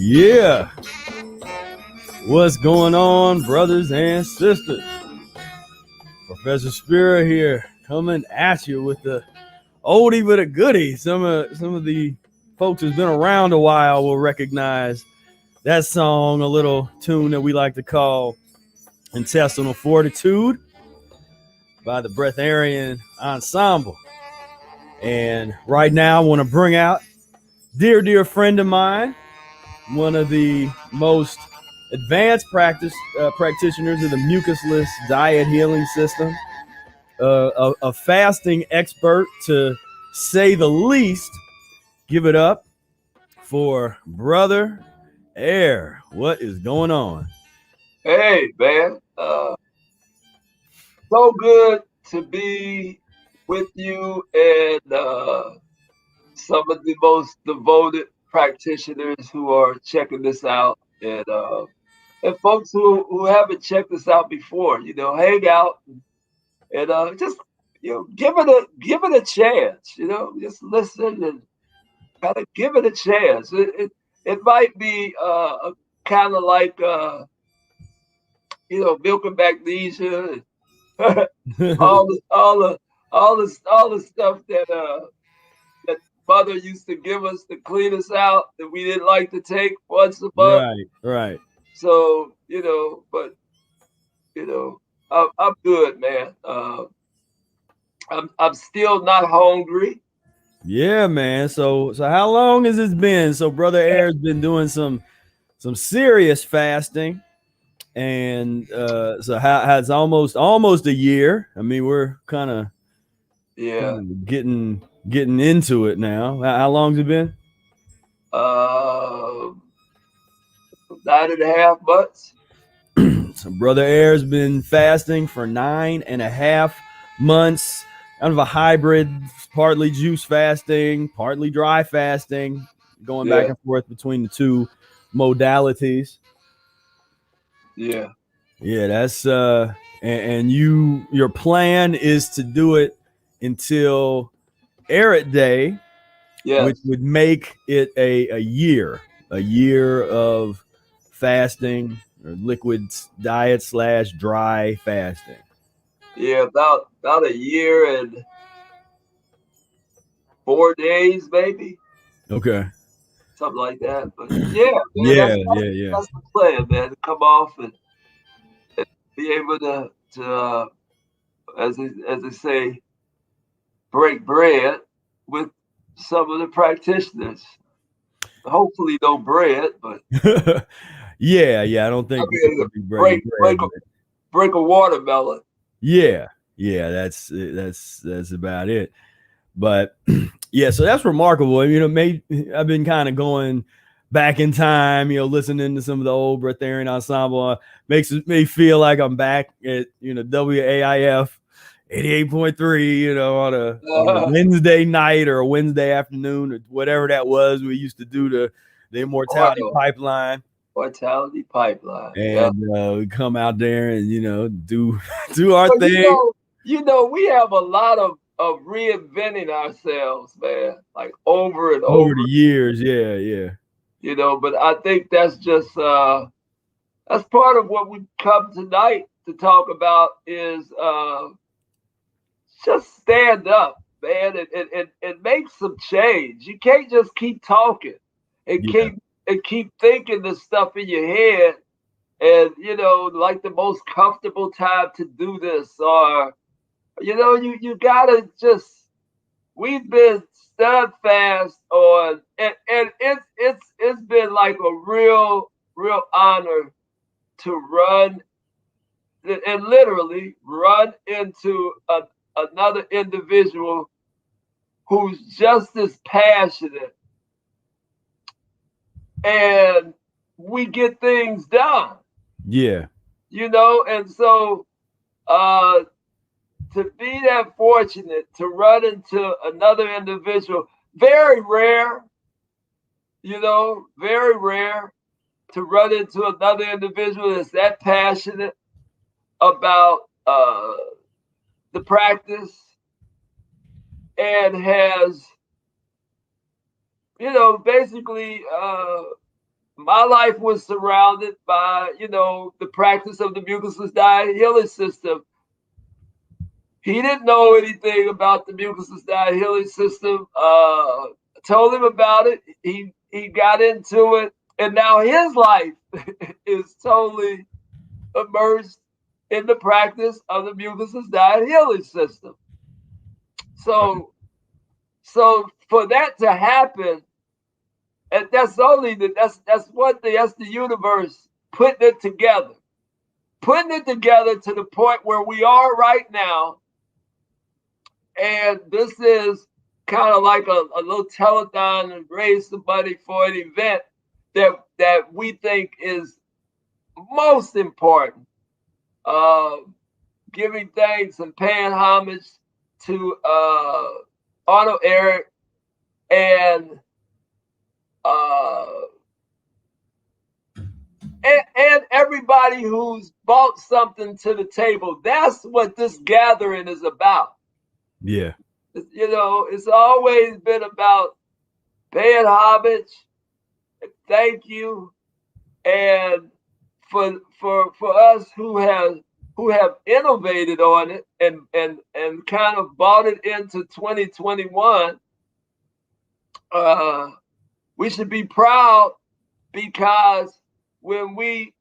Yeah. What's going on, brothers and sisters? Professor Spira here, coming at you with the oldie but a goodie. Some of the folks who's been around a while will recognize that song, a little tune that we like to call Intestinal Fortitude by the Breatharian Ensemble. And right now I want to bring out dear friend of mine, one of the most advanced practitioners of the Mucusless Diet Healing System, a fasting expert to say the least. Give it up for Brother Air. What is going on? Hey, man. So good to be with you and some of the most devoted practitioners who are checking this out, and folks who haven't checked this out before. Hang out and just give it a chance. Just listen and kind of give it a chance. It might be kind of like milk and magnesia. all the stuff that mother used to give us to clean us out that we didn't like to take once a month. Right. So but I'm good, man. I'm still not hungry. Yeah, man. So how long has this been? So Brother Air's been doing some serious fasting. And so how it's almost a year. I mean, we're kind of getting into it now. How long's it been? 9.5 months. So Brother Air's been fasting for 9.5 months. Kind of a hybrid, partly juice fasting, partly dry fasting, going back and forth between the two modalities. Yeah. That's and your plan is to do it until Ehret Day, which would make it a year of fasting or liquid diet / dry fasting. Yeah, about a year and 4 days, maybe. Okay. Something like that. But man, that's the plan, man. To come off and be able to as they say, break bread with some of the practitioners. Hopefully no bread, but yeah, I don't think break a watermelon. Yeah, that's about it. But yeah, so that's remarkable. I've been kind of going back in time, listening to some of the old Breatharian Ensemble. Makes me feel like I'm back at WAIF 88.3, on a Wednesday night or a Wednesday afternoon or whatever that was. We used to do the Immortality Pipeline. Mortality Pipeline. And we come out there and do our thing. We have a lot of reinventing ourselves, man, like over and over the years. Yeah. But I think that's just that's part of what we come tonight to talk about is just stand up, man, and make some change. You can't just keep talking and keep thinking the stuff in your head. And like the most comfortable time to do this, or you gotta just. We've been steadfast on, and it's been like a real honor to run and literally run into another individual who's just as passionate, and we get things done. Yeah. And so to be that fortunate to run into another individual, very rare, very rare to run into another individual that's that passionate about the practice and has, basically my life was surrounded by, you know, the practice of the Mucusless Diet Healing System. He didn't know anything about the Mucusless Diet Healing System. Told him about it. He got into it, and now his life is totally immersed in the practice of the Mucusless Diet Healing System. So for that to happen, and that's one thing. That's the universe putting it together to the point where we are right now. And this is kind of like a little telethon and raise some money for an event that we think is most important. Giving thanks and paying homage to Arnold Ehret and everybody who's brought something to the table. That's what this gathering is about. Yeah. You know, it's always been about paying homage, thank you, and for us who have innovated on it and kind of brought it into 2021, we should be proud, because when we,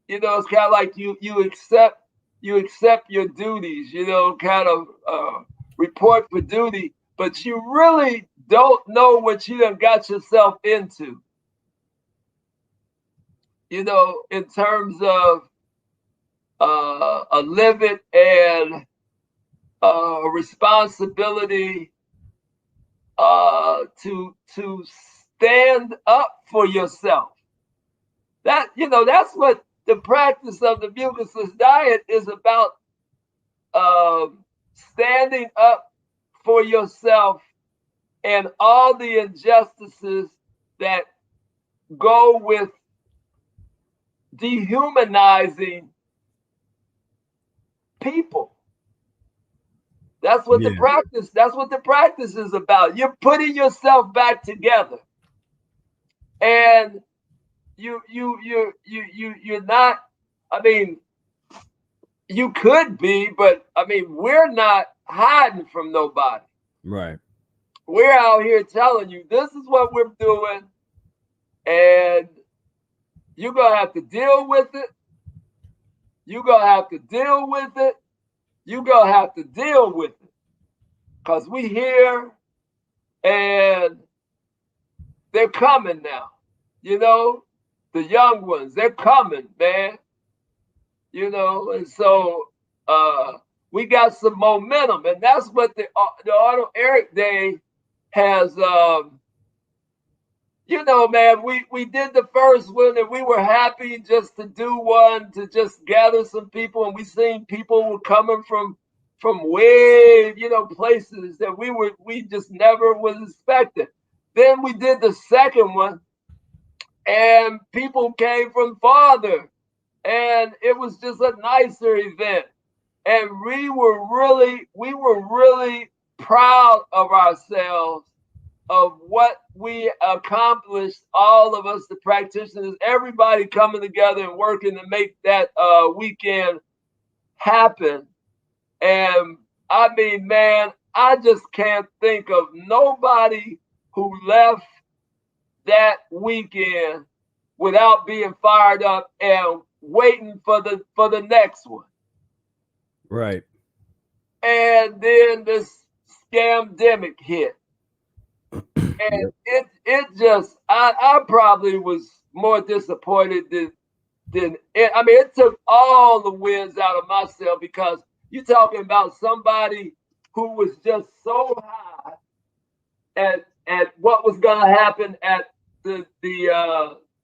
you know, it's kind of like you accept your duties, you know, kind of report for duty, but you really don't know what you done got yourself into, you know, in terms of a limit and responsibility to stand up for yourself. That, you know, that's what the practice of the Mucusless diet is about. Standing up for yourself and all the injustices that go with dehumanizing people. That's what the practice is about. You're putting yourself back together. And you're not, I mean, you could be, but I mean, we're not hiding from nobody. Right. We're out here telling you this is what we're doing, and you're gonna have to deal with it. You're gonna have to deal with it. You're gonna have to deal with it. Because we here, and they're coming now. You know, the young ones, they're coming, man. You know, and so we got some momentum, and that's what the Arnold Ehret Day has. You know, man, we did the first one, and we were happy just to do one, to just gather some people, and we seen people were coming from way, you know, places that we just never was expecting. Then we did the second one, and people came from farther, and it was just a nicer event. And we were really proud of ourselves, of what we accomplished, all of us, the practitioners, everybody coming together and working to make that weekend happen. And I mean, man, I just can't think of nobody who left that weekend without being fired up and waiting for the next one. Right. And then this scamdemic hit. And it just, I probably was more disappointed than it. I mean, it took all the winds out of myself, because you're talking about somebody who was just so high at what was going to happen at the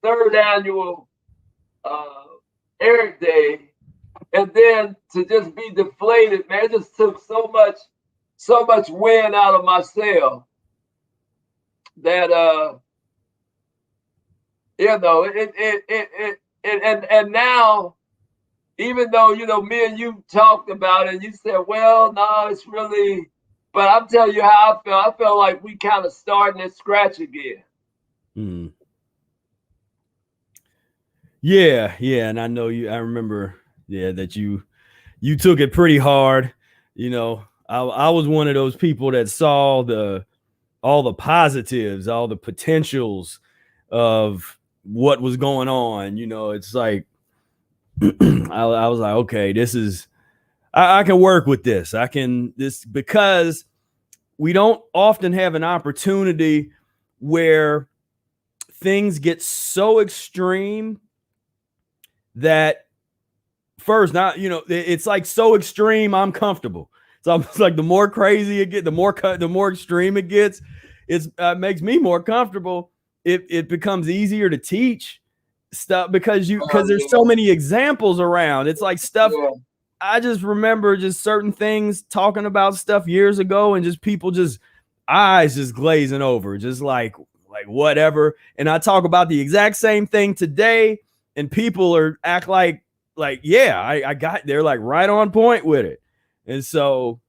third annual Ehret Day, and then to just be deflated, man. It just took so much wind out of my sail that you know, and now, even though, you know, me and you talked about it, and you said, well, no, it's really, but I'm telling you how I felt. I felt like we kind of starting at scratch again. Yeah, and I know you. I remember, that you took it pretty hard. I was one of those people that saw all the positives, all the potentials of what was going on. It's like I was like, okay, this is I can work with this. I can this because we don't often have an opportunity where things get so extreme that first, not it's like so extreme, I'm comfortable. It's almost like the more crazy it gets, the more extreme it gets. It makes me more comfortable. It becomes easier to teach stuff because there's so many examples around. It's like stuff. Yeah. I just remember just certain things talking about stuff years ago, and just people just eyes just glazing over, just like whatever. And I talk about the exact same thing today, and people act like yeah, I got, they're like right on point with it. And so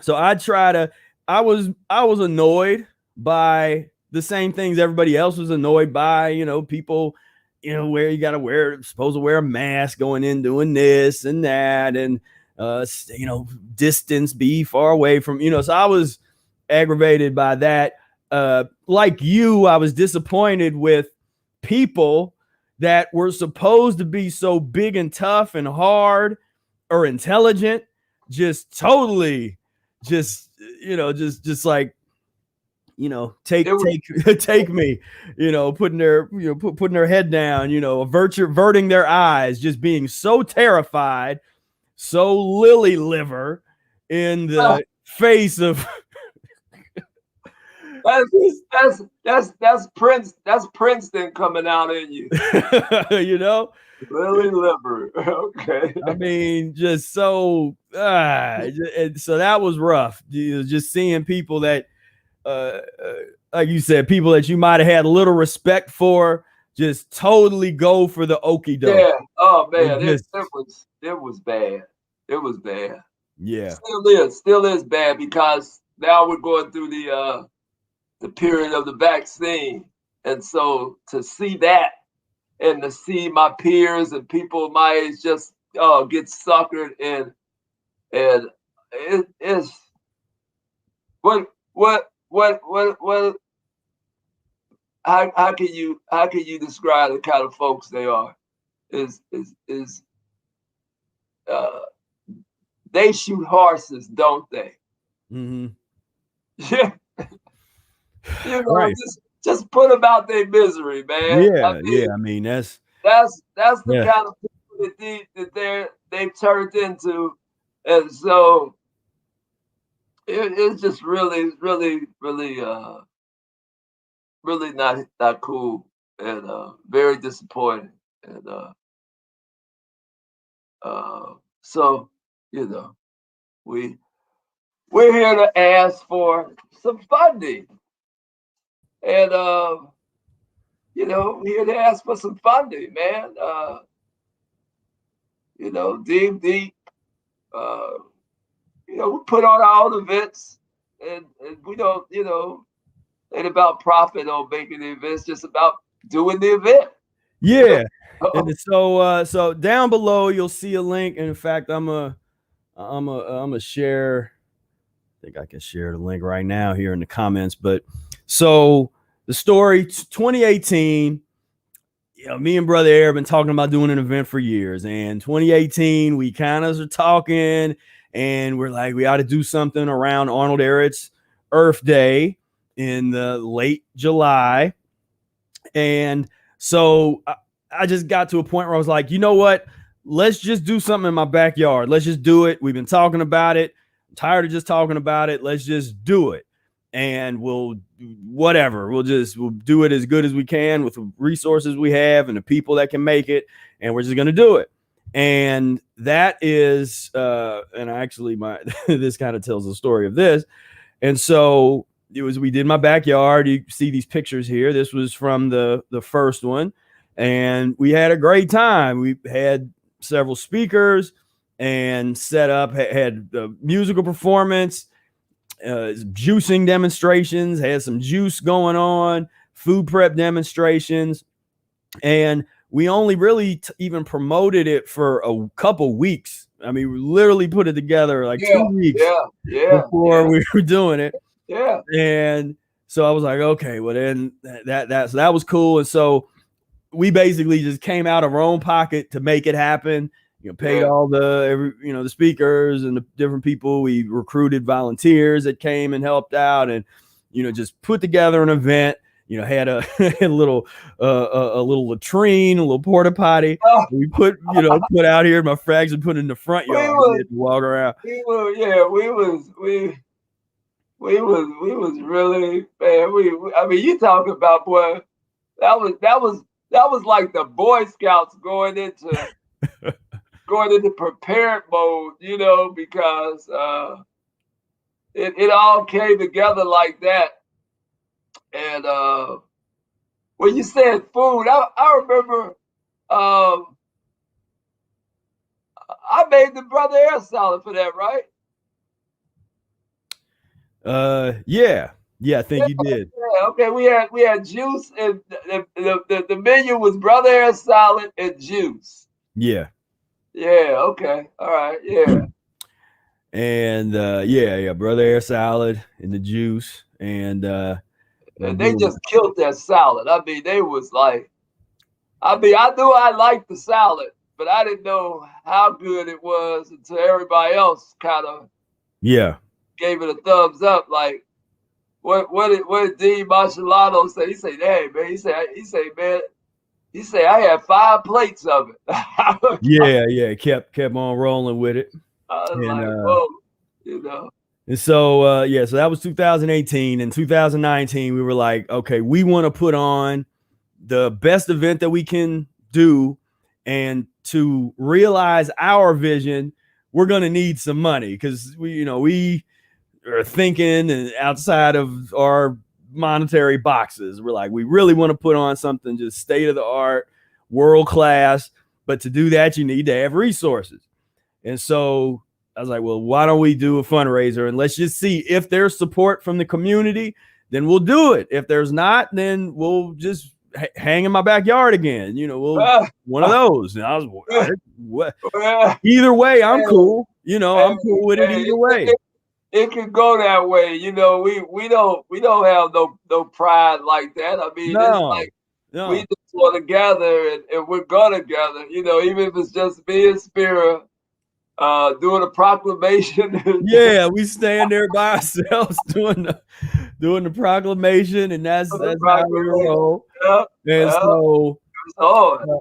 I try to, I was annoyed by the same things everybody else was annoyed by, people, where you got to supposed to wear a mask going in, doing this and that, and distance, be far away from, so I was aggravated by that. Like you, I was disappointed with people that were supposed to be so big and tough and hard or intelligent, just totally just like take me, putting their head down, averting their eyes, just being so terrified, so lily liver in the face of that's Princeton coming out in you. Lily liver. Okay. I mean, just so and so that was rough. Just seeing people that like you said, people that you might have had a little respect for, just totally go for the okie doke. Yeah. Oh man, it was bad. It was bad. Yeah. Still is bad, because now we're going through the period of the vaccine, and so to see that, and to see my peers and people my age just get suckered, and it is what how can you describe the kind of folks they are? They shoot horses, don't they? Mm-hmm. Yeah. Right. Just put them out their misery, man. I mean that's the kind of people that they've turned into, and so it's just really not cool, and very disappointing, and so we're here to ask for some funding. And we're here to ask for some funding, man. Dig deep. We put on our own events, and we don't, ain't about profit on making the events, just about doing the event. Yeah. And so down below you'll see a link. And in fact, I'm a share. I think I can share the link right now here in the comments. But so the story, 2018, me and Brother Ehret have been talking about doing an event for years. And 2018, we kind of are talking, and we're like, we ought to do something around Arnold Ehret's Earth Day in the late July. And so I just got to a point where I was like, you know what? Let's just do something in my backyard. Let's just do it. We've been talking about it. I'm tired of just talking about it. Let's just do it. And we'll do it as good as we can with the resources we have and the people that can make it. And we're just going to do it. And that is, and actually this kind of tells the story of this. And so we did my backyard. You see these pictures here. This was from the first one. And we had a great time. We had several speakers and set up, had the musical performance, juicing demonstrations, had some juice going on, food prep demonstrations. And we only really even promoted it for a couple weeks. I mean, we literally put it together like 2 weeks before we were doing it. Yeah. And so I was like, okay, well then so that was cool. And so we basically just came out of our own pocket to make it happen. You know, paid all the speakers and the different people. We recruited volunteers that came and helped out, and just put together an event. Had a little latrine, a little porta potty. Oh. We put out here. My frags and put in the front yard to walk around. We was really, man. I mean, you talking about, boy, that was like the Boy Scouts going into prepared mode, because it all came together like that. And when you said food, I remember I made the brother air salad for that, right? Yeah, I think you did. Yeah, okay, we had juice, and the menu was brother air salad and juice. Yeah. Yeah, okay. All right, yeah. And brother air salad and the juice, and they just killed that salad. I mean, they was like, I knew I liked the salad, but I didn't know how good it was until everybody else kind of gave it a thumbs up. Like, what did Dean Marcellano say? He said, hey man, he said I had 5 plates of it. Kept on rolling with it. I was like, whoa, And so, so that was 2018. In 2019, we were like, okay, we want to put on the best event that we can do. And to realize our vision, we're going to need some money, because we are thinking and outside of our monetary boxes. We're like, we really want to put on something just state of the art, world class. But to do that, you need to have resources. And so I was like, well, why don't we do a fundraiser, and let's just see if there's support from the community, then we'll do it. If there's not, then we'll just hang in my backyard again. One of those. And I was either way, I'm cool. I'm cool with it either way. It can go that way. We don't have no pride like that. I mean, it's like we just want to gather and we're going together. Even if it's just me and Spira. Doing a proclamation. We stand there by ourselves doing the proclamation, and that's how we roll.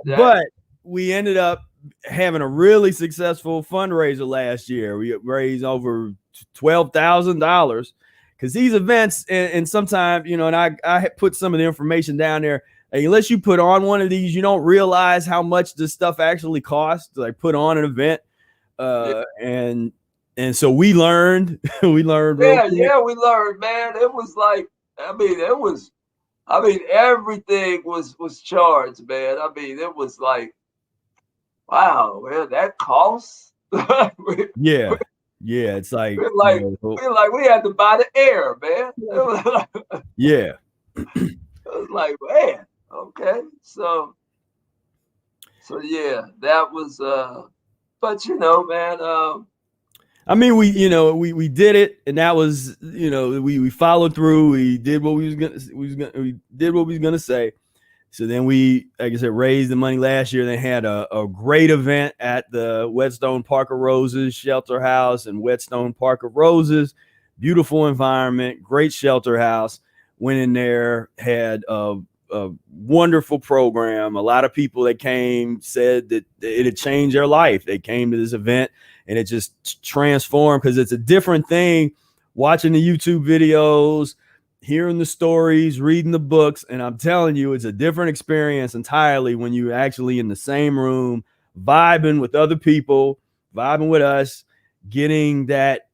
But we ended up having a really successful fundraiser last year. We raised over $12,000, because these events, and sometimes, and I put some of the information down there. Unless you put on one of these, you don't realize how much this stuff actually costs to put on an event. And so we learned. we learned, man. It was like, everything was charged, man. I mean, it was like, wow, man, that costs. It's like, we had to buy the air, man. It was like, man, okay, so yeah, that was but man, I mean, we did it, and that was, we followed through. We did what we did what we was gonna say. So then we, like I said, raised the money last year. They had a great event at the Whetstone Park of Roses shelter house in Whetstone Park of Roses. Beautiful environment, great shelter house. Went in there, had a wonderful program. A lot of people that came said that it had changed their life. They came to this event and it just transformed, because it's a different thing watching the YouTube videos, hearing the stories, reading the books. And I'm telling you, it's a different experience entirely when you're actually in the same room, vibing with other people, vibing with us, getting that,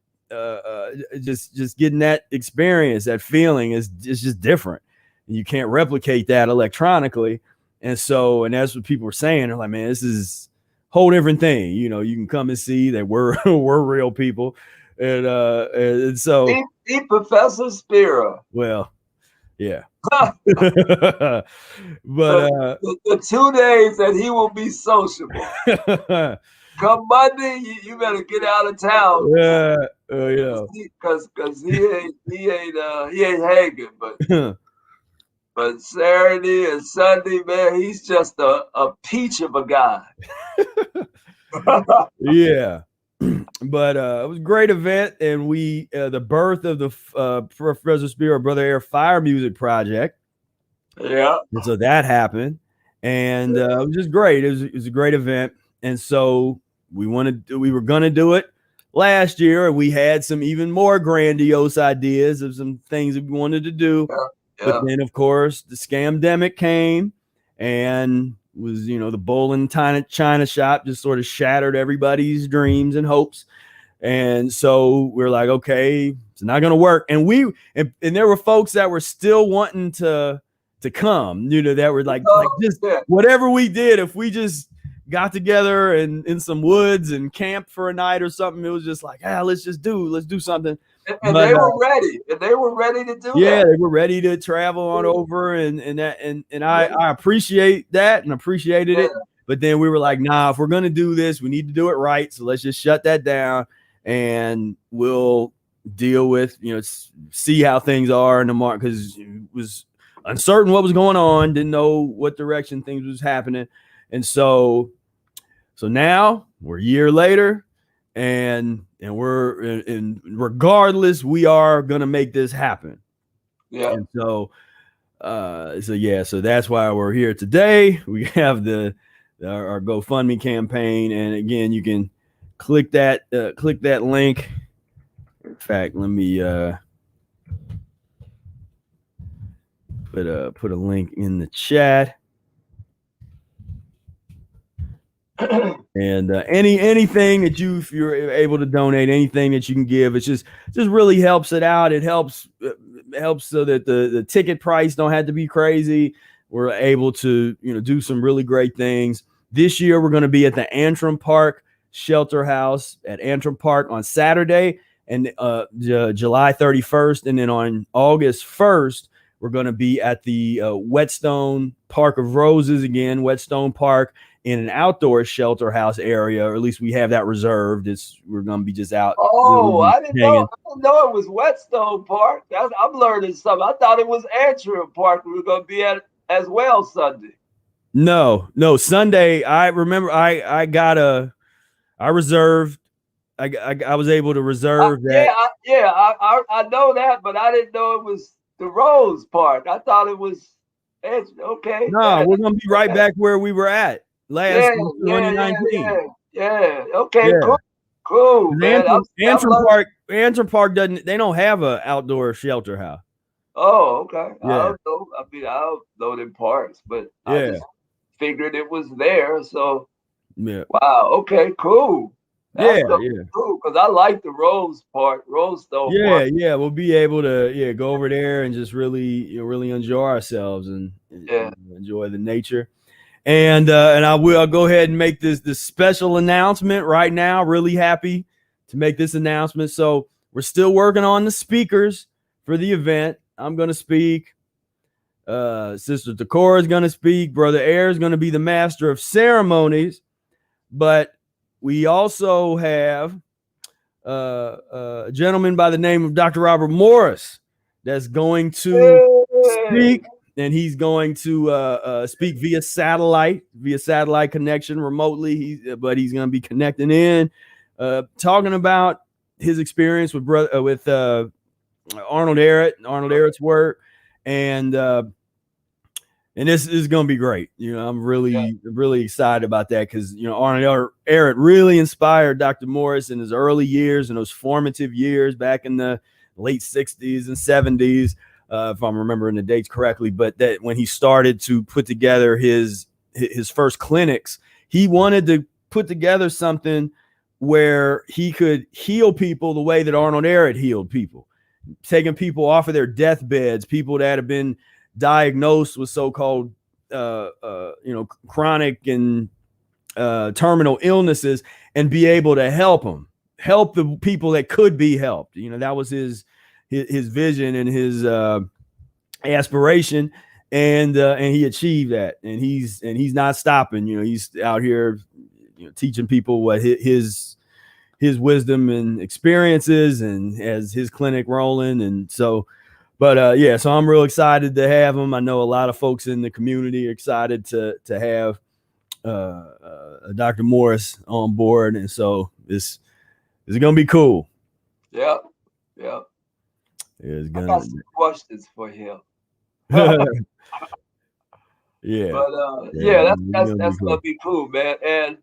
just getting that experience, that feeling is just different. You can't replicate that electronically. And that's what people were saying. They're like, man, this is a whole different thing. You can come and see that we're real people. And so Professor Spira. Well, Yeah. But the 2 days that he will be sociable. Come Monday, you better get out of town. Yeah, yeah. Because he ain't hanging, but Saturday and Sunday, man, he's just a peach of a guy. Yeah. But it was a great event, and we the birth of the Professor Spira Brother Air Fire Music Project. Yeah. And so that happened, and it was just great. It was a great event, and so we were gonna do it last year, and we had some even more grandiose ideas of some things that we wanted to do. Yeah. But then, of course, the scamdemic came, and was the bowling China shop just sort of shattered everybody's dreams and hopes. And so we're like, okay, it's not going to work. And there were folks that were still wanting to come, that were like just whatever we did, if we just got together and in some woods and camped for a night or something, it was just like, let's do something. And they were ready. And they were ready to do that. Yeah, they were ready to travel on over, and I appreciate that and appreciated it. But then we were like, nah, if we're gonna do this, we need to do it right. So let's just shut that down, and we'll deal with see how things are in the market, because it was uncertain what was going on, didn't know what direction things was happening, and so now we're a year later. And regardless, we are gonna make this happen. Yeah. And so that's why we're here today. We have our GoFundMe campaign, and again, you can click that link. In fact, let me put a link in the chat. And anything that if you're able to donate, anything that you can give, it just really helps it out. It helps so that the ticket price don't have to be crazy. We're able to do some really great things. This year we're going to be at the Antrim Park Shelter House at Antrim Park on Saturday, and July 31st, and then on August 1st we're going to be at the Whetstone Park of Roses again, Whetstone Park, in an outdoor shelter house area, or at least we have that reserved. We're going to be just out. Oh, I didn't know it was Whetstone Park. I'm learning something. I thought it was Antrim Park we were going to be at as well Sunday. No, Sunday. I remember I reserved. I was able to reserve that. I know that, but I didn't know it was the Rose Park. I thought it was okay. No, we're going to be right back where we were at last 2019. Okay, cool. Man. Antrim Park they don't have an outdoor shelter house. Oh, okay. Yeah. I don't know. I don't know them parks, but I just figured it was there. So wow, okay, cool. That's cool, because I like the Rosestone Park. Yeah, we'll be able to go over there and just really enjoy ourselves and enjoy the nature. And I'll go ahead and make this special announcement right now. Really happy to make this announcement. So we're still working on the speakers for the event. I'm going to speak. Sister Takora is going to speak. Brother Air is going to be the master of ceremonies. But we also have a gentleman by the name of Dr. Robert Morris that's going to speak. And he's going to speak via satellite connection remotely. But he's going to be connecting in, talking about his experience with Arnold Ehret's work, and this is going to be great. I'm really excited about that, because Arnold Ehret really inspired Dr. Morris in his early years, in those formative years back in the late 60s and 70s. If I'm remembering the dates correctly, but that when he started to put together his first clinics, he wanted to put together something where he could heal people the way that Arnold Ehret healed people, taking people off of their deathbeds, people that have been diagnosed with so-called chronic and terminal illnesses, and be able to help the people that could be helped. That was his vision and aspiration, and he achieved that, and he's not stopping. He's out here, teaching people what his wisdom and experiences, and has his clinic rolling. And so, but yeah, so I'm real excited to have him. I know a lot of folks in the community are excited to have Dr. Morris on board, and so this is gonna be cool. Yeah. I got some questions for him. Yeah. But that's gonna be cool, man. And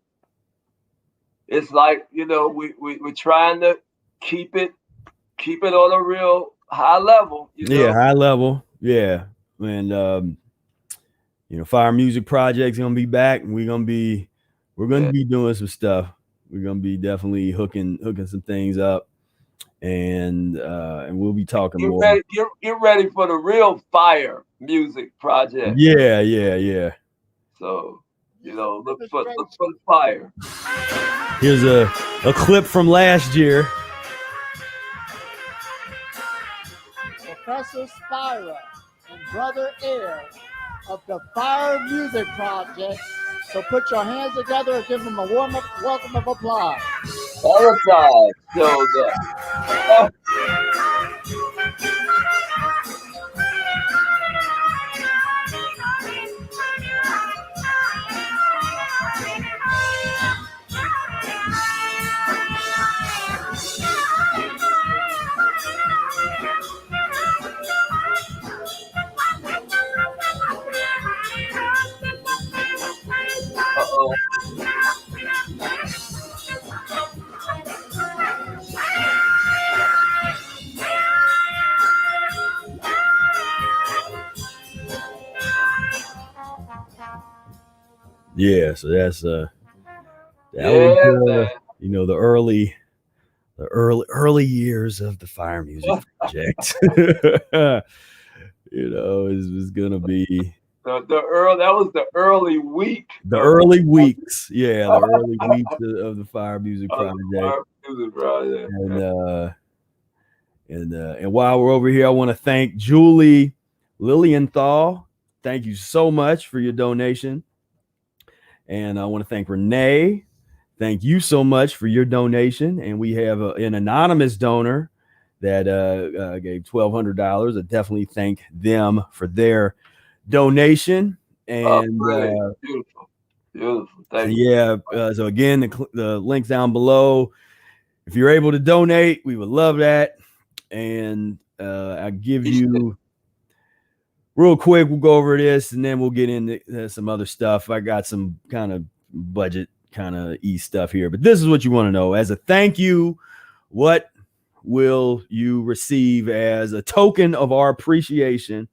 it's like, we're trying to keep it on a real high level. High level. Yeah. And Fire Music Project's gonna be back, and we're gonna be doing some stuff. We're gonna be definitely hooking some things up, and we'll be talking more. Get ready for the real Fire Music Project. Yeah. So, look for the fire. Here's a clip from last year. Professor Spira and Brother Ehret of the Fire Music Project. So put your hands together and give them a warm up welcome of applause. All the time. Yeah, so that's the early years of the Fire Music Project. Is gonna be that was the early week. The early weeks, the early weeks of the Fire Music Project. And while we're over here, I want to thank Julie Lilienthal. Thank you so much for your donation. And I want to thank Renee. Thank you so much for your donation. And we have an anonymous donor that gave $1,200. I definitely thank them for their donation. And beautiful. Thank you. So again, the link's down below. If you're able to donate, we would love that. And I give you real quick, we'll go over this and then we'll get into some other stuff. I got some kind of budget kind of stuff here, but this is what you want to know. As a thank you, what will you receive as a token of our appreciation?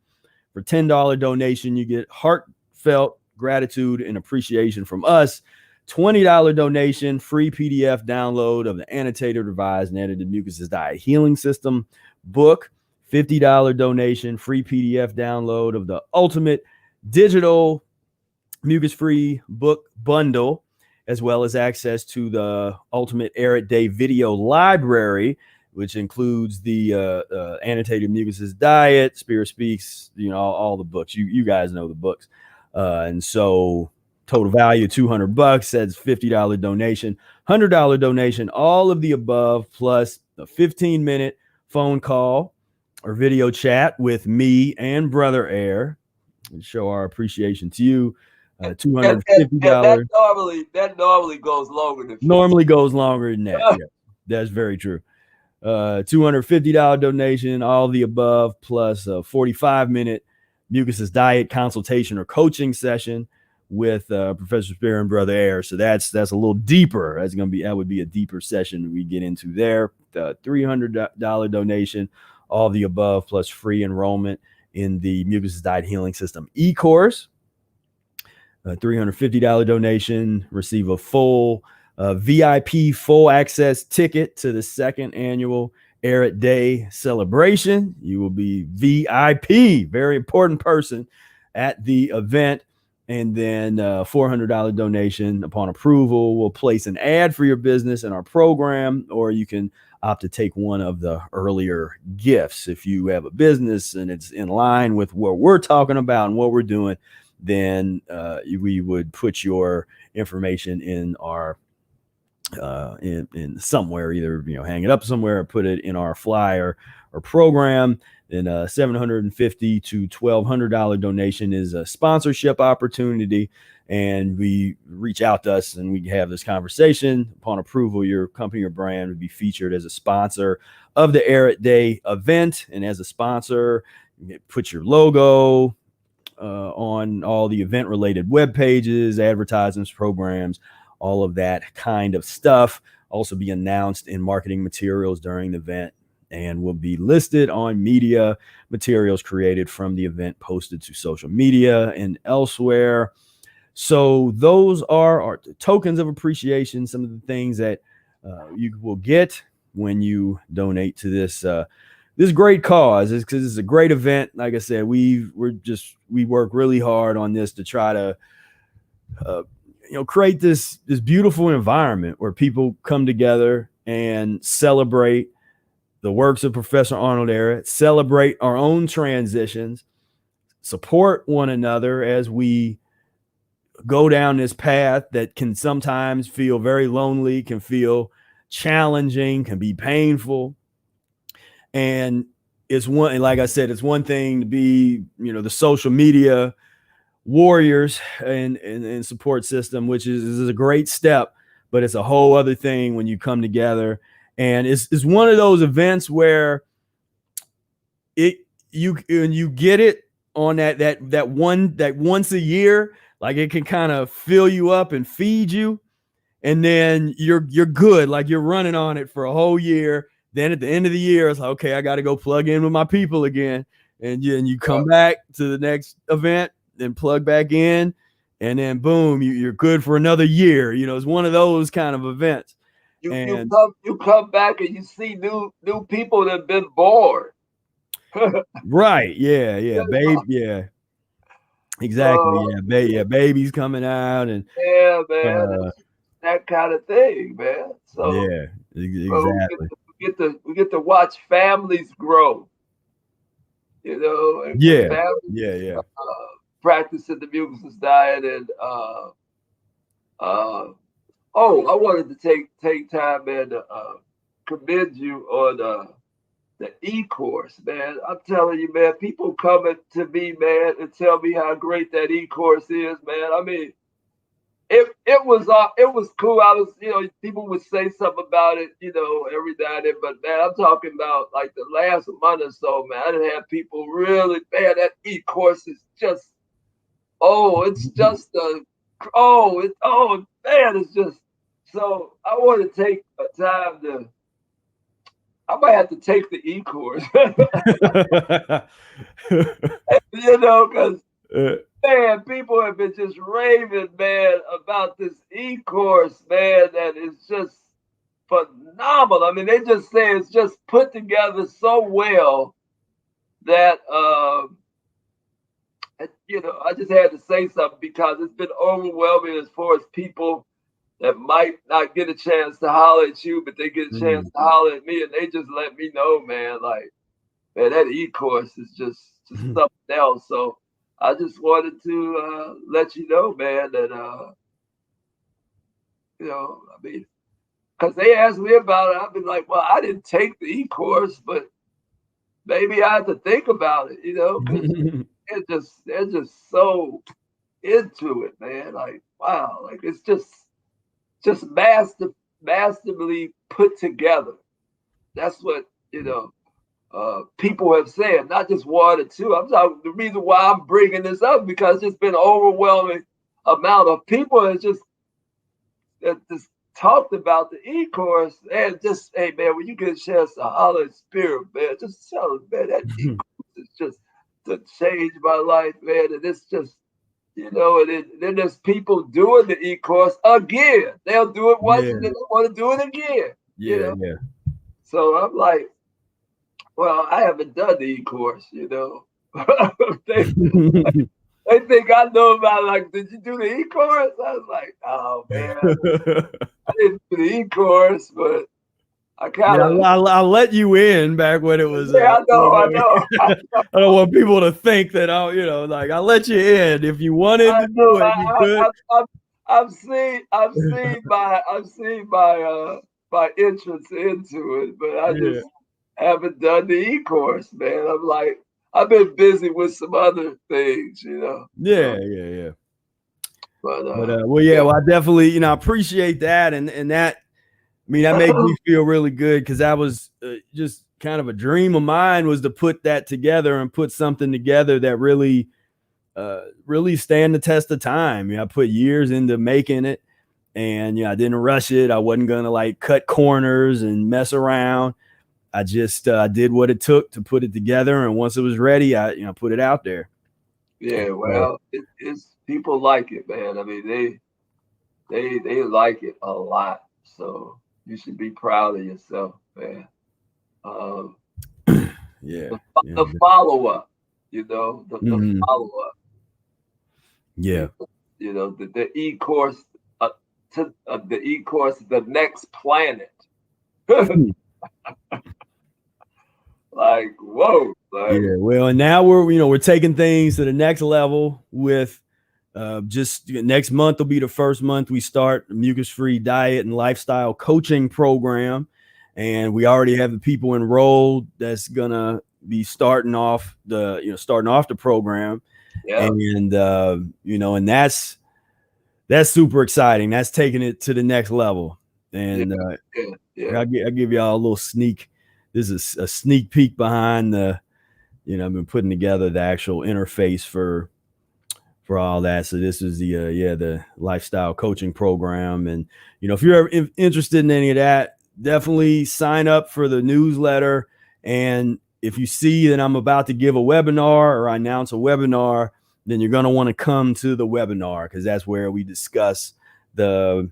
For $10 donation, you get heartfelt gratitude and appreciation from us. $20 donation, free PDF download of the annotated, revised, and edited Mucusless Diet Healing System book. $50 donation, free PDF download of the ultimate digital mucus-free book bundle, as well as access to the Ultimate Ehret Day video library, which includes the annotated Mucusless Diet, Spira Speaks, all the books. You guys know the books. And so total value $200. That's $50 donation, $100 donation, all of the above, plus a 15-minute phone call or video chat with me and Brother Ehret and show our appreciation to you. $250. That normally goes longer than 50. Normally goes longer than that. Yeah, that's very true. $250 donation, all the above, plus a 45-minute Mucusless Diet consultation or coaching session with Professor Spira and Brother Ehret. So that's a little deeper. That would be a deeper session we get into there. The $300 donation, all the above, plus free enrollment in the Mucusless Diet Healing System e-course. $350 donation, receive a full VIP full access ticket to the second annual Ehret Day celebration. You will be VIP, very important person at the event. And then $400 donation upon approval. We'll place an ad for your business in our program, or you can opt to take one of the earlier gifts. If you have a business and it's in line with what we're talking about and what we're doing, then we would put your information in our in somewhere, either hang it up somewhere or put it in our flyer or program. Then a $750 to $1,200 donation is a sponsorship opportunity, and we reach out to us and we have this conversation. Upon approval, your company or brand would be featured as a sponsor of the Ehret Day event, and as a sponsor, you put your logo on all the event related web pages, advertisements, programs, all of that kind of stuff. Also be announced in marketing materials during the event, and will be listed on media materials created from the event, posted to social media and elsewhere. So those are our tokens of appreciation, some of the things that you will get when you donate to this this great cause. Is because it's a great event. Like I said, we work really hard on this to try to create this beautiful environment where people come together and celebrate the works of Professor Arnold Ehret, celebrate our own transitions, support one another as we go down this path that can sometimes feel very lonely, can feel challenging, can be painful. And it's like I said, it's one thing to be, the social media warriors and support system, which is a great step, but it's a whole other thing when you come together. And it's one of those events where you get it on that once a year, like it can kind of fill you up and feed you, and then you're good, like you're running on it for a whole year. Then at the end of the year, it's like, okay, I got to go plug in with my people again, and you come back to the next event, then plug back in, and then boom, you're good for another year. It's one of those kind of events. You come back and you see new people that have been born. Right. Yeah. Babe. Yeah. Exactly. Babies coming out, and yeah, man, that kind of thing, man. So yeah, exactly. We get to watch families grow. And families, practicing the Mucusless diet, and I wanted to take time, man, to commend you on the e-course, man. I'm telling you, man, people coming to me, man, and tell me how great that e-course is, man. I mean, it was cool. I was, people would say something about it, every now and then, but man, I'm talking about like the last month or so, man. I didn't have people really, man, that e-course is just, it's just it's just, so I want to take a time to, I might have to take the e-course, because, man, people have been just raving, man, about this e-course, man, that is just phenomenal. I mean, they just say it's just put together so well that, I just had to say something, because it's been overwhelming as far as people that might not get a chance to holler at you, but they get a chance to holler at me, and they just let me know, man, like, man, that e-course is just something else. So I just wanted to let you know, man, that, I mean, because they asked me about it. I've been like, well, I didn't take the e-course, but maybe I have to think about it, because they're just so into it, man. Like, wow, like it's just masterfully put together. That's what, people have said, not just one or two. I'm talking, the reason why I'm bringing this up, because it's been an overwhelming amount of people that just talked about the e-course, and just, hey, man, when you get a chance to holler at Spira, man, just tell them, man, that e-course is just to change my life, man, and it's just, and then there's people doing the e-course again. They'll do it once and then they want to do it again. Yeah. So I'm like, well, I haven't done the e-course, they think I know about it. Like, did you do the e-course? I was like, oh, man. I didn't do the e-course, but I kind of. I let you in back when it was. Yeah, I know. I don't want people to think that I let you in. If you wanted to do it, you could. I've seen my entrance into it, but I just haven't done the e-course, man. I'm like, I've been busy with some other things, Yeah. But I definitely, I appreciate that, and that, that made me feel really good, because that was just kind of a dream of mine, was to put that together and put something together that really stand the test of time. I put years into making it, and I didn't rush it. I wasn't gonna like cut corners and mess around. I just did what it took to put it together, and once it was ready, I put it out there. Yeah, well, it's people like it, man. I mean, they like it a lot, so you should be proud of yourself, man. The follow-up, the follow-up. Yeah. The e-course to the e-course, the next planet. Like, whoa. Well, and now we're taking things to the next level with just next month will be the first month we start the Mucus-free diet and lifestyle coaching program. And we already have the people enrolled that's gonna be starting off the program. Yeah. And and that's super exciting. That's taking it to the next level. And I'll give y'all a little sneak. This is a sneak peek behind the, I've been putting together the actual interface for all that. So this is the lifestyle coaching program. And, if you're ever interested in any of that, definitely sign up for the newsletter. And if you see that I'm about to give a webinar or I announce a webinar, then you're going to want to come to the webinar, because that's where we discuss the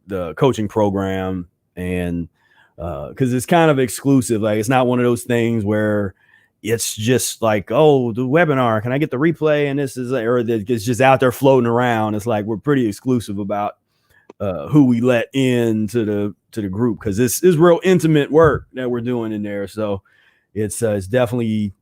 coaching program. And because it's kind of exclusive. Like, it's not one of those things where it's just like, oh, the webinar, can I get the replay? And this is, or it's just out there floating around. It's like, we're pretty exclusive about who we let into the group, because this is real intimate work that we're doing in there. So it's definitely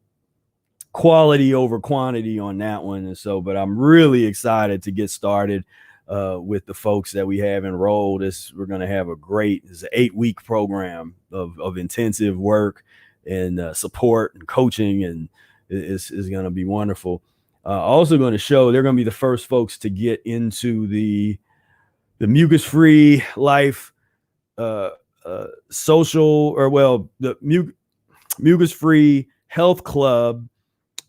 quality over quantity on that one. And so, but I'm really excited to get started with the folks that we have enrolled. We're going to have it's an 8-week program of intensive work and support and coaching, and it's going to be wonderful. Also going to show, they're going to be the first folks to get into the mucus-free life the Mucus-free Health Club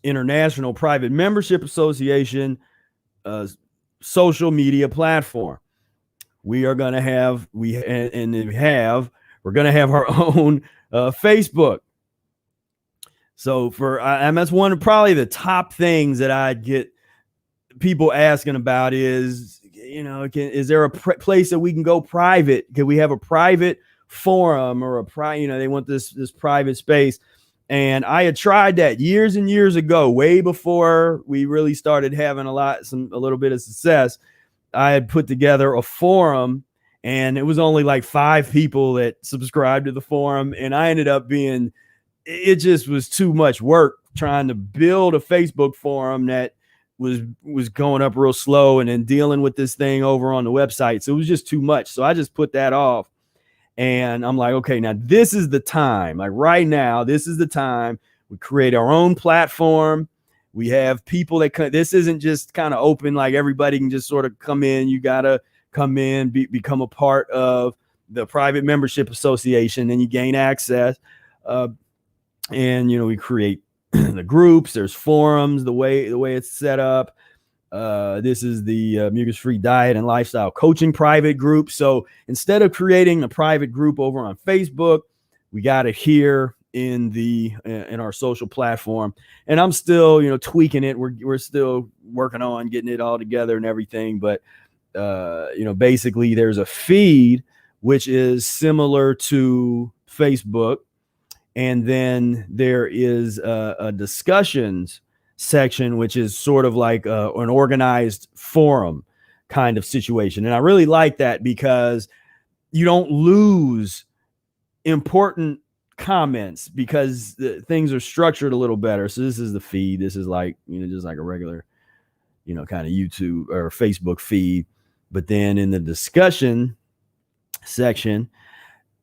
International Private Membership Association social media platform. We're going to have our own Facebook. So that's one of probably the top things that I get people asking about is, is there a place that we can go private? Can we have a private forum or they want this private space? And I had tried that years and years ago, way before we really started having a little bit of success. I had put together a forum, and it was only like 5 people that subscribed to the forum. And I ended up it just was too much work trying to build a Facebook forum that was going up real slow, and then dealing with this thing over on the website. So it was just too much. So I just put that off. And I'm like, okay, now this is the time. Like right now, this is the time. We create our own platform. We have people that this isn't just kind of open, like everybody can just sort of come in. You got to come in, become a part of the private membership association, and you gain access. And, we create the groups, there's forums, the way it's set up. This is the Mucus-free diet and lifestyle coaching private group. So instead of creating a private group over on Facebook, we got it here in our social platform. And I'm still, tweaking it. We're still working on getting it all together and everything. But, basically there's a feed, which is similar to Facebook. And then there is a discussions section, which is sort of like an organized forum kind of situation. And I really like that, because you don't lose important comments because things are structured a little better. So this is the feed. This is like, just like a regular, kind of YouTube or Facebook feed. But then in the discussion section,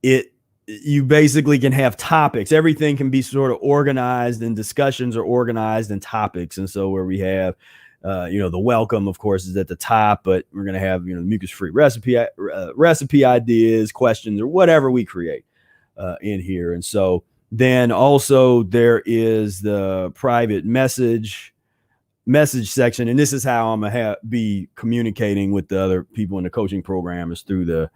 you basically can have topics. Everything can be sort of organized, and discussions are organized in topics. And so where we have, the welcome, of course, is at the top, but we're going to have, mucus-free recipe ideas, questions, or whatever we create in here. And so then also there is the private message section. And this is how I'm going to be communicating with the other people in the coaching program, is through the,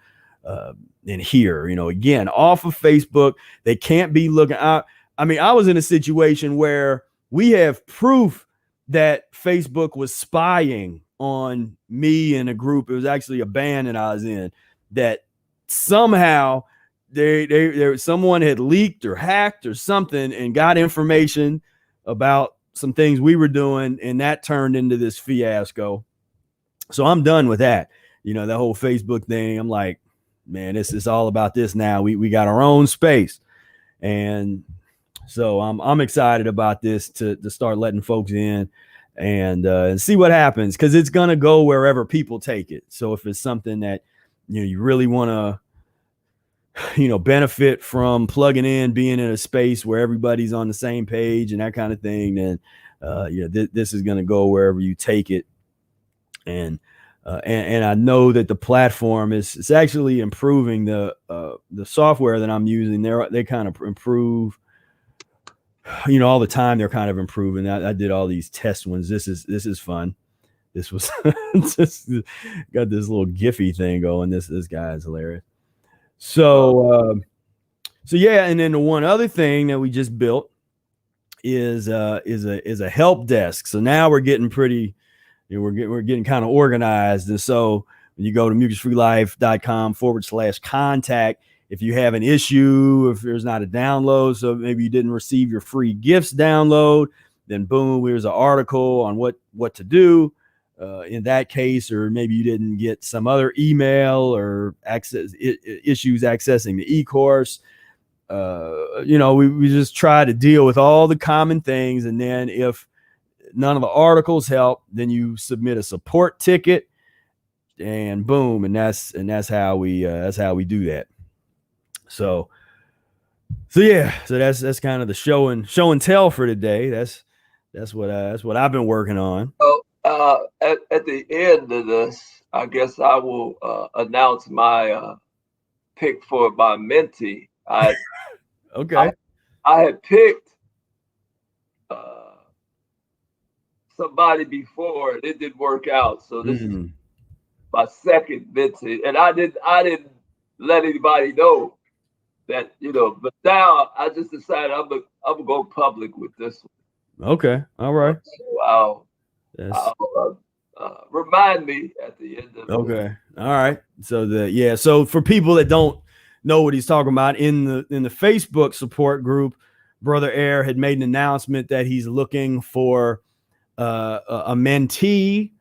in here, again, off of Facebook. They can't be looking out. I mean, I was in a situation where we have proof that Facebook was spying on me and a group. It was actually a band that I was in, that somehow someone had leaked or hacked or something and got information about some things we were doing, and that turned into this fiasco. So I'm done with that. The whole Facebook thing. I'm like, man, this is all about this now. We got our own space. And so I'm excited about this to start letting folks in and see what happens, because it's going to go wherever people take it. So if it's something that, you really want to, benefit from plugging in, being in a space where everybody's on the same page and that kind of thing, then, this is going to go wherever you take it. And I know that the platform is actually improving. The software that I'm using, they kind of improve, all the time. They're kind of improving. I did all these test ones. This is fun. This was just got this little Giphy thing going. This guy is hilarious. So yeah. And then the one other thing that we just built is a help desk. So now we're getting pretty, we're getting kind of organized. And so when you go to mucusfreelife.com/contact, if you have an issue, if there's not a download, so maybe you didn't receive your free gifts download, then boom, here's an article on what to do in that case. Or maybe you didn't get some other email or issues accessing the e-course. We just try to deal with all the common things. And then if none of the articles help, then you submit a support ticket, and boom, and that's how we do that. So yeah, so that's kind of the show and tell for today. That's what I've been working on. So at the end of this, I guess I will announce my pick for my mentee. Okay. I had picked somebody before, and it didn't work out. So this is my second mentee, and I didn't let anybody know that, but now I just decided I'm gonna go public with this one. Okay. All right. So I'll remind me at the end of okay. All right. So so for people that don't know what he's talking about, in the Facebook support group, Brother Ehret had made an announcement that he's looking for a mentee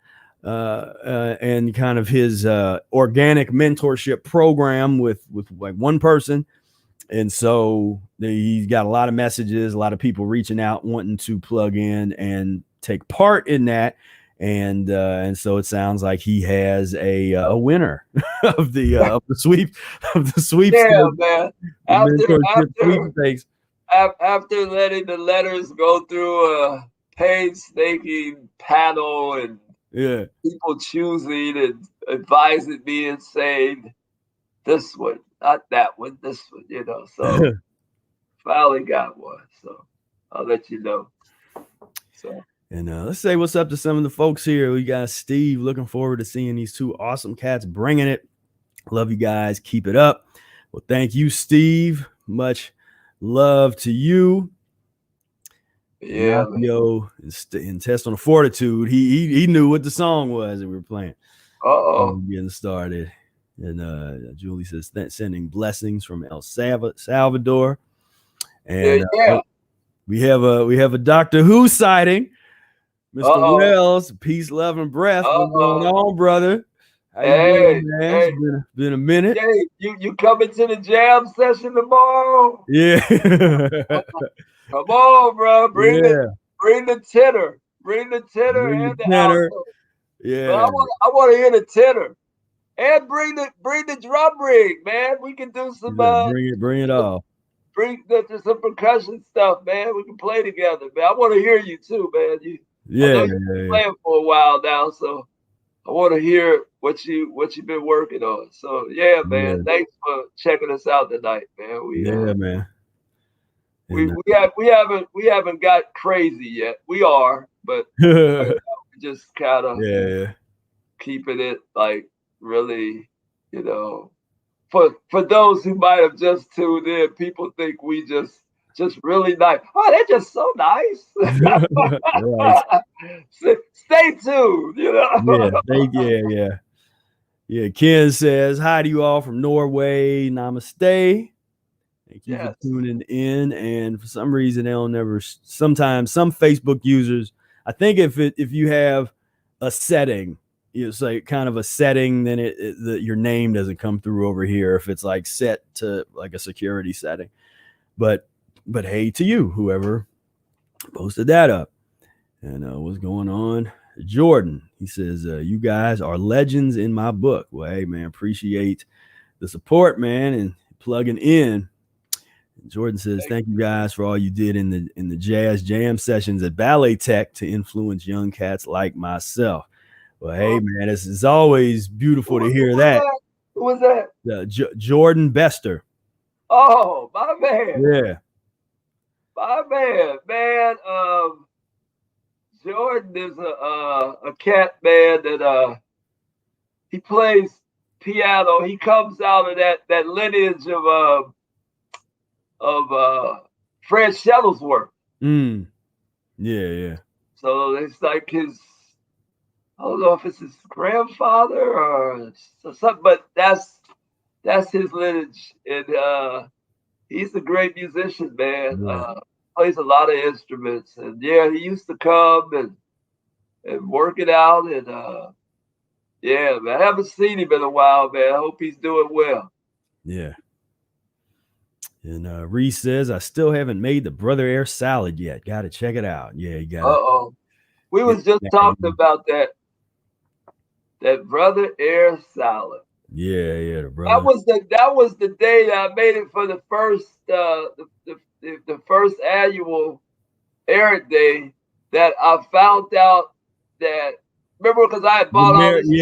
and kind of his organic mentorship program with like one person. And so he's got a lot of messages, a lot of people reaching out, wanting to plug in and take part in that. And so it sounds like he has a winner of the sweepstakes. Yeah, man. After letting the letters go through a painstaking panel and people choosing and advising me and saying, this one, not that one, this one, so finally got one. So I'll let you know. So. And let's say what's up to some of the folks here. We got Steve. Looking forward to seeing these two awesome cats bringing it. Love you guys. Keep it up. Well, thank you, Steve. Much love to you. Yeah. And Test on the Fortitude. He knew what the song was that we were playing. Getting started. And Julie says sending blessings from El Salvador. And we have a Doctor Who sighting. Mr. Wells, peace, love, and breath. What's going on, brother? How you Hey, doing, man? hey, It's been a minute. hey, you coming to the jam session tomorrow? Yeah. Come on, bro. Bring Yeah. the tenor. Bring the tenor Bring and the the tenor. alto. But Yeah. I want to hear the tenor. And bring the drum rig, man. We can do some Bring it all. bring some percussion stuff, man. We can play together, man. I want to hear you too, man. I know you've been playing for a while now, so I want to hear what you've been working on. So yeah, man. Yeah. Thanks for checking us out tonight, man. Man. We haven't got crazy yet. We are, but we just kind of keeping it like really, for those who might have just tuned in, people think we just really nice. Oh, they're just so nice. Stay tuned, Yeah. Ken says, hi to you all from Norway. Namaste. Thank you for tuning in. And for some reason, they'll never. Sometimes some Facebook users, I think if you have a setting, it's like kind of a setting, then your name doesn't come through over here if it's like set to like a security setting. But hey to you, whoever posted that up. And what's going on? Jordan, he says, you guys are legends in my book. Well, hey, man, appreciate the support, man, and plugging in. Jordan says, thank you guys for all you did in the jazz jam sessions at Ballet Tech to influence young cats like myself. Well, hey, man, it's always beautiful to hear that. Who was that? Jordan Bester. Oh, my man. Yeah. My man. Jordan is a cat, man, that he plays piano. He comes out of that lineage of Fred Shuttlesworth. Yeah. So it's like I don't know if it's his grandfather or something, but that's his lineage. And he's a great musician, man. Right. Plays a lot of instruments. And yeah, he used to come and work it out. And yeah, man, I haven't seen him in a while, man. I hope he's doing well. Yeah. And Reese says, I still haven't made the Brother Air salad yet. Got to check it out. Yeah, you got it. We was just talking about that Brother Air salad. Yeah, the brother. That was the day that I made it for the first the first annual Ehret Day, that I found out that, remember, because I had bought all this. The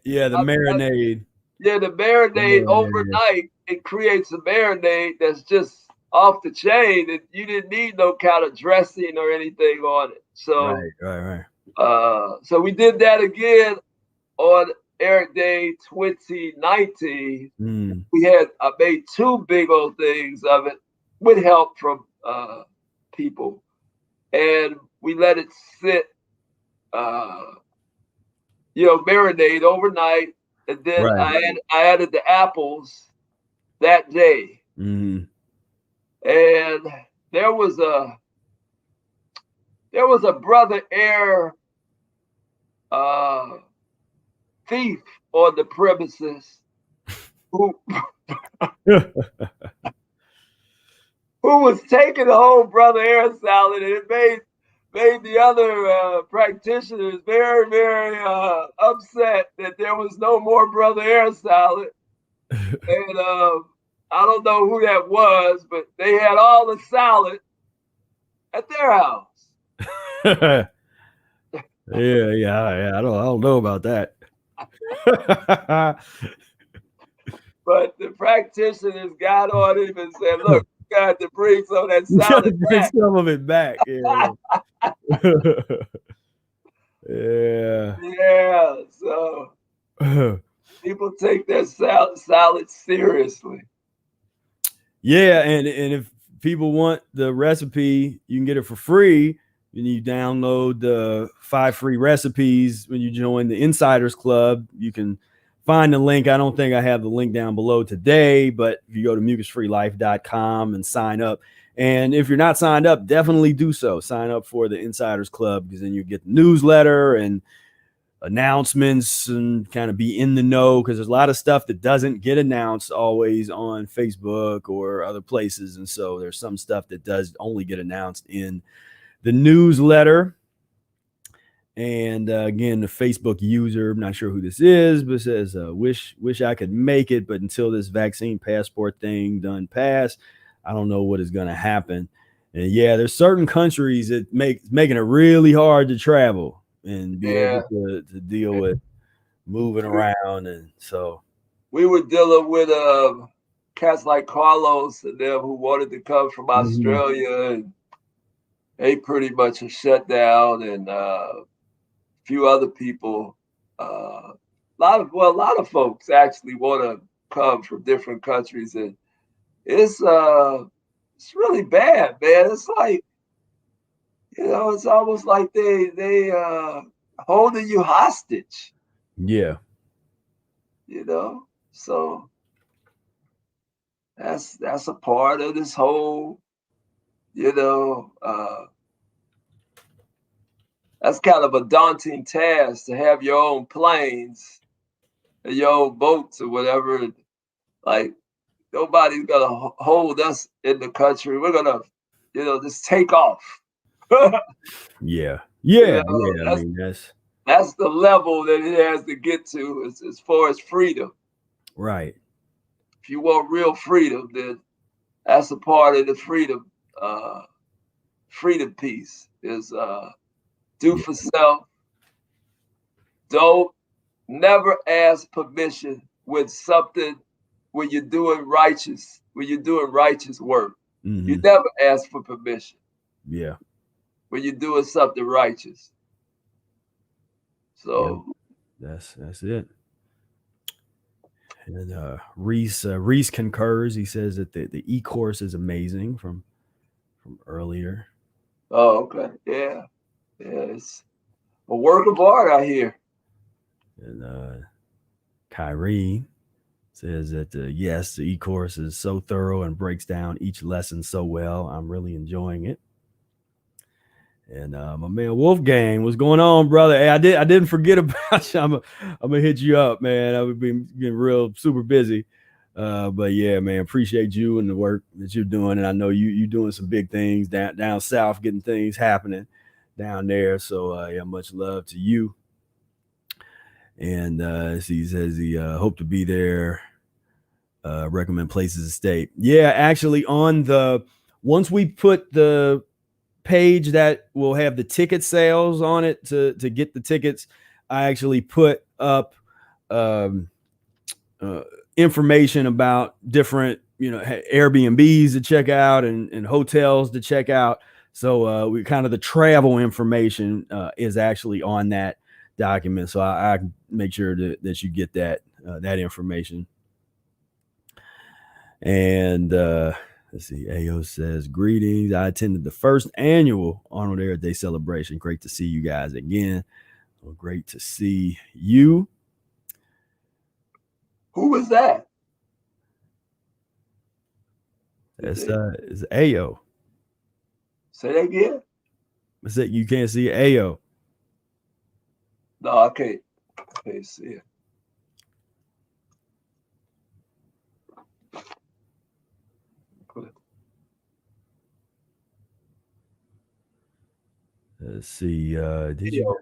marinade. The marinade overnight, it creates a marinade that's just off the chain, and you didn't need no kind of dressing or anything on it. So right. So we did that again on Ehret Day 2019. I made 2 big old things of it with help from people, and we let it sit, marinate overnight. And then I added the apples that day. And there was a Brother Air thief on the premises who was taking the whole Brother Air salad, and it made the other practitioners very, very upset that there was no more Brother Air salad. And I don't know who that was, but they had all the salad at their house. Yeah. I don't know about that. But the practitioners got on him and said, look, you got to bring some of that salad back. Some of it back. Yeah. So people take their salad seriously. Yeah, and if people want the recipe, you can get it for free. And you download the 5 free recipes when you join the Insiders Club. You can find the link. I don't think I have the link down below today, but if you go to mucusfreelife.com and sign up. And if you're not signed up, definitely do so. Sign up for the Insiders Club, because then you get the newsletter and announcements and kind of be in the know, because there's a lot of stuff that doesn't get announced always on Facebook or other places. And so there's some stuff that does only get announced in the newsletter. And again, the Facebook user, I'm not sure who this is, but says, wish I could make it, but until this vaccine passport thing done pass, I don't know what is going to happen. And yeah, there's certain countries that making it really hard to travel and be able to deal with moving around. And so we were dealing with cats like Carlos and them who wanted to come from Australia, and they pretty much are shut down, and a few other people, a lot of folks actually want to come from different countries, and it's really bad, man. It's like, it's almost like they holding you hostage. Yeah. So that's a part of this whole, that's kind of a daunting task to have your own planes and your own boats or whatever. Like, nobody's gonna hold us in the country. We're gonna, just take off. Yeah. I mean, that's the level that it has to get to as far as freedom. Right. If you want real freedom, then that's a part of the freedom piece is do for self. Don't never ask permission when you're doing righteous work. You never ask for permission. Yeah. When you're doing something righteous. So that's it. And Reese concurs. He says that the e-course is amazing from earlier. Oh, okay. Yeah. It's a work of art out here. And Kyrie says that yes, the e-course is so thorough and breaks down each lesson so well. I'm really enjoying it. And my man Wolfgang, what's going on, brother? Hey, I didn't forget about you. I'm gonna hit you up, man. I've been getting real super busy. But yeah, man, appreciate you and the work that you're doing. And I know you're doing some big things down south, getting things happening down there. So yeah, much love to you. And he says he hope to be there. Recommend places to stay. Yeah, actually, once we put the page that will have the ticket sales on it to get the tickets, I actually put up information about different Airbnbs to check out and hotels to check out. So we kind of the travel information is actually on that document, so I make sure that you get that information. And let's see. Ayo says, greetings. I attended the first annual Arnold Ehret Day celebration. Great to see you guys again. Well, great to see you. Who was that? It's Ayo. Say that again. What's that? You can't see Ayo. No, I can't see it. Let's see. Did you?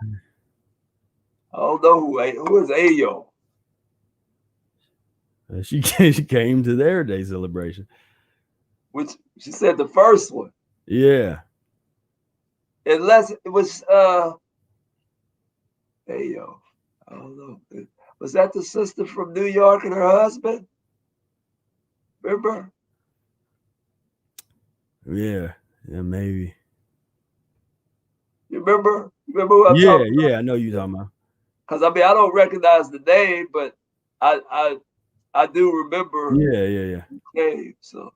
I don't know who is Ayo. She came to their day celebration. Which she said the first one. Yeah. Unless it was Ayo. I don't know. Was that the sister from New York and her husband? Remember? Yeah, maybe. You remember? Who I'm talking about? Yeah, I know you're talking about. Because I don't recognize the name, but I do remember. Yeah. Okay, so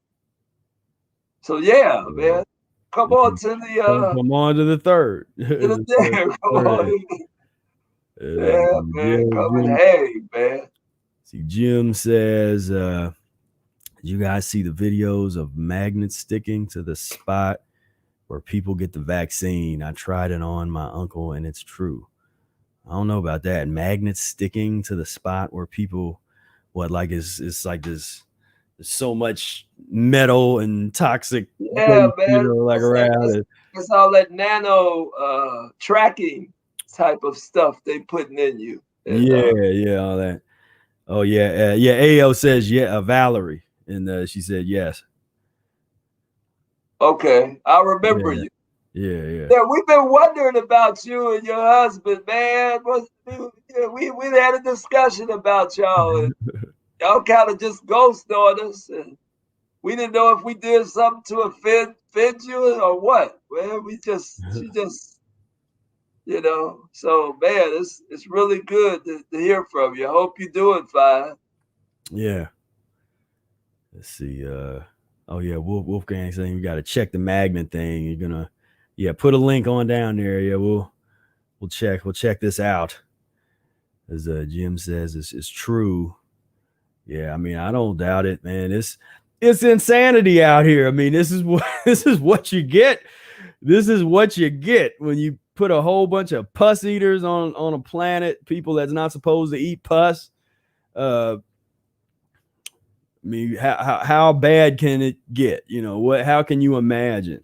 yeah, man. Come on to the come on to the third. to the day. Come on. Yeah, man. Come and hang, man. See, Jim says, did you guys see the videos of magnets sticking to the spot where people get the vaccine? I tried it on my uncle and it's true. I don't know about that. Magnets sticking to the spot where people, it's like there's so much metal and toxic Yeah, waste, man. like around it. It's all that nano tracking type of stuff they putting in you. And, Yeah, all that. Oh yeah, AO says Valerie, and she said yes. Okay, I remember you. Yeah, we've been wondering about you and your husband, man. We had a discussion about y'all, and y'all kind of just ghosted on us, and we didn't know if we did something to offend you or what. Well, she just, So, man, it's really good to hear from you. I hope you're doing fine. Yeah. Let's see. Oh yeah, Wolfgang saying we got to check the magnet thing. You're gonna, put a link on down there. Yeah, we'll check this out. As Jim says, it's true. Yeah, I mean, I don't doubt it, man. It's insanity out here. I mean, this is what you get. This is what you get when you put a whole bunch of pus eaters on a planet, people that's not supposed to eat pus. I mean, how bad can it get? How can you imagine?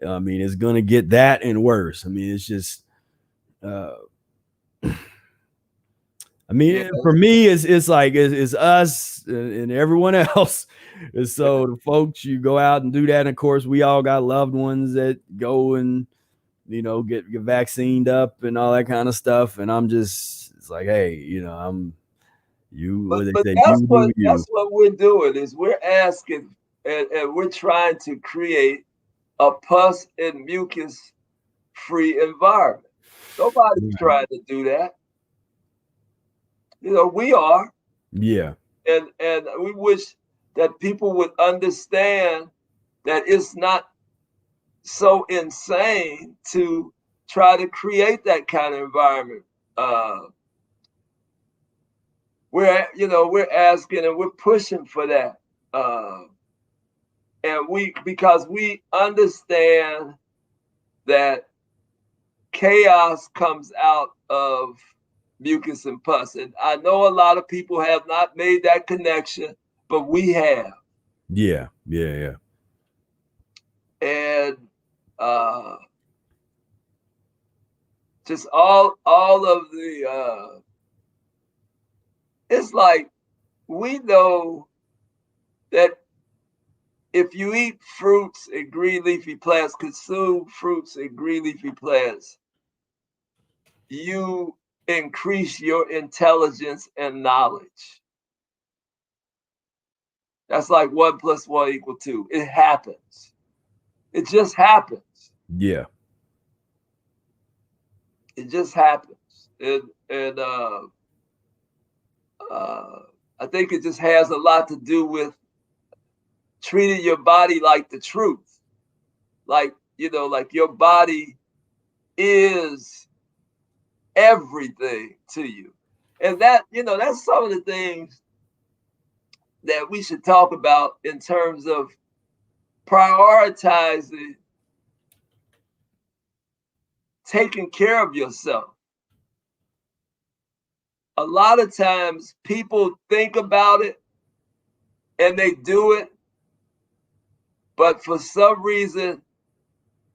I mean, it's gonna get that and worse. I mean, it's just I mean, for me, it's like it's us and everyone else. And so the folks, you go out and do that. And of course, we all got loved ones that go and get vaccinated up and all that kind of stuff. And I'm just, it's like, hey, I'm you. But that's what we're doing is we're asking and we're trying to create a pus and mucus free environment. Nobody's trying to do that. We are. Yeah. And we wish that people would understand that it's not so insane to try to create that kind of environment. We're asking and we're pushing for that. And because we understand that chaos comes out of mucus and pus. And I know a lot of people have not made that connection, but we have. Yeah. And just all of the it's like we know that if you eat fruits and green leafy plants, consume fruits and green leafy plants, you increase your intelligence and knowledge. That's like 1 + 1 = 2. It happens. It just happens. Yeah. It just happens. And I think it just has a lot to do with treating your body like the truth. Like your body is everything to you. And that's some of the things that we should talk about in terms of prioritizing taking care of yourself. A lot of times people think about it and they do it, but for some reason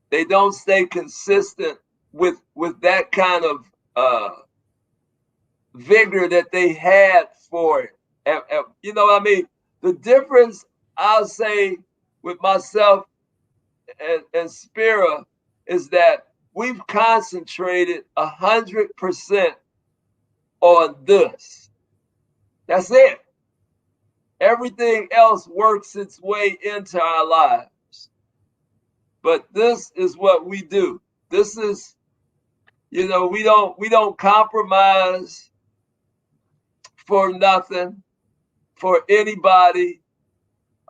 they don't stay consistent with that kind of vigor that they had for it. I mean, the difference I'll say with myself and Spira is that we've concentrated 100% on this. That's it. Everything else works its way into our lives. But this is what we do. This is, we don't compromise for nothing, for anybody,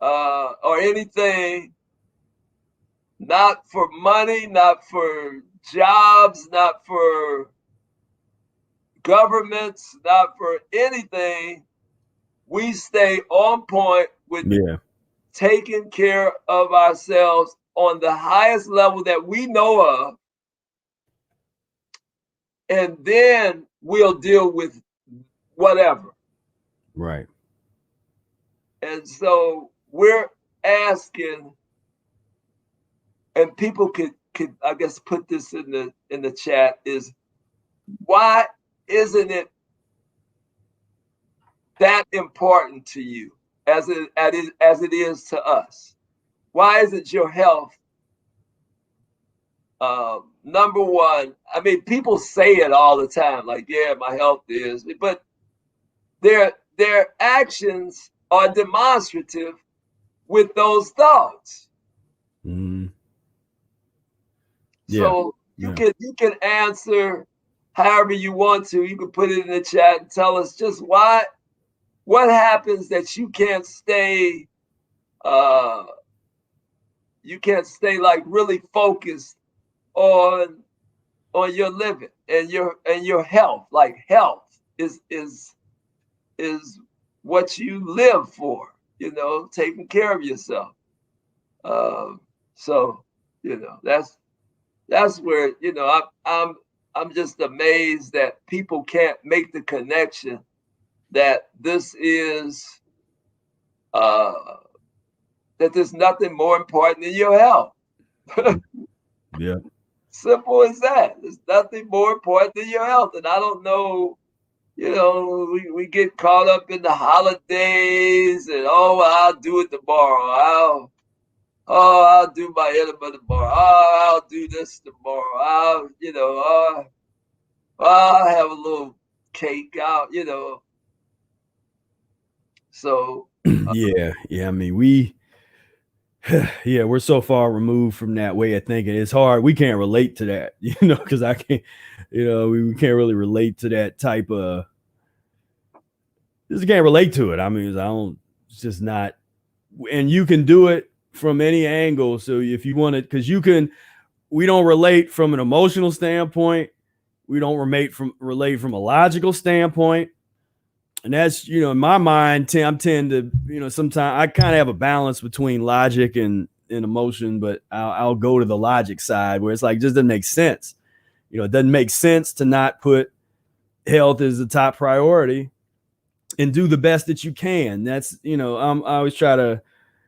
or anything. Not for money, not for jobs, not for governments, not for anything. We stay on point with taking care of ourselves on the highest level that we know of. And then we'll deal with whatever. Right. And so we're asking, and people could I guess put this in the chat, is why isn't it that important to you as it is to us? Why isn't your health number one? I mean, people say it all the time, like, yeah, my health is, but their actions are demonstrative with those thoughts. Mm. Yeah. So you can answer however you want to. You can put it in the chat and tell us just what happens that you can't stay like really focused on your living and your health. Like health is what you live for, you know, taking care of yourself. So, you know, that's where, you know, I'm just amazed that people can't make the connection that this is that there's nothing more important than your health. Yeah. Simple as that. There's nothing more important than your health. And I don't know, you know, we get caught up in the holidays and, oh, I'll do it tomorrow. I'll do my enema tomorrow. I'll do this tomorrow. I'll have a little cake out, you know. So yeah. I mean, we're so far removed from that way of thinking. It's hard. We can't relate to that, you know, because I can't, you know, we can't really relate to that type of. Just can't relate to it. I mean, it's just not. And you can do it from any angle. So if you want it, because we don't relate from an emotional standpoint. We don't relate from a logical standpoint. And that's, you know, in my mind, I tend to, you know, sometimes I kind of have a balance between logic and emotion, but I'll go to the logic side where it's like, just doesn't make sense. You know, it doesn't make sense to not put health as the top priority and do the best that you can. That's, you know, I always try to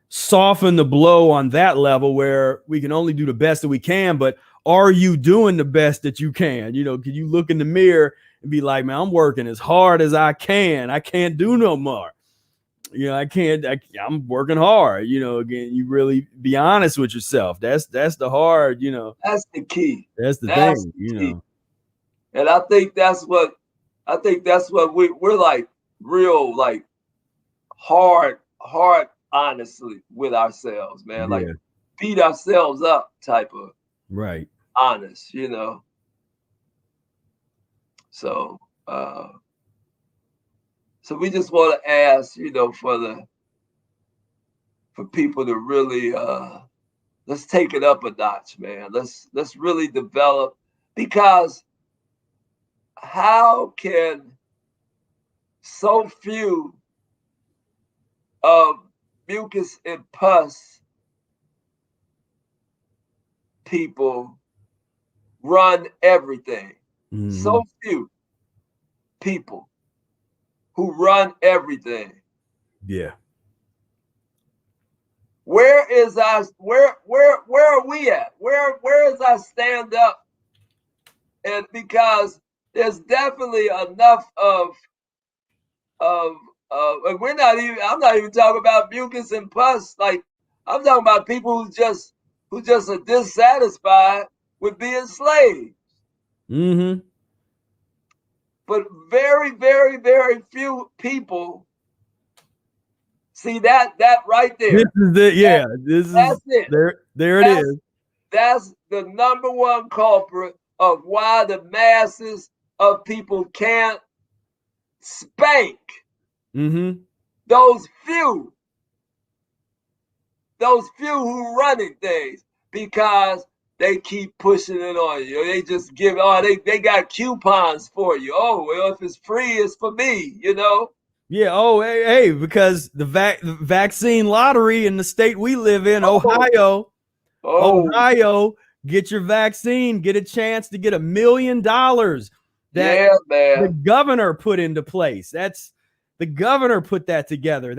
soften the blow on that level where we can only do the best that we can, but are you doing the best that you can? You know, can you look in the mirror and be like, man, I'm working as hard as I can. I can't do no more. You know, I'm working hard. You know, again, you really be honest with yourself. That's the hard, you know. That's the key. That's the thing, you know. And I think that's what we're like, real, like hard, honestly, with ourselves, man. Like beat ourselves up type of honest, you know. So we just want to ask, you know, for people to really let's take it up a notch, man. Let's really develop, because how can so few of mucus and pus people run everything? Mm-hmm. So few people who run everything. Yeah. Where are we at? Where is our stand up? And because there's definitely enough of and I'm not even talking about mucus and pus. Like, I'm talking about people who just are dissatisfied with being slaves. Mm-hmm. But very, very, very few people see that right there. This is it. Yeah, that's it. There it is. That's the number one culprit of why the masses of people can't spank those few who running things, because they keep pushing it on you. They just give, they got coupons for you. Oh, well, if it's free, it's for me, you know? Yeah. Oh, hey, because the vaccine lottery in the state we live in, Ohio, get your vaccine, get a chance to get $1 million Yeah, man. the governor put into place. The governor put that together.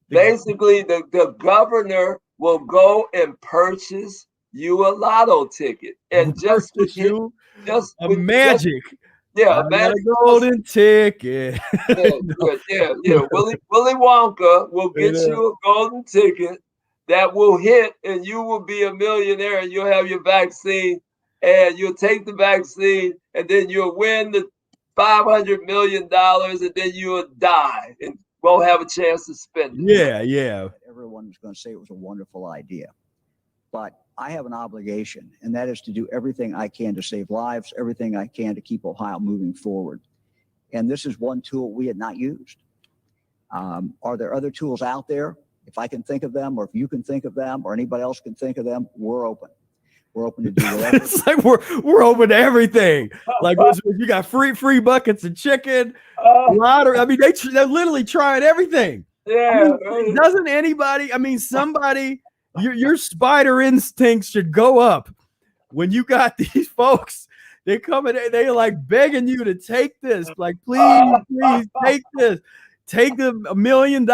Basically the governor will go and purchase you a lotto ticket, and just with you a with magic. yeah, I man, got a golden ticket. yeah. Willy Wonka will get you a golden ticket that will hit, and you will be a millionaire, and you'll have your vaccine, and you'll take the vaccine, and then you'll win the $500 million, and then you'll die and won't have a chance to spend it. Yeah. Everyone was going to say it was a wonderful idea. But I have an obligation, and that is to do everything I can to save lives, everything I can to keep Ohio moving forward. And this is one tool we had not used. Are there other tools out there? If I can think of them, or if you can think of them, or anybody else can think of them, we're open. We're open to do whatever. It's like we're open to everything. Like you got free buckets of chicken, lottery. I mean, they're literally trying everything. Yeah. Doesn't anybody? I mean, somebody. Your spider instincts should go up when you got these folks. They come and they're like begging you to take this. Like, please take this. Take the $1 million.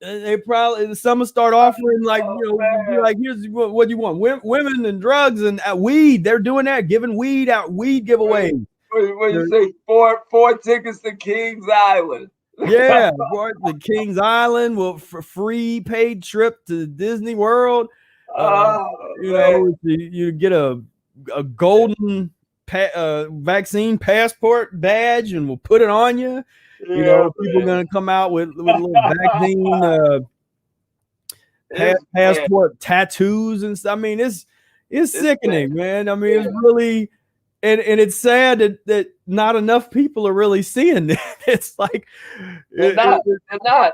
They probably some will start offering like like here's what you want: women and drugs and weed. They're doing that, giving weed out, weed giveaways. When you say four tickets to Kings Island. Yeah, the Kings Island will free paid trip to Disney World. You get a golden vaccine passport badge, and we'll put it on you. People are gonna come out with a little vaccine passport tattoos and stuff. I mean, it's sickening, man. I mean, it's really. And it's sad that not enough people are really seeing it. It's like they're not,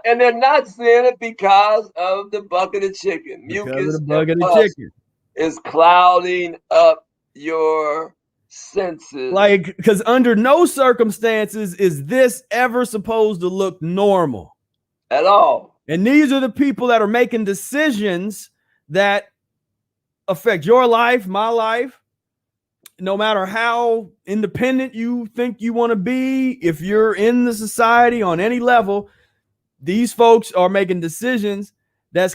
and they're not seeing it because of the bucket of chicken. Mucus is clouding up your senses. Like, because under no circumstances is this ever supposed to look normal at all. And these are the people that are making decisions that affect your life, my life. No matter how independent you think you want to be, if you're in the society on any level, these folks are making decisions that's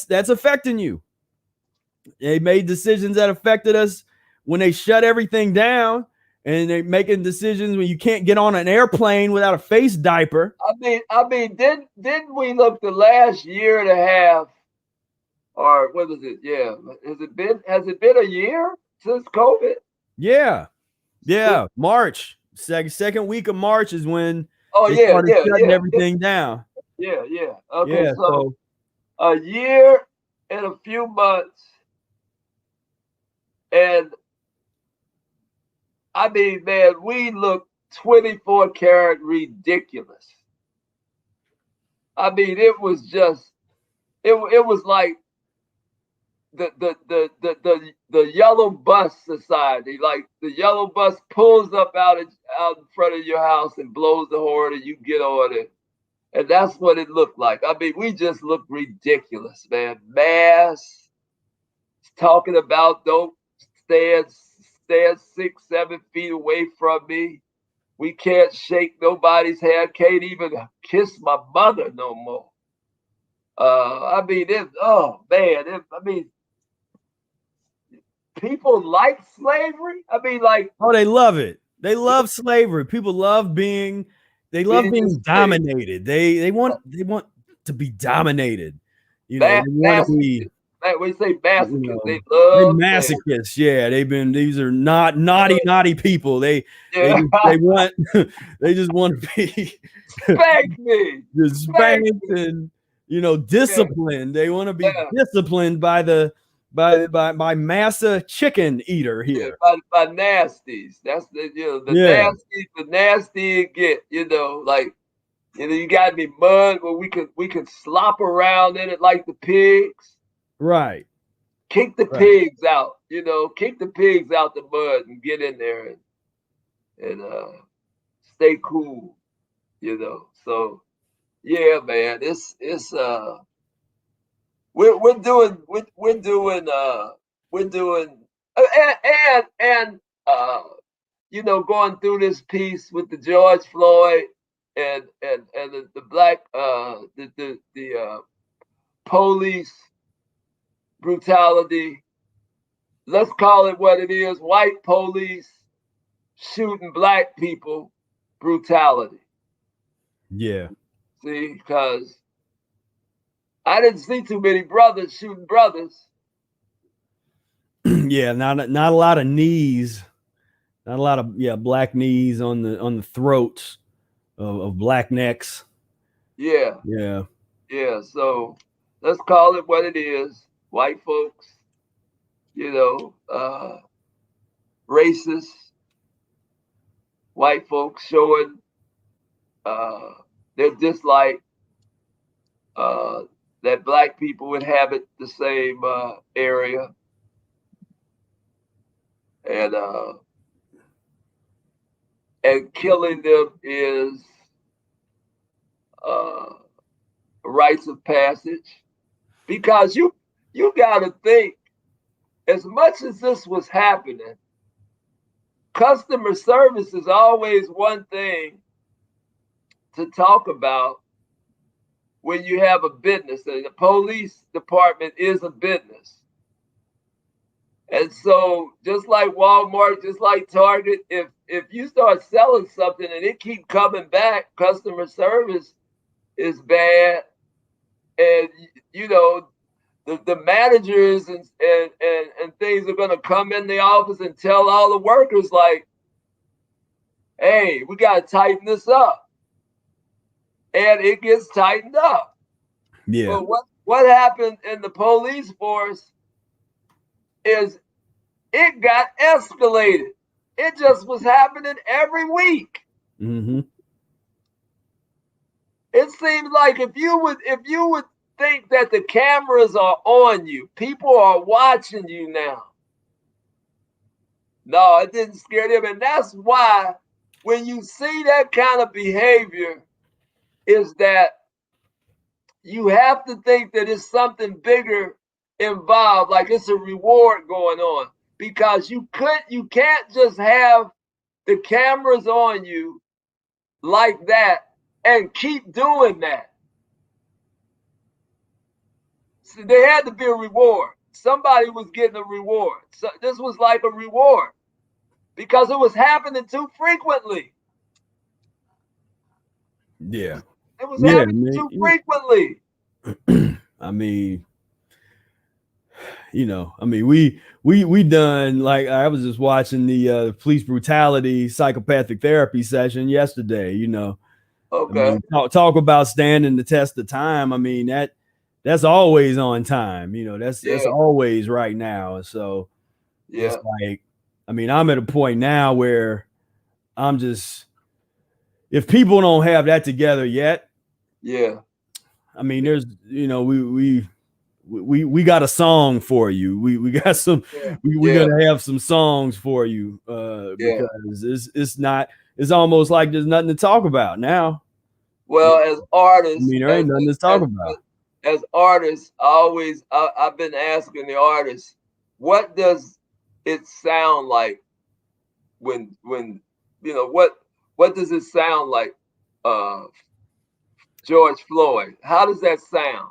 affecting you. They made decisions that affected us when they shut everything down, and they're making decisions when you can't get on an airplane without a face diaper. I mean, didn't we look the last year and a half, or what was it? Yeah, has it been a year since COVID? Yeah. March, second week of March is when they started shutting everything down. Yeah. Okay, so a year and a few months, and I mean, man, we look 24 karat ridiculous. I mean, it was just, it was like the yellow bus society. Like the yellow bus pulls up out in front of your house and blows the horn, and you get on it. And that's what it looked like. I mean, we just look ridiculous, man. Masks, talking about don't stand 6-7 feet away from me. We can't shake nobody's hand. Can't even kiss my mother no more. I mean, people like slavery. I mean, like, they love it. They love slavery. People love being dominated. They want to be dominated. They want to be. We say masochists. They love masochists. Yeah, these are not naughty people. They want they just want to be spank me. Spanked and disciplined. They want to be disciplined by massa chicken eater here. By nasties. That's the nasty it get, like you gotta be mud where we can slop around in it like the pigs. Right. Kick the pigs out, kick the pigs out the mud and get in there and stay cool, So yeah, man, it's we're doing you know, going through this piece with the George Floyd and the black the police brutality. Let's call it what it is: white police shooting black people brutality. Yeah. See, because I didn't see too many brothers shooting brothers. Yeah, not a lot of knees, not a lot of black knees on the throats of black necks. Yeah. So let's call it what it is: white folks, you know, racist white folks showing their dislike that black people inhabit the same area, and killing them is rites of passage, because you got to think, as much as this was happening, customer service is always one thing to talk about when you have a business, and the police department is a business. And so just like Walmart, just like Target, if you start selling something and it keep coming back, customer service is bad. And you know, the managers and things are gonna come in the office and tell all the workers, like, hey, we gotta tighten this up. And it gets tightened up. Yeah. But what happened in the police force is it got escalated. It just was happening every week. Mm-hmm. It seems like if you would think that the cameras are on you, people are watching you now. No, it didn't scare them. And that's why when you see that kind of behavior, is that you have to think that it's something bigger involved, like it's a reward going on, because you can't just have the cameras on you like that and keep doing that. So there had to be a reward. Somebody was getting a reward. So this was like a reward because it was happening too frequently. Yeah. It was happening too frequently. I mean, you know, I mean, we done, like, I was just watching the police brutality psychopathic therapy session yesterday, you know. Okay. I mean, talk about standing the test of time. I mean, that's always on time, you know, that's always right now. And so it's like, I mean, I'm at a point now where I'm just, if people don't have that together yet, I mean, there's, you know, we got a song for you. We got some, we're gonna have some songs for you, because it's almost like there's nothing to talk about now. Well, as artists, I mean, there ain't nothing to talk about. As artists, I've been asking the artists, what does it sound like when you know, what does it sound like, George Floyd? How does that sound?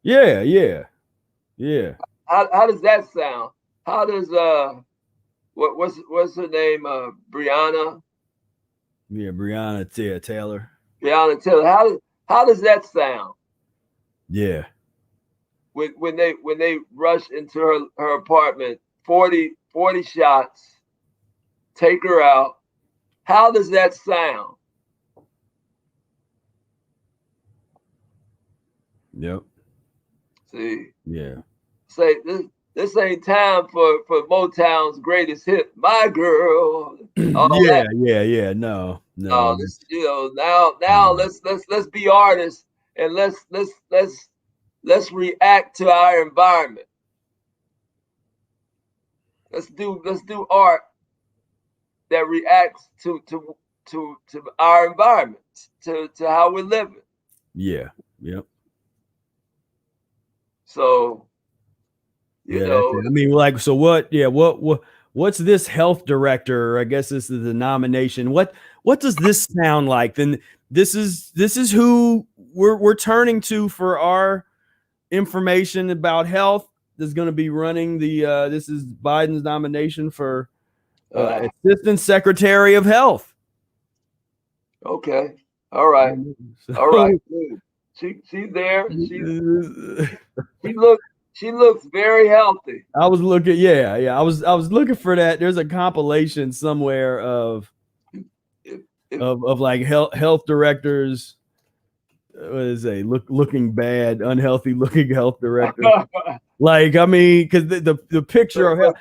Yeah. How does that sound? How does what's her name? Breonna? Yeah, Breonna Taylor. Breonna Taylor. How does that sound? Yeah. When they rush into her apartment, 40 shots, take her out. How does that sound? Yep. See. Yeah. Say this ain't time for Motown's greatest hit, My Girl. Yeah. No. This, you know, now let's be artists, and let's react to our environment. Let's do art that reacts to our environment, to how we're living. Yeah. Yep. So, you know, I mean, like, so what? Yeah, what what's this health director? I guess this is the nomination. What does this sound like? Then this is who we're turning to for our information about health. Is going to be running the this is Biden's nomination for Assistant Secretary of Health. Okay. All right. All right. She's there. She looks very healthy. I was looking, I was looking for that. There's a compilation somewhere of like health directors. What is a looking bad, unhealthy looking health director? Like, I mean, because the picture of health,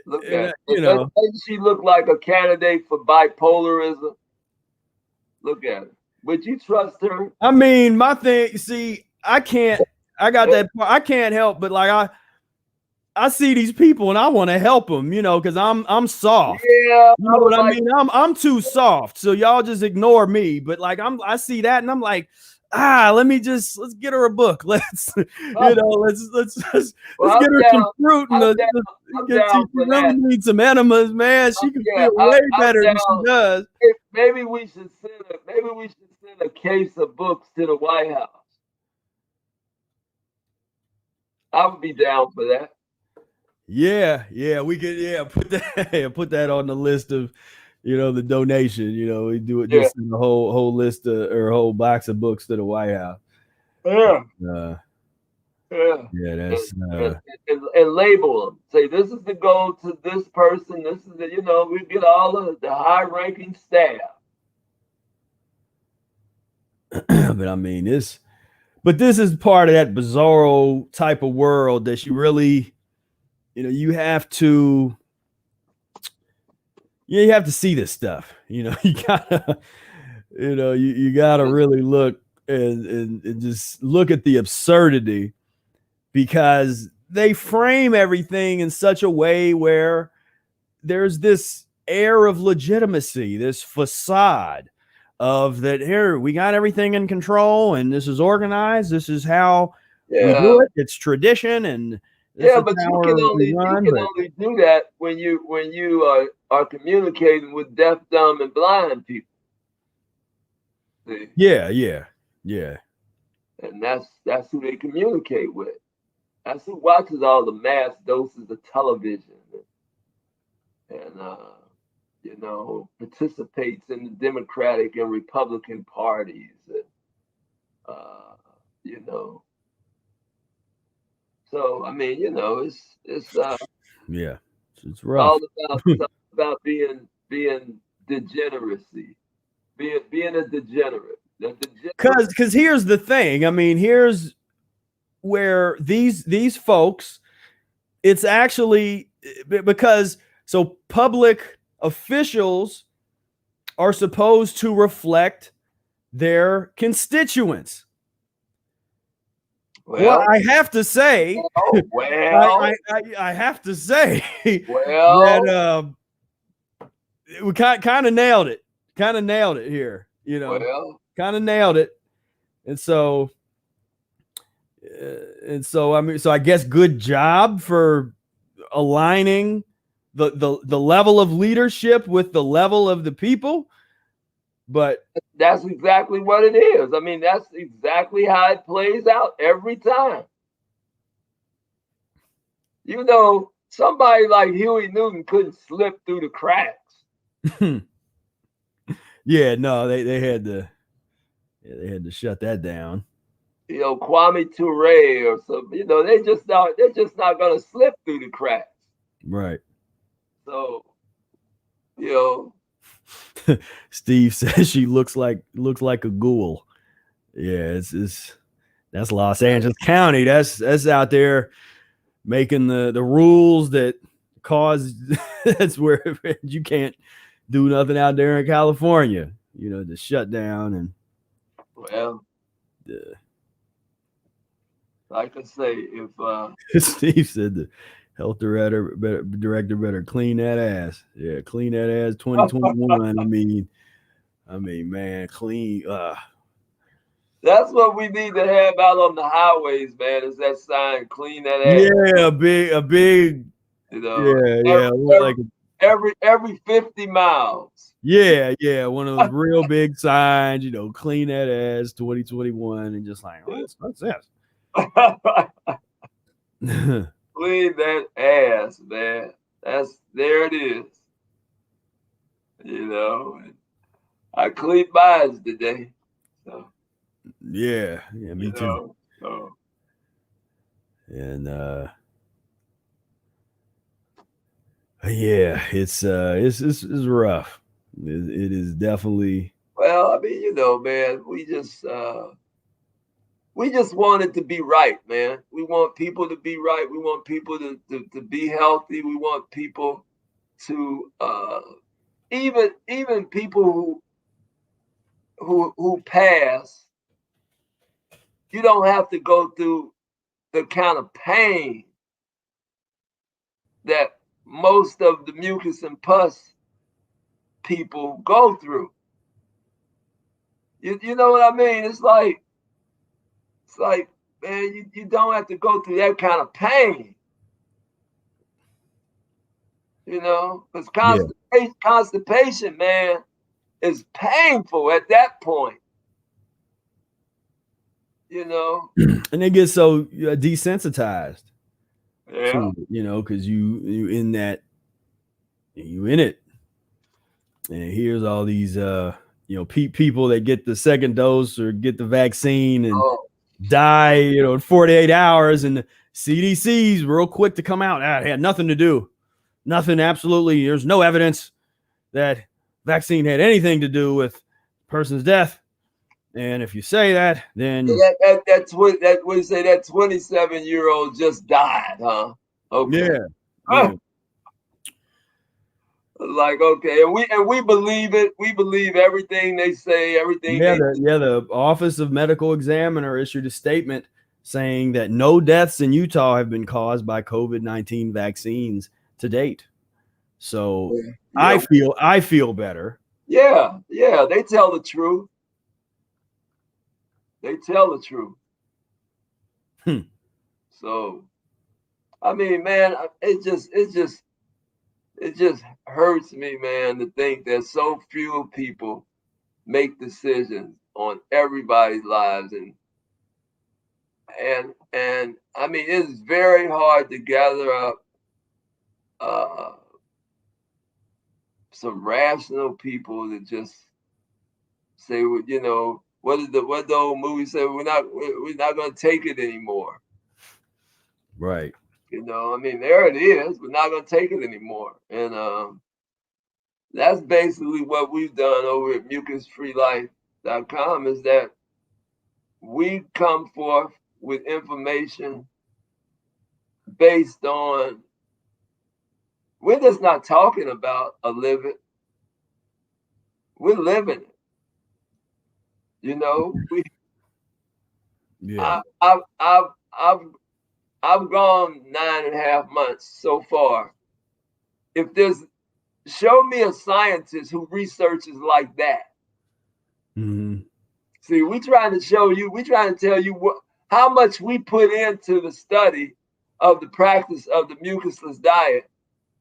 look at it. Doesn't she look like a candidate for bipolarism? Look at it. Would you trust her? I mean, my thing. See, I can't help but like I see these people and I want to help them, because I'm soft. Yeah, you know what I mean. I'm too soft, so y'all just ignore me. But like I see that and I'm like, let's get her a book. Let's get her some fruit and she really needs some enemas, man. She can feel way better than she does. Maybe we should send a case of books to the White House. I would be down for that. Yeah, we could put that on the list of the donation. We do it just in a whole list or a whole box of books to the White House. Yeah. That's and label them. Say this is the goal to this person. This is the we get all of the high-ranking staff. But I mean this is part of that bizarro type of world that you really, you have to see this stuff. You gotta, you gotta really look and just look at the absurdity, because they frame everything in such a way where there's this air of legitimacy, this facade of that here we got everything in control and this is organized, this is how we do it, it's tradition, and but you can only do that when you are communicating with deaf, dumb, and blind people. See? Yeah. And that's who they communicate with. That's who watches all the mass doses of television and participates in the Democratic and Republican parties, and So I mean, it's rough. All about being degeneracy, being a degenerate. Because here's the thing. I mean, here's where these folks, it's actually because public officials are supposed to reflect their constituents. Well, I have to say, I have to say that we kind of nailed it. Kind of nailed it here, kind of nailed it. And so I mean, I guess good job for aligning the level of leadership with the level of the people. But that's exactly what it is. I mean, that's exactly how it plays out every time. Somebody like Huey Newton couldn't slip through the cracks. They had to shut that down. Kwame Ture or something. They're just not gonna slip through the cracks. Right. So, Steve says she looks like a ghoul. Yeah, that's Los Angeles County. That's out there making the rules that cause that's where you can't do nothing out there in California. The shutdown and like I say, if Steve said the health director better clean that ass. Yeah, clean that ass 2021. I mean, man, clean. That's what we need to have out on the highways, man, is that sign, clean that ass. Yeah, a big You know, Yeah. every 50 miles. Yeah. One of those real big signs, clean that ass 2021, and just like, what's this? Clean that ass, man. There it is. I cleaned mine today. So Yeah, me too. So. And yeah, it's rough. It is definitely. Well, I mean, man, we just want it to be right, man. We want people to be right. We want people to be healthy. We want people to even people who pass. You don't have to go through the kind of pain that most of the mucus and pus people go through. You know what I mean? It's like, man, you don't have to go through that kind of pain. Because constipation, man, is painful at that point. And they get so desensitized. Yeah. Because you in it, and here's all these people that get the second dose or get the vaccine and die in 48 hours, and the CDC's real quick to come out. It had nothing to do. Nothing, absolutely. There's no evidence that vaccine had anything to do with person's death. And if you say that, then that's what we say. That 27-year-old just died, huh? Okay. Yeah. Like, okay, and we believe it. We believe everything they say. Everything. The Office of Medical Examiner issued a statement saying that no deaths in Utah have been caused by COVID-19 vaccines to date. So I feel better. Yeah, they tell the truth. They tell the truth. So, I mean, man, it just hurts me, man, to think that so few people make decisions on everybody's lives, and I mean, it's very hard to gather up some rational people to just say, what the old movie said, we're not going to take it anymore. Right. I mean, there it is. We're not going to take it anymore. And that's basically what we've done over at Mucus-free-life.com, is that we come forth with information based on, we're just not talking about a living. We're living it. I've gone 9.5 months so far. Show me a scientist who researches like that. Mm-hmm. See, we're trying to tell you how much we put into the study of the practice of the mucusless diet.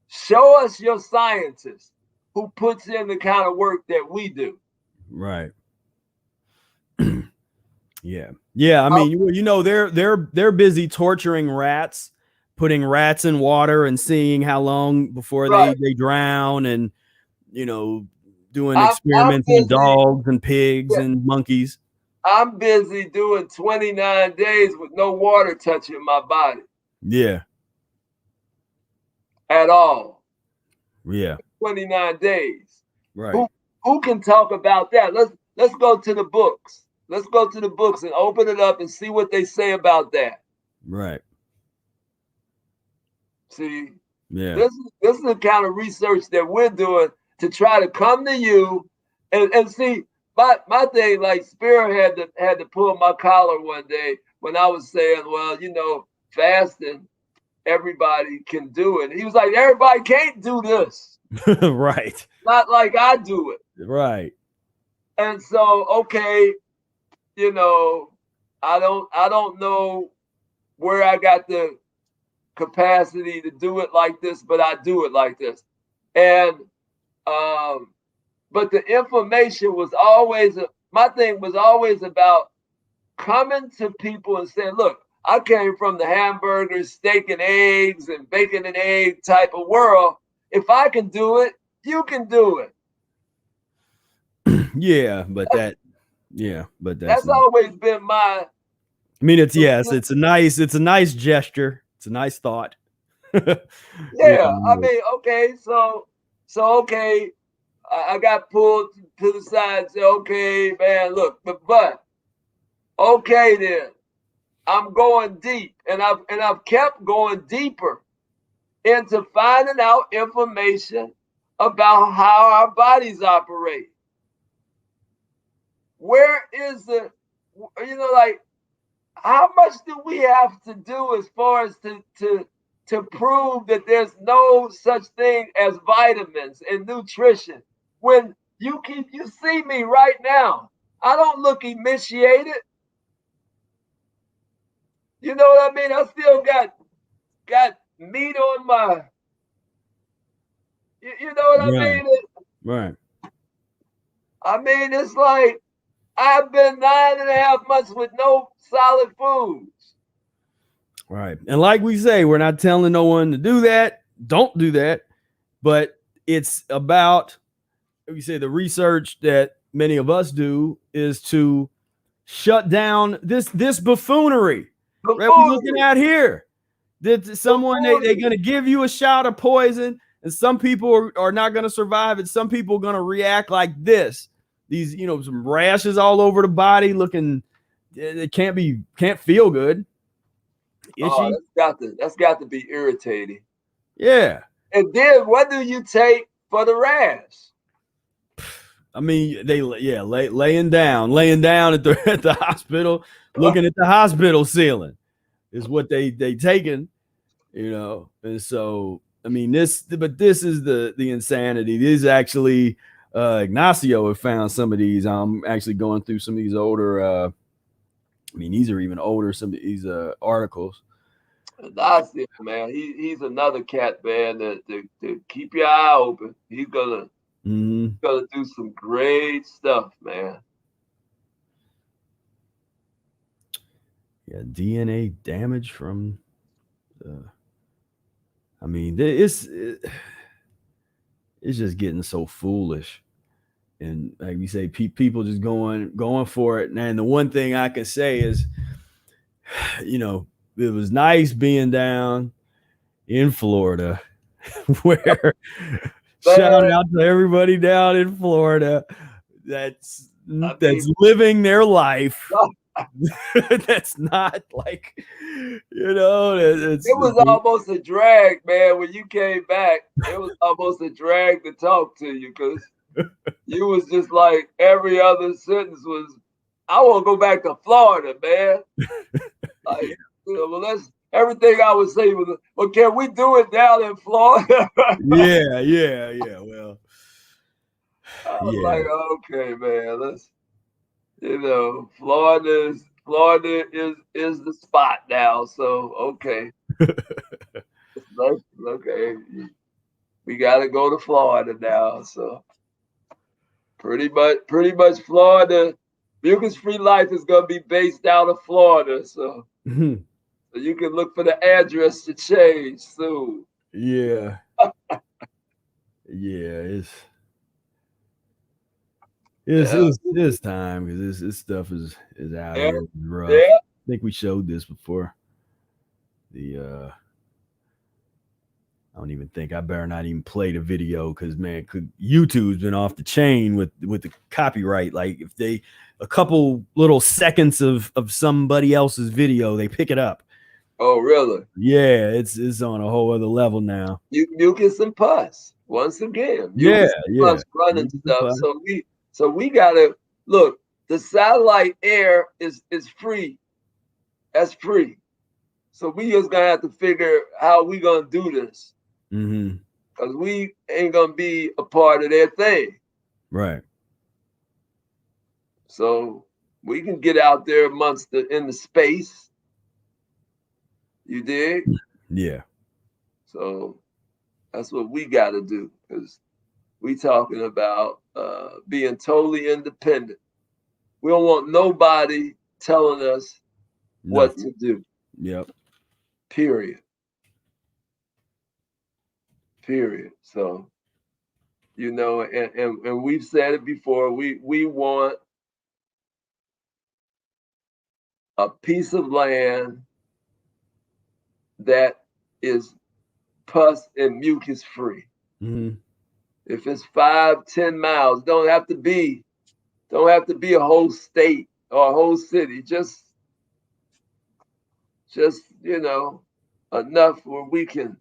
Show us your scientist who puts in the kind of work that we do. Right. Yeah. I mean, they're busy torturing rats, putting rats in water and seeing how long before they drown, and doing experiments on dogs and pigs and monkeys. I'm busy doing 29 days with no water touching my body. Yeah. At all. Yeah. 29 days. Right. Who can talk about that? Let's go to the books. Let's go to the books and open it up and see what they say about that. Right. See, yeah, this is the kind of research that we're doing to try to come to you and see. My thing, like Spira had to pull my collar one day when I was saying, well, fasting, everybody can do it. He was like, everybody can't do this. Right. Not like I do it. Right. And so, okay, I don't know where I got the capacity to do it like this, but I do it like this. And but the information was always, my thing was always about coming to people and saying, look, I came from the hamburgers, steak and eggs, and bacon and egg type of world. If I can do it, you can do it. Yeah, but that's always been my. I mean, it's a nice gesture. It's a nice thought. Yeah, I mean, okay, so okay, I got pulled to the side and said, okay, man, look, but okay then. I'm going deep, and I've kept going deeper into finding out information about how our bodies operate. Where is the, like, how much do we have to do as far as to prove that there's no such thing as vitamins and nutrition? When you see me right now, I don't look emaciated. You know what I mean? I still got meat on my, you know what I mean? Right. I mean, it's like I've been 9.5 months with no solid foods. Right. And like we say, we're not telling no one to do that. Don't do that. But it's about, we say, the research that many of us do is to shut down this buffoonery. Right, we're looking at here. That someone they're going to give you a shot of poison, and some people are not going to survive it. Some people are going to react like this. These, some rashes all over the body, looking. It can't feel good. Oh, that's got to be irritating. Yeah. And then what do you take for the rash? I mean, laying down at the hospital, looking at the hospital ceiling is what they taking, and so I mean this is the insanity. This is actually Ignacio have found some of these. I'm actually going through some of these older these are even older, some of these articles. Ignacio, man, he's another cat, man, to keep your eye open. He's gonna do some great stuff, man. Yeah, DNA damage from it's just getting so foolish. And like we say, people just going for it. And the one thing I can say is, it was nice being down in Florida where shout out to everybody down in Florida that's living their life. That's not like, it was almost a drag, man. When you came back, it was almost a drag to talk to you, because you was just like, every other sentence was, I want to go back to Florida, man. Like, that's everything I would say was, well, can we do it down in Florida? Yeah. Well, I was like, okay, man, let's, Florida is the spot now. So, okay. Okay. We got to go to Florida now. So pretty much Florida, Mucus-free life is going to be based out of Florida. So, so you can look for the address to change soon. Yeah. Yeah, it's time, because this stuff is out here. Rough. Yeah. I think we showed this before. I don't even think, I better not even play the video, because man, YouTube's been off the chain with the copyright. Like, if a couple little seconds of somebody else's video, they pick it up. Oh, really? Yeah, it's on a whole other level now. Mucus and pus once again. Yeah. Pus running stuff. So we gotta look. The satellite air is free. That's free. So we just gonna have to figure how we gonna do this. Because we ain't gonna be a part of their thing. Right. So we can get out there in the space. You dig? Yeah. So that's what we got to do, because we talking about being totally independent. We don't want nobody telling us what to do. Yep. Period. So, you know, and we've said it before, we want a piece of land that is pus and mucus free. Mm-hmm. If it's 5-10 miles, don't have to be a whole state or a whole city. Just you know, enough where we can,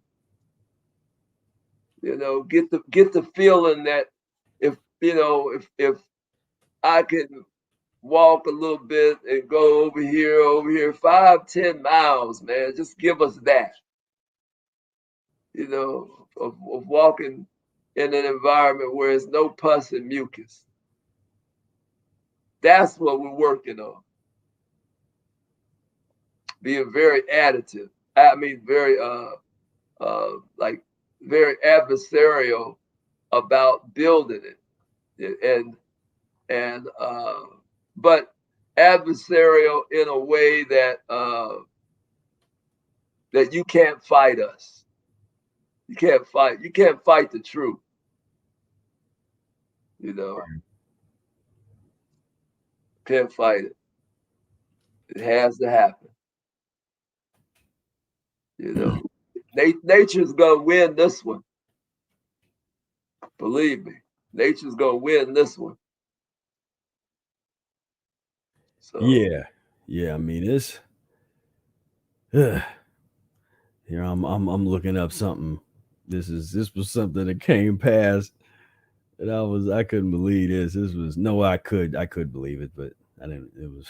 you know, get the feeling that if I can walk a little bit and go over here, 5-10 miles, man, just give us that, you know, of walking in an environment where there's no pus and mucus. That's what we're working on. Being very additive. I mean, very very adversarial about building it, but adversarial in a way that that you can't fight us. You can't fight the truth. You know, can't fight it. It has to happen. You know, nature's gonna win this one. Believe me, nature's gonna win this one. So Yeah. I mean, it's here. I'm looking up something. This was something that came past, and I couldn't believe this. I could believe it, but I didn't. It was.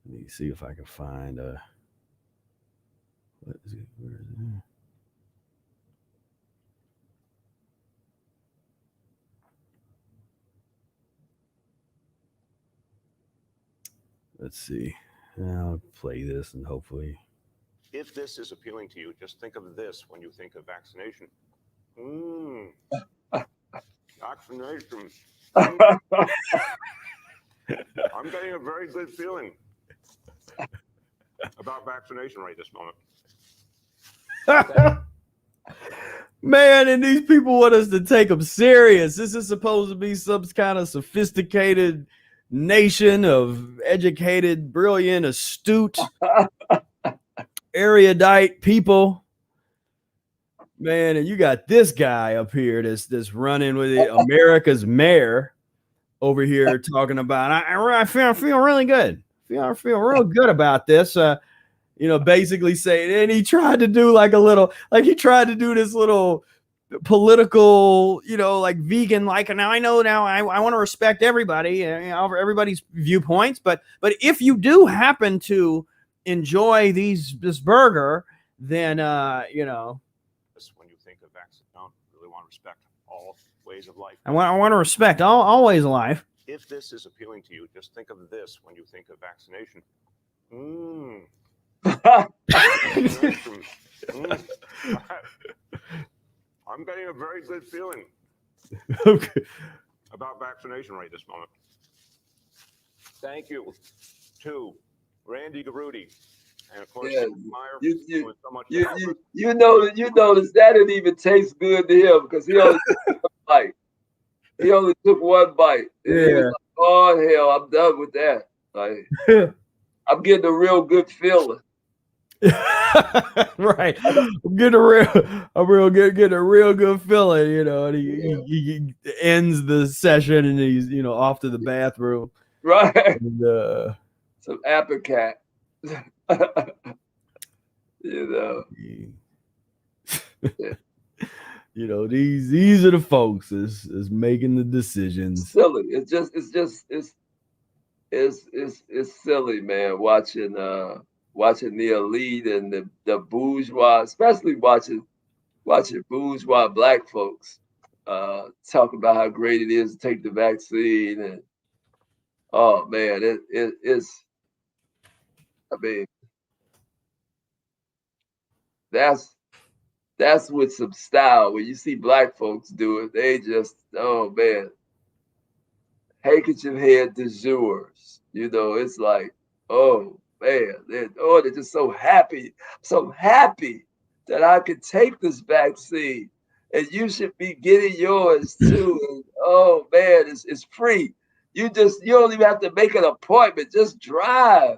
Let me see if I can find. What is it? Where is it? Let's see. I'll play this and hopefully. If this is appealing to you, just think of this when you think of vaccination. Vaccination. I'm getting a very good feeling about vaccination right this moment. Man, and these people want us to take them serious. This is supposed to be some kind of sophisticated nation of educated, brilliant, astute, erudite people. Man, and you got this guy up here that's running with it, America's mayor over here talking about, I feel really good. I feel real good about this. You know, basically saying, and he tried to do he tried to do this little political, you know, like vegan, like now I want to respect everybody, you know, everybody's viewpoints, but if you do happen to enjoy this burger, then you know, when you think of vaccination, don't really want to respect all ways of life. I want to respect all ways of life. If this is appealing to you, just think of this when you think of vaccination. I'm getting a very good feeling about vaccination right this moment. Thank you to Randy Garuti, and of course, Meyer. You notice that didn't even taste good to him because he only took one bite. He only took one bite. And he was like, oh hell, I'm done with that. Like, I'm getting a real good feeling. Right, I'm getting a real good feeling, you know. And he ends the session and he's, you know, off to the bathroom. Right. And, some apricot. You know. Yeah. You know, these are the folks is making the decisions. Silly. It's silly, man. Watching the elite and the bourgeois, especially watching bourgeois black folks talk about how great it is to take the vaccine, and oh man, it's. I mean, that's with some style. When you see black folks do it, they just, oh man, handkerchief head de jours. You know, it's like, oh man, they're just so happy that I could take this vaccine, and you should be getting yours too. And, oh man, it's free. You don't even have to make an appointment. Just drive.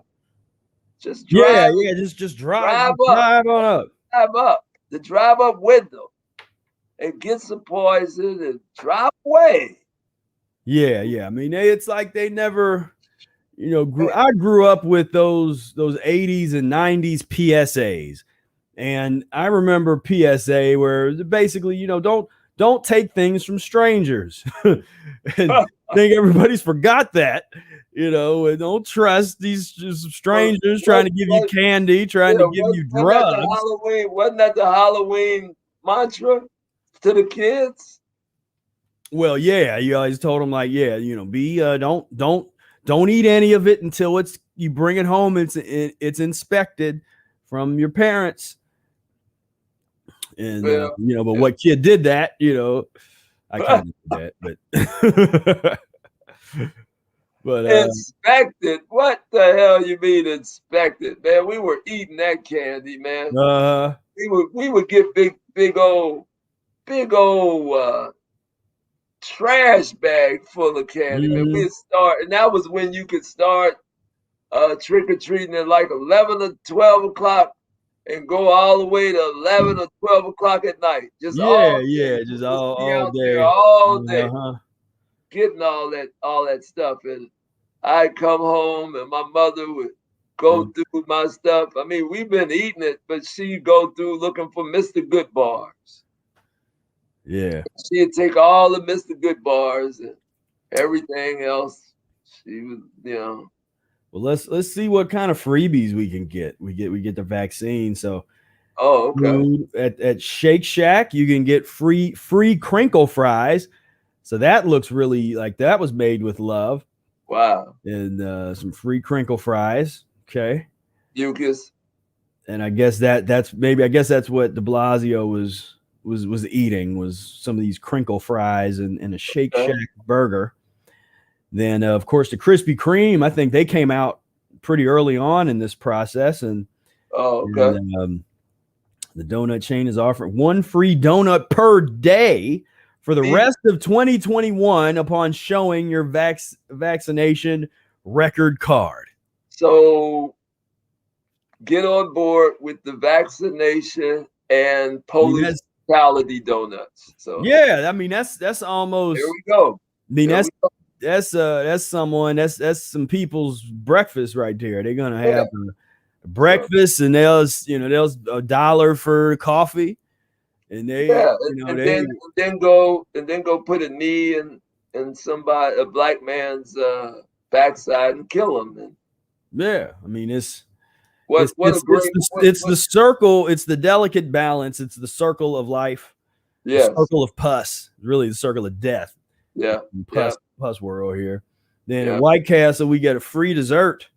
Just drive. Yeah. Just drive Drive up. Drive on up. Drive up. The drive up window and get some poison and drive away. Yeah. I mean, it's like they never, I grew up with those 80s and 90s PSAs. And I remember PSA where basically, don't take things from strangers. And I think everybody's forgot that, and don't trust these strangers trying to give you candy, trying to give you drugs. Wasn't that the Halloween mantra to the kids? Well, yeah, you always told them like, don't eat any of it until you bring it home. It's inspected from your parents. And but what kid did that? I can't do that, but inspected. What the hell you mean inspected, man? We were eating that candy, man. We would get big old trash bag full of candy. Man, we'd start, and that was when you could start trick or treating at like 11 or 12 o'clock. And go all the way to 11 or 12 o'clock at night. Just all day, getting all that stuff. And I'd come home and my mother would go through my stuff. I mean, we've been eating it, but she'd go through looking for Mr. Good bars. Yeah. She'd take all the Mr. Good bars and everything else. She was, Well, let's see what kind of freebies we can get. We get the vaccine. So, at Shake Shack, you can get free crinkle fries. So that looks really like that was made with love. Wow. And some free crinkle fries. Okay. Mucus. And I guess that's what De Blasio was eating, was some of these crinkle fries and a Shake Shack burger. Then, of course, the Krispy Kreme, I think they came out pretty early on in this process. And, the donut chain is offering one free donut per day for the rest of 2021 upon showing your vaccination record card. So get on board with the vaccination and police brutality donuts. So yeah, I mean, that's almost. Here we go. I mean, that's some people's breakfast right there. They're gonna have a breakfast, and there's $1 for coffee, and then go put a knee in a black man's backside and kill him. And yeah, I mean it's the circle. It's the delicate balance. It's the circle of life. Yeah, the circle of pus. Really, the circle of death. Yeah, Pus world here. Then at White Castle, we get a free dessert.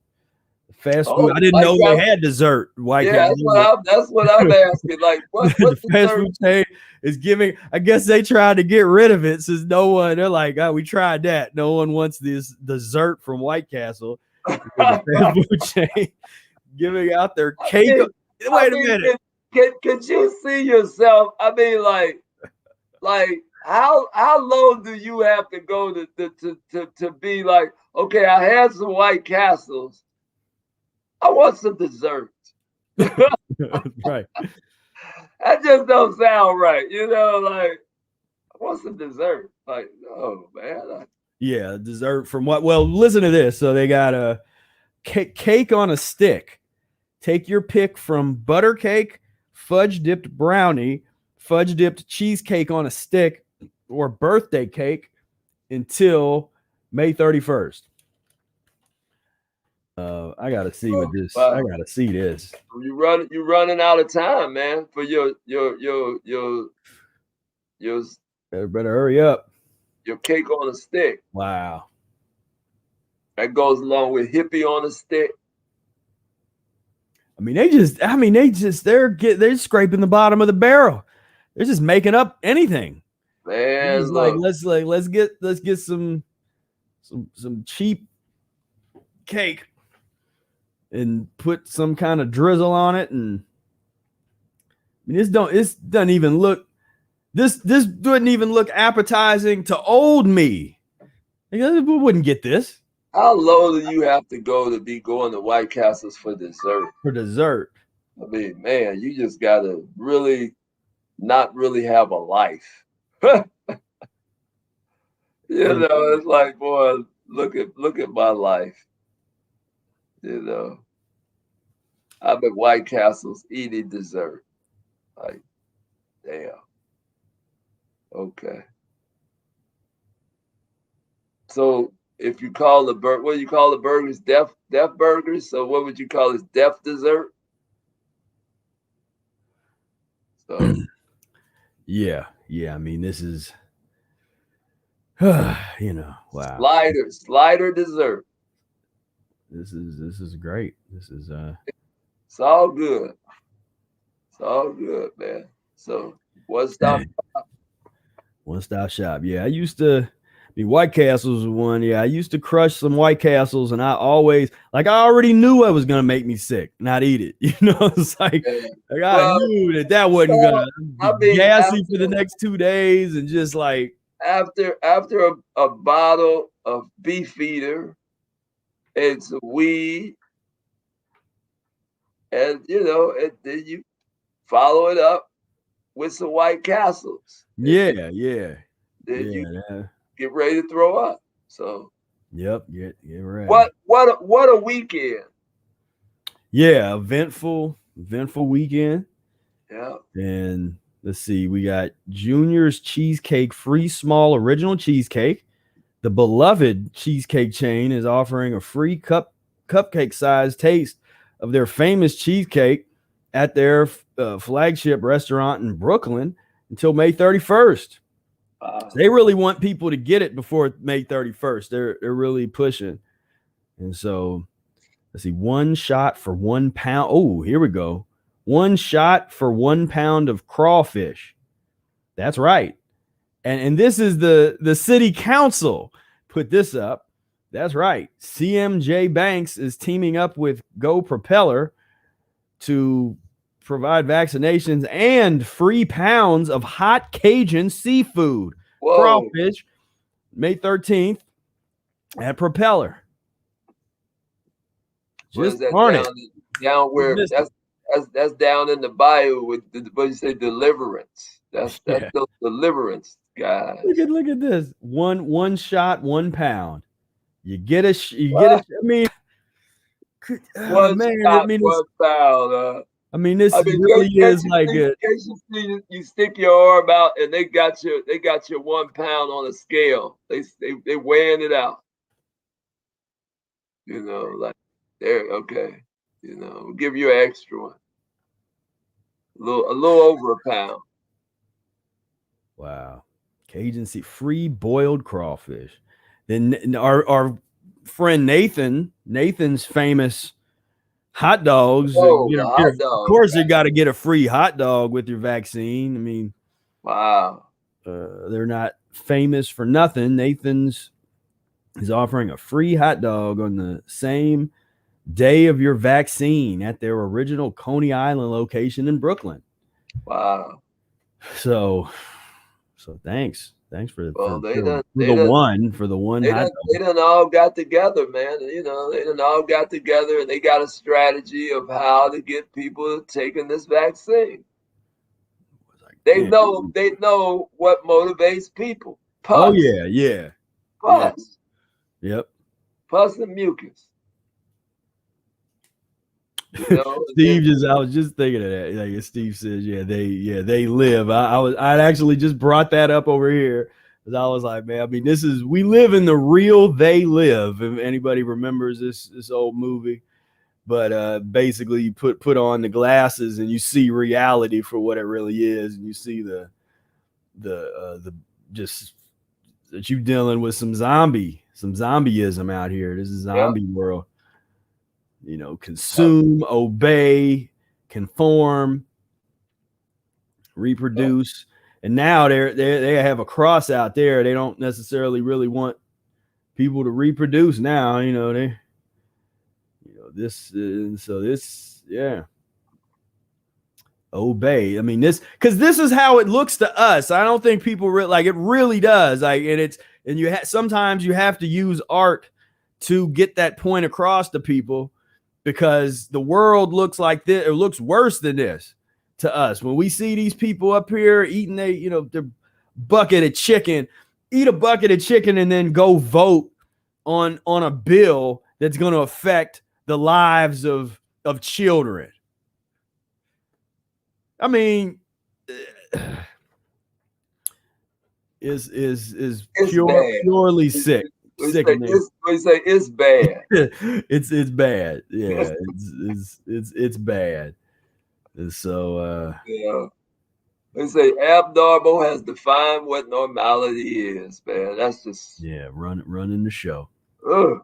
Fast food. I didn't know they had dessert. White Castle. That's what I'm asking. Like, what the fast food chain is giving? I guess they tried to get rid of it since no one. They're like, we tried that. No one wants this dessert from White Castle. The fast food chain giving out their cake. Wait a minute. Could you see yourself? I mean, like. How low do you have to go to be like, okay, I had some White Castles. I want some dessert. Right. That just don't sound right. Like, I want some dessert. Like, oh man. Yeah, dessert from what? Well, listen to this. So they got a cake on a stick. Take your pick from butter cake, fudge dipped brownie, fudge dipped cheesecake on a stick, or birthday cake until May 31st. I gotta see what this. Wow. I gotta see this. You running out of time, man. For your. Better hurry up. Your cake on a stick. Wow. That goes along with hippie on a stick. they're scraping the bottom of the barrel. They're just making up anything. Man, It's look, let's get some cheap cake and put some kind of drizzle on it. And I mean, this doesn't even look appetizing to old me. We wouldn't get this. how low do you have to go to be going to White Castles for dessert? For dessert. I mean, man, you just gotta really not really have a life. You know, it's like, boy, look at my life. You know, I'm at White Castles eating dessert. Like, damn. Okay. So if you call the what do you call the burgers? Deaf burgers. So what would you call this? Deaf dessert? So yeah. I mean, this is wow. Slider dessert. This is great. This is It's all good. It's all good, man. So one stop shop. Yeah, I used to White Castles was one. Yeah, I used to crush some White Castles, and I already knew it was gonna make me sick, not eat it. It's like I knew that wasn't gonna be gassy for the next 2 days, and just like after a bottle of Beefeater and some weed, and and then you follow it up with some White Castles. Yeah. Then you get ready to throw up. So yep, get ready. What a weekend. Yeah, eventful weekend. Yeah. And let's see, we got Junior's Cheesecake free small original cheesecake. The beloved cheesecake chain is offering a free cupcake size taste of their famous cheesecake at their flagship restaurant in Brooklyn until May 31st. So they really want people to get it before May 31st. They're really pushing. And so let's see, 1 shot for 1 pound. Oh, here we go. 1 shot for 1 pound of crawfish. That's right. And this is the city council put this up. That's right. CMJ Banks is teaming up with Go Propeller to provide vaccinations and free pounds of hot Cajun seafood. Whoa. Crawfish, May 13th at Propeller. Just on it. Down where that's down in the bayou with what you say, Deliverance. That's those Deliverance guys. Look at this. One shot, 1 pound. You get a I mean, one pound. I mean, this really is like it. You stick your arm out and they got your 1 pound on a scale. They weighing it out. Like there, okay. We'll give you an extra one. A little over a pound. Wow. Cajun free boiled crawfish. Then our friend Nathan's famous hot dogs. Hot dog. Of course, you got to get a free hot dog with your vaccine. I mean, wow. They're not famous for nothing. Nathan's is offering a free hot dog on the same day of your vaccine at their original Coney Island location in Brooklyn. Wow. So thanks for the one. They done all got together, man. They done all got together and they got a strategy of how to get people taking this vaccine. They know what motivates people. Pus. Oh yeah. Pus. Yep. Pus and mucus. I was just thinking of that. Like Steve says, they live. I actually just brought that up over here because I was like, man, I mean, we live in the real They Live. If anybody remembers this old movie, but basically you put on the glasses and you see reality for what it really is, and you see the just that you dealing with some zombieism out here. This is zombie world. you know, consume, obey, conform, reproduce. And now they have a cross out there. They don't necessarily really want people to reproduce now. You know, obey. I mean, because this is how it looks to us. I don't think people it really does. Sometimes you have to use art to get that point across to people, because the world looks like this. It looks worse than this to us. When we see these people up here eating their bucket of chicken, eat a bucket of chicken and then go vote on a bill that's going to affect the lives of children. I mean, is purely sick. Sickening. We say it's bad. it's bad. Yeah, it's bad. And so yeah. They say abnormal has defined what normality is, man. That's just running the show. Ugh.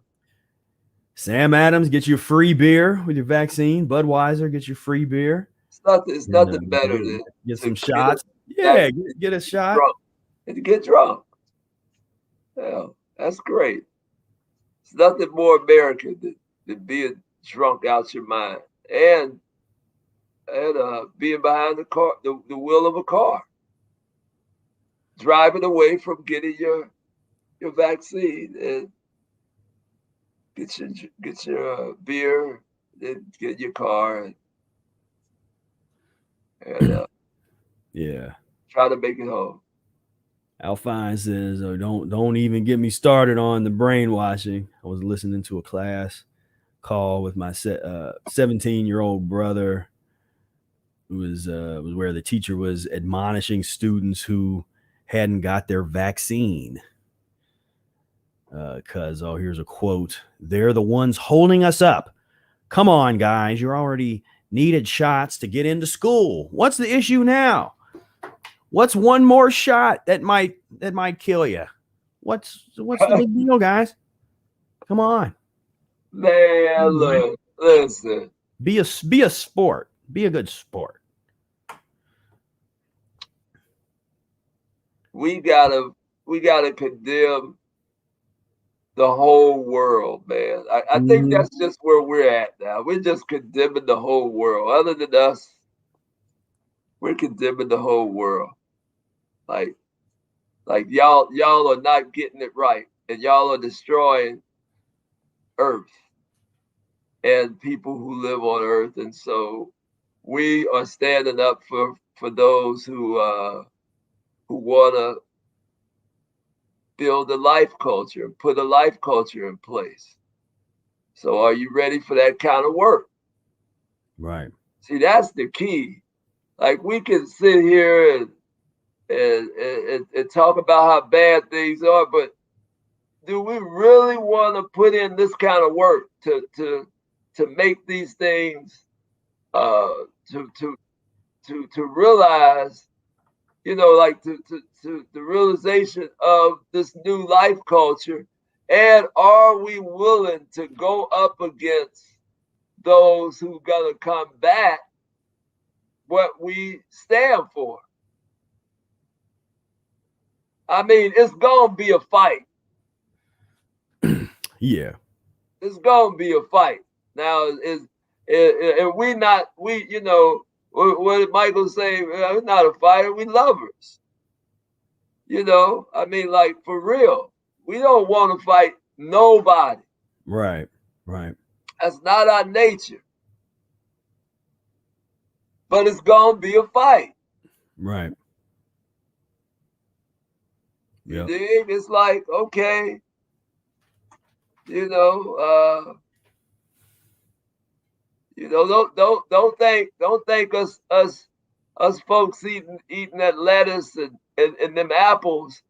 Sam Adams, get your free beer with your vaccine. Budweiser, get your free beer. It's nothing better than get some shots. Get a shot. And to get drunk. Yeah, that's great. It's nothing more American than being drunk out your mind and being behind the car, the wheel of a car, driving away from getting your vaccine, and get your beer, then get your car, and try to make it home. Alphine says, don't even get me started on the brainwashing. I was listening to a class call with my 17-year-old brother, who was where the teacher was admonishing students who hadn't got their vaccine. Because, here's a quote. They're the ones holding us up. Come on, guys. You're already needed shots to get into school. What's the issue now? What's one more shot that might kill you? What's the big deal, guys? Come on. Man, look, listen. Be a sport. Be a good sport. We gotta condemn the whole world, man. I think that's just where we're at now. We're just condemning the whole world. Other than us, we're condemning the whole world. Like y'all are not getting it right, and y'all are destroying Earth and people who live on Earth. And so we are standing up for those who want to build a life culture, put a life culture in place. So are you ready for that kind of work? Right. See, that's the key. Like, we can sit here and talk about how bad things are, but do we really want to put in this kind of work to make these things to realize, like to the realization of this new life culture? And are we willing to go up against those who gonna combat what we stand for? I mean, it's gonna be a fight. Yeah. It's gonna be a fight. Now, what Michael say, we're not a fighter, we lovers. I mean, like, for real. We don't want to fight nobody. Right. That's not our nature. But it's gonna be a fight. Right. You dig? It's like, okay, don't think us folks eating that lettuce and them apples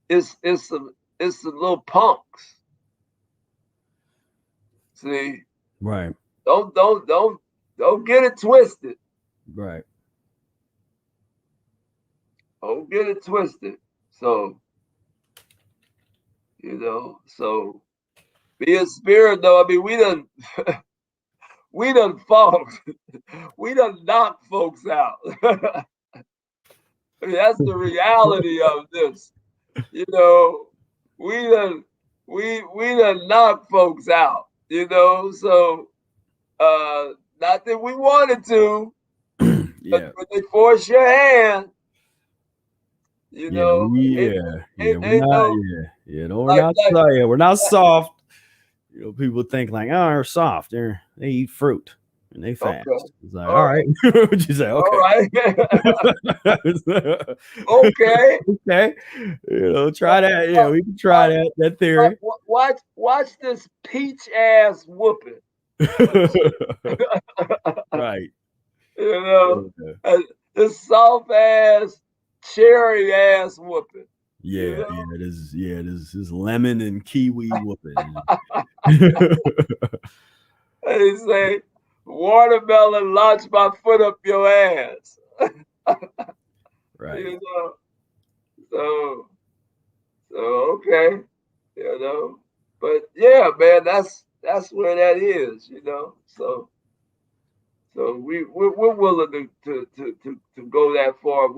is some little punks. See? Right. Don't get it twisted. Right. Don't get it twisted. So, so be a spirit, though. I mean, we done fought. We done knocked folks out. I mean, that's the reality of this. You know, we done knocked folks out, you know, so not that we wanted to, Yeah. but they force your hand. You Yeah, know, we're not soft. You know, people think like, oh, they're soft. They eat fruit and they fast. Okay. It's like, all right. What you say? Okay. All right. Okay. Okay. You know, try that. Yeah, we can try that theory. Watch this peach ass whooping. Right. You know, this soft ass cherry ass whooping. Yeah, you know? it is. Yeah, it is lemon and kiwi whooping. They say watermelon launch my foot up your ass. Right. You know, so okay, you know, but yeah, man, that's where that is, you know. So we're willing to go that far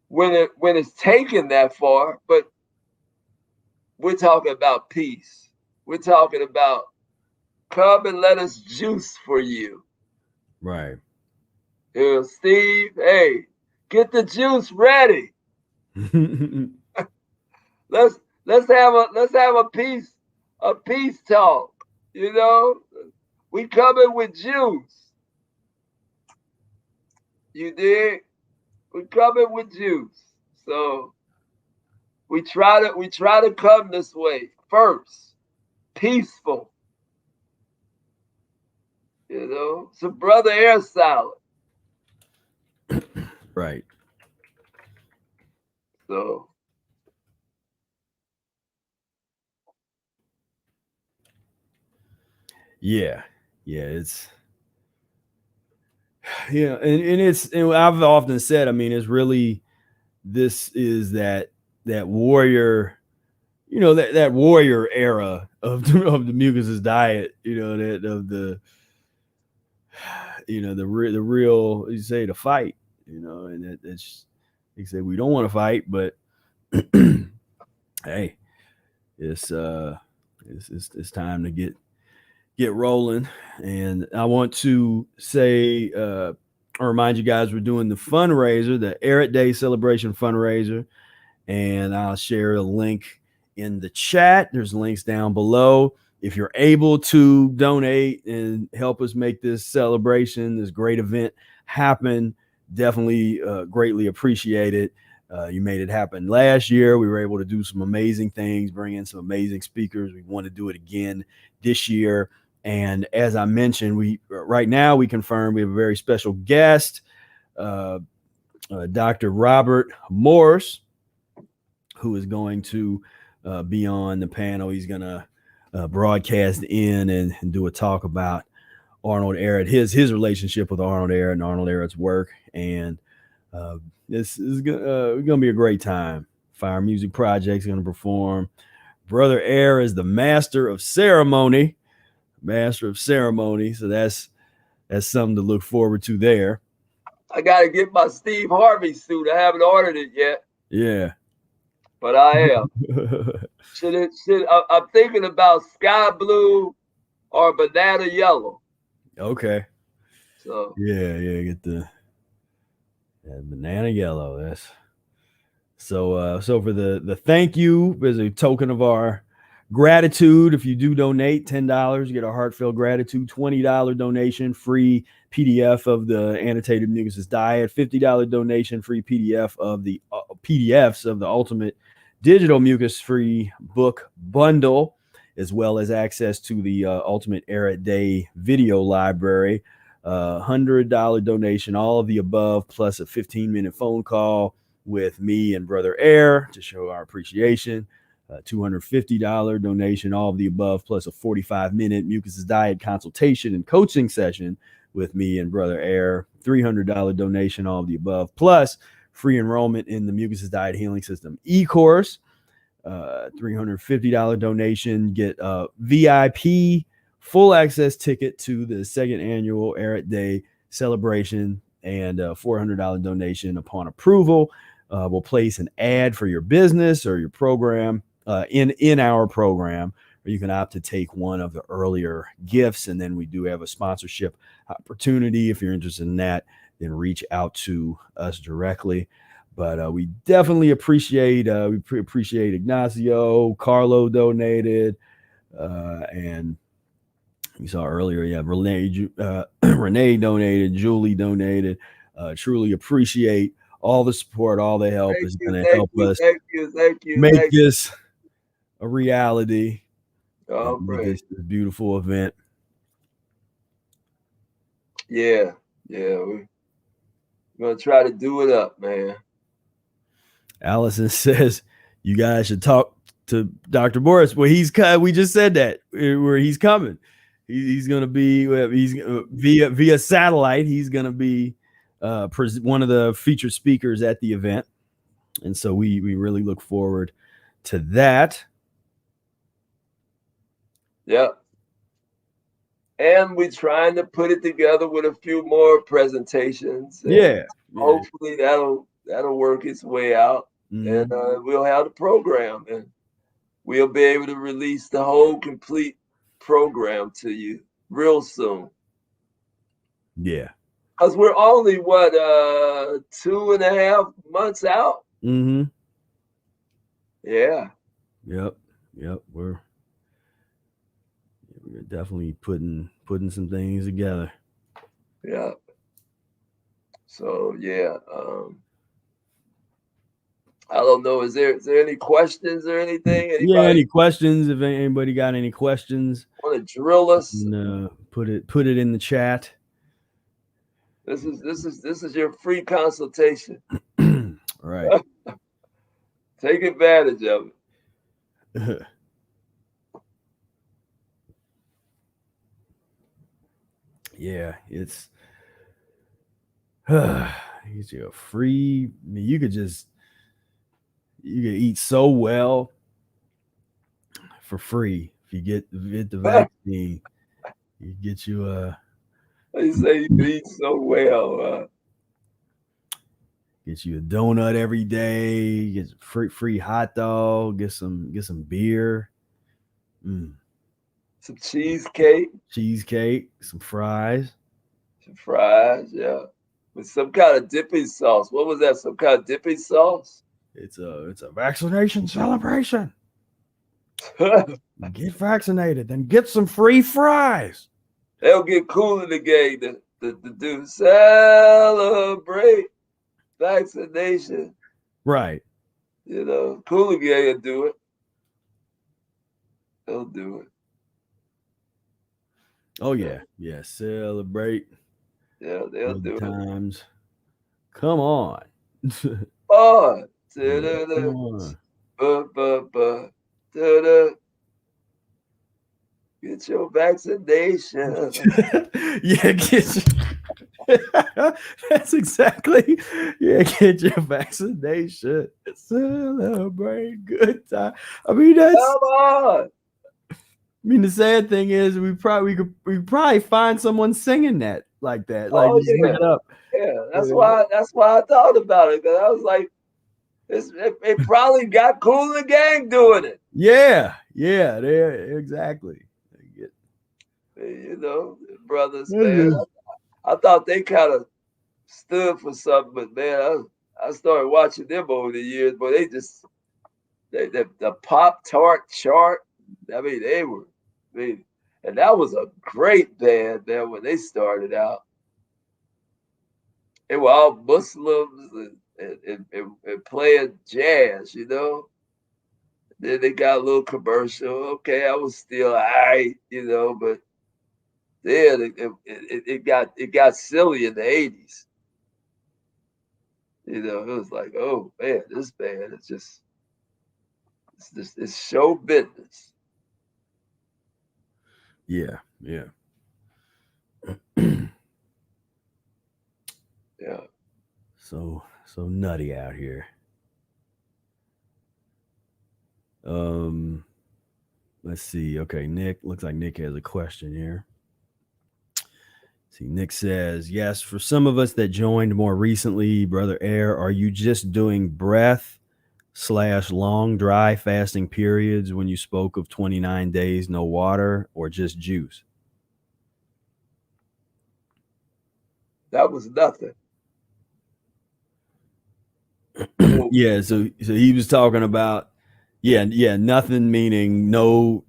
when it's taken that far, but we're talking about peace. We're talking about come and let us juice for you. Right. You know, Steve, hey, get the juice ready. Let's have a peace talk. You know, we coming with juice. You dig? We coming with juice. So we try to come this way first, peaceful. You know, some brother air salad. Right. So yeah, it's and I've often said, I mean, it's really, this is that warrior, you know, that warrior era of the Mucusless diet, you know, that of the, you know, the real, you say, the fight, you know, and it's, you say we don't want to fight, but hey, it's time to get rolling. And I want to say, or remind you guys, we're doing the fundraiser, the Ehret Day celebration fundraiser, and I'll share a link in the chat. There's links down below. If you're able to donate and help us make this celebration, this great event happen, definitely greatly appreciate it. You made it happen last year. We were able to do some amazing things, bring in some amazing speakers. We want to do it again this year. And as I mentioned, right now we confirm we have a very special guest, Dr. Robert Morse, who is going to be on the panel. He's going to broadcast in and do a talk about Arnold Ehret, his relationship with Arnold Ehret and Arnold Ehret's work. And this is going to be a great time. Fire Music Project is going to perform. Brother Ehret is the master of ceremony. So that's something to look forward to there. I got to get my Steve Harvey suit. I haven't ordered it yet. Yeah. But I am. I'm thinking about sky blue or banana yellow. Okay. So yeah, get the banana yellow. That's so for the thank you as a token of our gratitude. If you do donate $10, you get a heartfelt gratitude. $20 donation, free PDF of the annotated Mucusless Diet. $50 donation, free PDF of the PDFs of the Ultimate Digital Mucus-free book bundle, as well as access to the Ultimate Ehret Day video library. $100 donation, all of the above, plus a 15-minute phone call with me and Brother Ehret to show our appreciation. $250 donation, all of the above, plus a 45-minute Mucusless Diet consultation and coaching session with me and Brother Ehret. $300 donation, all of the above, plus free enrollment in the Mucusless Diet Healing System e-course. $350 donation, get VIP full access ticket to the second annual Ehret Day celebration and a $400 donation upon approval. We'll place an ad for your business or your program in our program, or you can opt to take one of the earlier gifts. And then we do have a sponsorship opportunity. If you're interested in that, then reach out to us directly. But we definitely appreciate Ignacio. Carlo donated, and you saw earlier, Renee donated, Julie donated. Truly appreciate all the support, all the help is going to help us make this a reality. Oh, make this beautiful event. Yeah, we're gonna try to do it up, man. Allison says you guys should talk to Dr. Boris. Well, we just said that where he's coming. He's going to be via satellite. He's going to be one of the featured speakers at the event, and so we really look forward to that. Yeah, and we're trying to put it together with a few more presentations. Yeah. Hopefully that'll work its way out, and we'll have the program, and we'll be able to release the whole complete program to you real soon. Yeah. Because we're only 2.5 months out. Mm-hmm. Yeah. Yep. We're definitely putting some things together. Yeah. So yeah. I don't know. Is there any questions or anything? Yeah, any questions? If anybody got any questions, want to drill us? Put it in the chat. This is your free consultation. Right. Take advantage of it. Yeah, it's a free. I mean, you could eat so well for free if you get the vaccine. You get you a. They say you can eat so well. Get you a donut every day. Get free hot dog. Get some beer. Some cheesecake. Some fries. Yeah. With some kind of dipping sauce. What was that? Some kind of dipping sauce? It's a vaccination celebration. Get vaccinated, then get some free fries. They'll get Cool in the Gang to do celebrate vaccination. Right. You know, Cool in the Gang will do it. They'll do it. Oh yeah. Celebrate. Yeah, they'll do times. It. Come on. On. Get your vaccination. Yeah, that's exactly. Yeah, get your vaccination. Celebrate good time. I mean, that's. Come on. I mean, the sad thing is, we probably find someone singing that like that. Like, just look it up. Yeah, that's why I thought about it, because I was like, it probably got Cool in the Gang doing it. Yeah, exactly. You know, brothers, man. I thought they kind of stood for something, but man, I started watching them over the years, but the Pop-Tart chart. I mean, and that was a great band, man, when they started out. They were all Muslims and playing jazz, you know. Then they got a little commercial. Okay, I was still all right, you know, but then it got silly in the 80s. You know, it was like, oh man, this band is it's show business. Yeah. Yeah. So nutty out here. Let's see. Okay, Nick. Looks like Nick has a question here. See, Nick says, yes, for some of us that joined more recently, Brother Air, are you just doing breath/long dry fasting periods when you spoke of 29 days, no water, or just juice? That was nothing. Yeah, so he was talking about, nothing, meaning no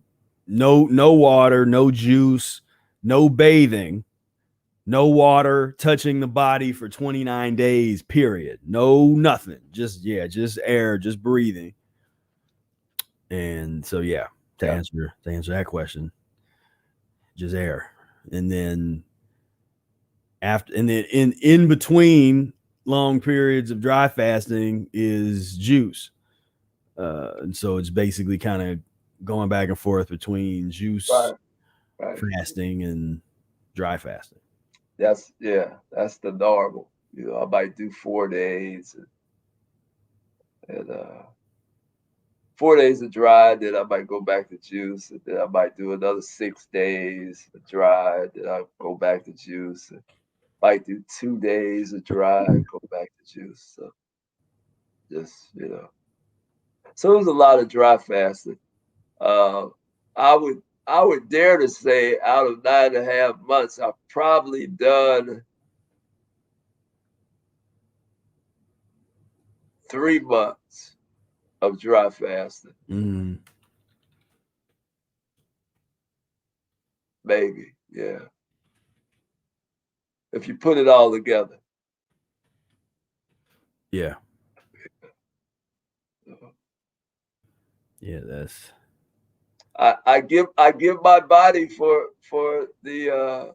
water, no juice, no bathing, no water touching the body for 29 days, period. No, nothing. Just air, just breathing. And so, to answer that question, just air. And then in between long periods of dry fasting is juice. And so it's basically kind of going back and forth between juice fasting and dry fasting. That's the normal. You know, I might do 4 days and 4 days of dry, then I might go back to juice, and then I might do another 6 days of dry, then I go back to juice. And might do 2 days of dry, go back to juice. So just, so it was a lot of dry fasting. I would dare to say out of 9.5 months, I've probably done 3 months of dry fasting. Mm-hmm. Maybe, yeah. If you put it all together. Yeah. Yeah, that's. I give my body for the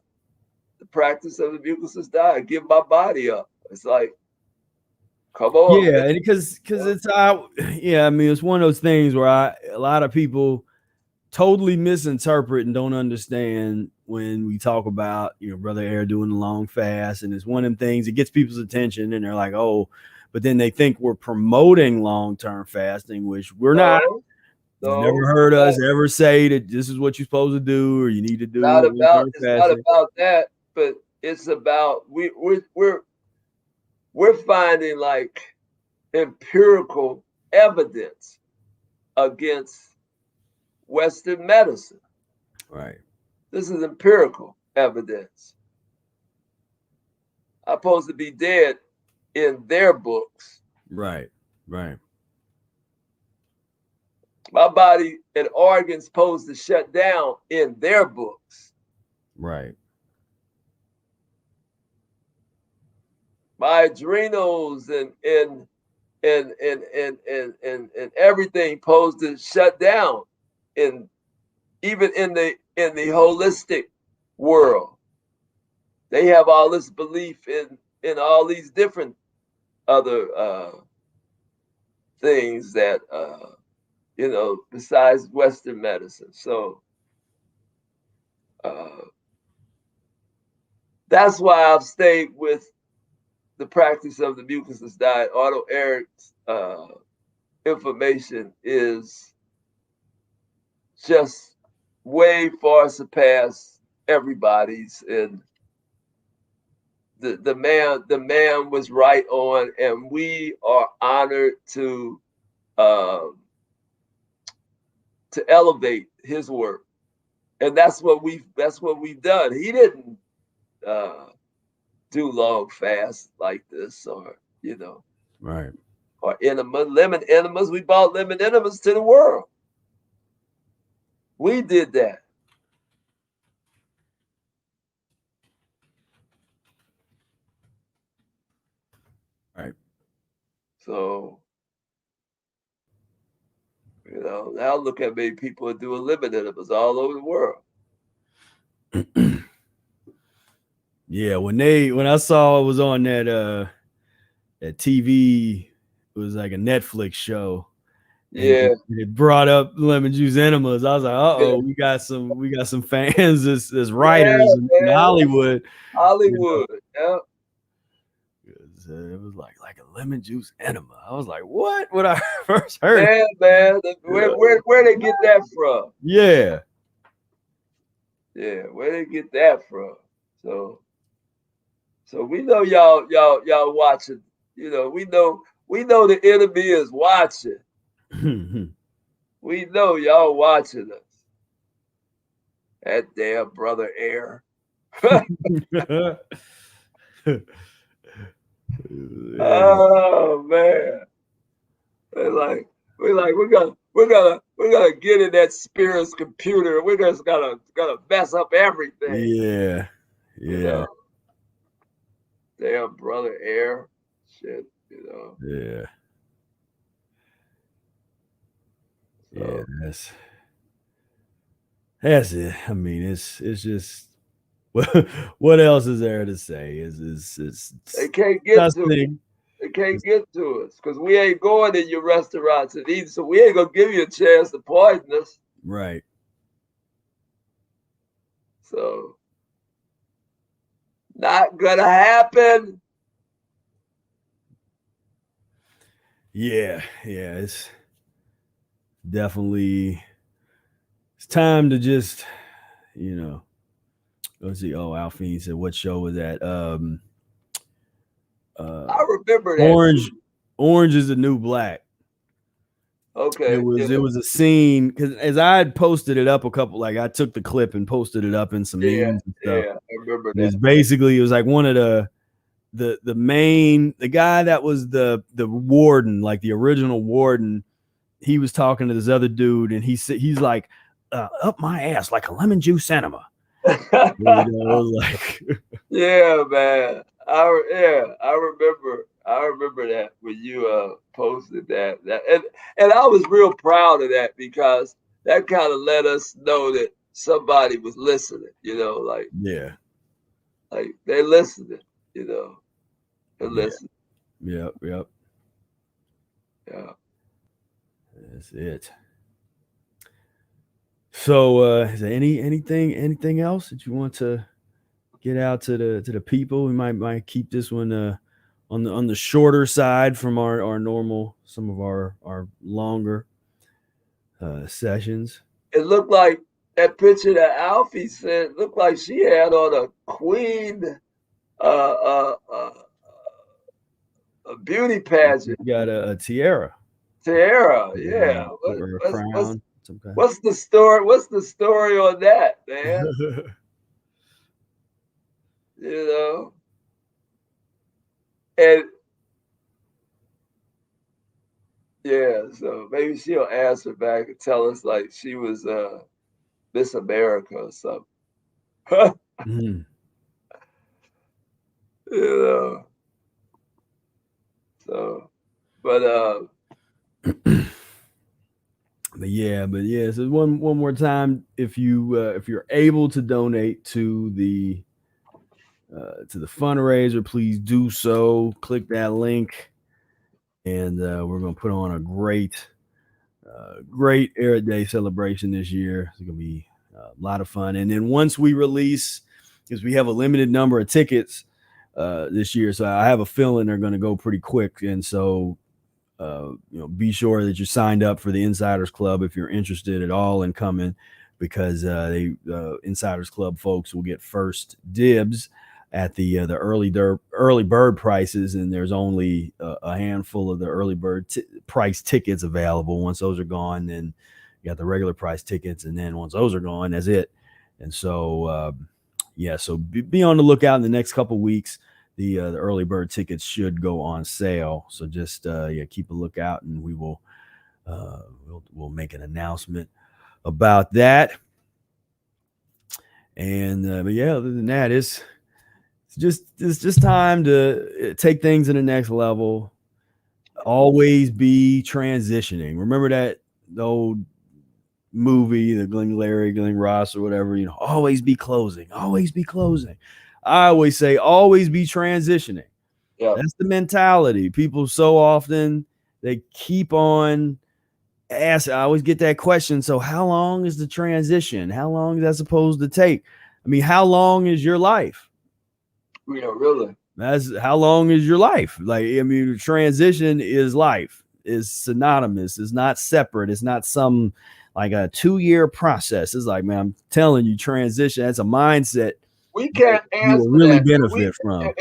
practice of the Mucusless diet. I give my body up. It's like, come on. Yeah, man. because it's I mean, it's one of those things where a lot of people totally misinterpret and don't understand when we talk about, Brother Air doing the long fast, and it's one of them things that gets people's attention, and they're like, oh, but then they think we're promoting long-term fasting, which we're not. No, never heard us ever say that this is what you're supposed to do or you need to do. It's not about that, but it's about we're finding like empirical evidence against Western medicine. Right. This is empirical evidence. I'm supposed to be dead in their books. Right. Right. My body and organs supposed to shut down in their books. Right. My adrenals and everything supposed to shut down even in the holistic world. They have all this belief in all these different other things that besides Western medicine. So that's why I've stayed with the practice of the Mucusless diet. Arnold Ehret's information is just way far surpassed everybody's, and the man was right on, and we are honored to elevate his work, and that's what we've done. He didn't do long fasts like this, or right, or lemon enemas. We brought lemon enemas to the world. We did that. Right. So, now look at many people are doing lemon enemas all over the world. Yeah, when I saw it was on that TV, it was like a Netflix show. Yeah, it brought up lemon juice enemas. I was like, uh-oh, we got some fans as writers in Hollywood. Hollywood, yeah. it was like a lemon juice enema. I was like, what? When I first heard Yeah, man. Where they get that from? Yeah. Yeah, where they get that from? So we know y'all watching. You know, we know the enemy is watching. We know y'all watching us. That damn brother Air. Oh man. We're gonna get in that Spira's computer. We're just gonna mess up everything. Yeah. You know? Damn brother Air. Shit, you know. Yeah. So, yeah, that's it. I mean, it's just what else is there to say? It's they can't get to it. They can't get to us because we ain't going in your restaurants and eating, so we ain't gonna give you a chance to poison us. Right. So not gonna happen. Yeah, it's definitely it's time to just, let's see. Oh, Alfine said, what show was that? I remember that. Orange is the New Black. Okay. It was a scene because as I had posted it up I took the clip and posted it up in some memes and stuff. Yeah, I remember that. It was like one of the guy that was the warden, like the original warden. He was talking to this other dude, and he's like, up my ass like a lemon juice enema. It was like, yeah, man. I remember that when you posted that. And I was real proud of that because that kind of let us know that somebody was listening, like they're listening, they're listening. Yep. Yeah. That's it. So is there anything else that you want to get out to the people? We might keep this one on the shorter side from our normal, some of our longer sessions. It looked like that picture that Alfie sent looked like she had on a queen a beauty pageant. You got a tiara. Tiara, yeah. Or a crown. What's the story? What's the story on that, man? And yeah, so maybe she'll answer back and tell us like she was Miss America or something. So, but yeah. So one more time, if you're able to donate to the fundraiser, please do so. Click that link, and we're gonna put on a great Ehret Day celebration this year. It's gonna be a lot of fun. And then once we release, because we have a limited number of tickets this year, so I have a feeling they're gonna go pretty quick. And so be sure that you're signed up for the Insiders Club if you're interested at all in coming, because the Insiders Club folks will get first dibs at the early bird prices, and there's only a handful of the early bird price tickets available. Once those are gone, then you got the regular price tickets, and then once those are gone, that's it. And so so be on the lookout in the next couple weeks. The early bird tickets should go on sale, so just keep a lookout, and we will we'll make an announcement about that. And but other than that, it's just time to take things to the next level. Always be transitioning. Remember that old movie, the Glenn Ross or whatever, always be closing, always be closing. I always say, always be transitioning. Yeah. That's the mentality. People so often, they keep on asking. I always get that question. So how long is the transition? How long is that supposed to take? I mean, how long is your life? Really? That's how long is your life? Like, I mean, transition is life. Is synonymous. It's not separate. It's not some like a 2-year process. It's like, man, I'm telling you, transition. That's a mindset We can't you will answer really that. benefit from.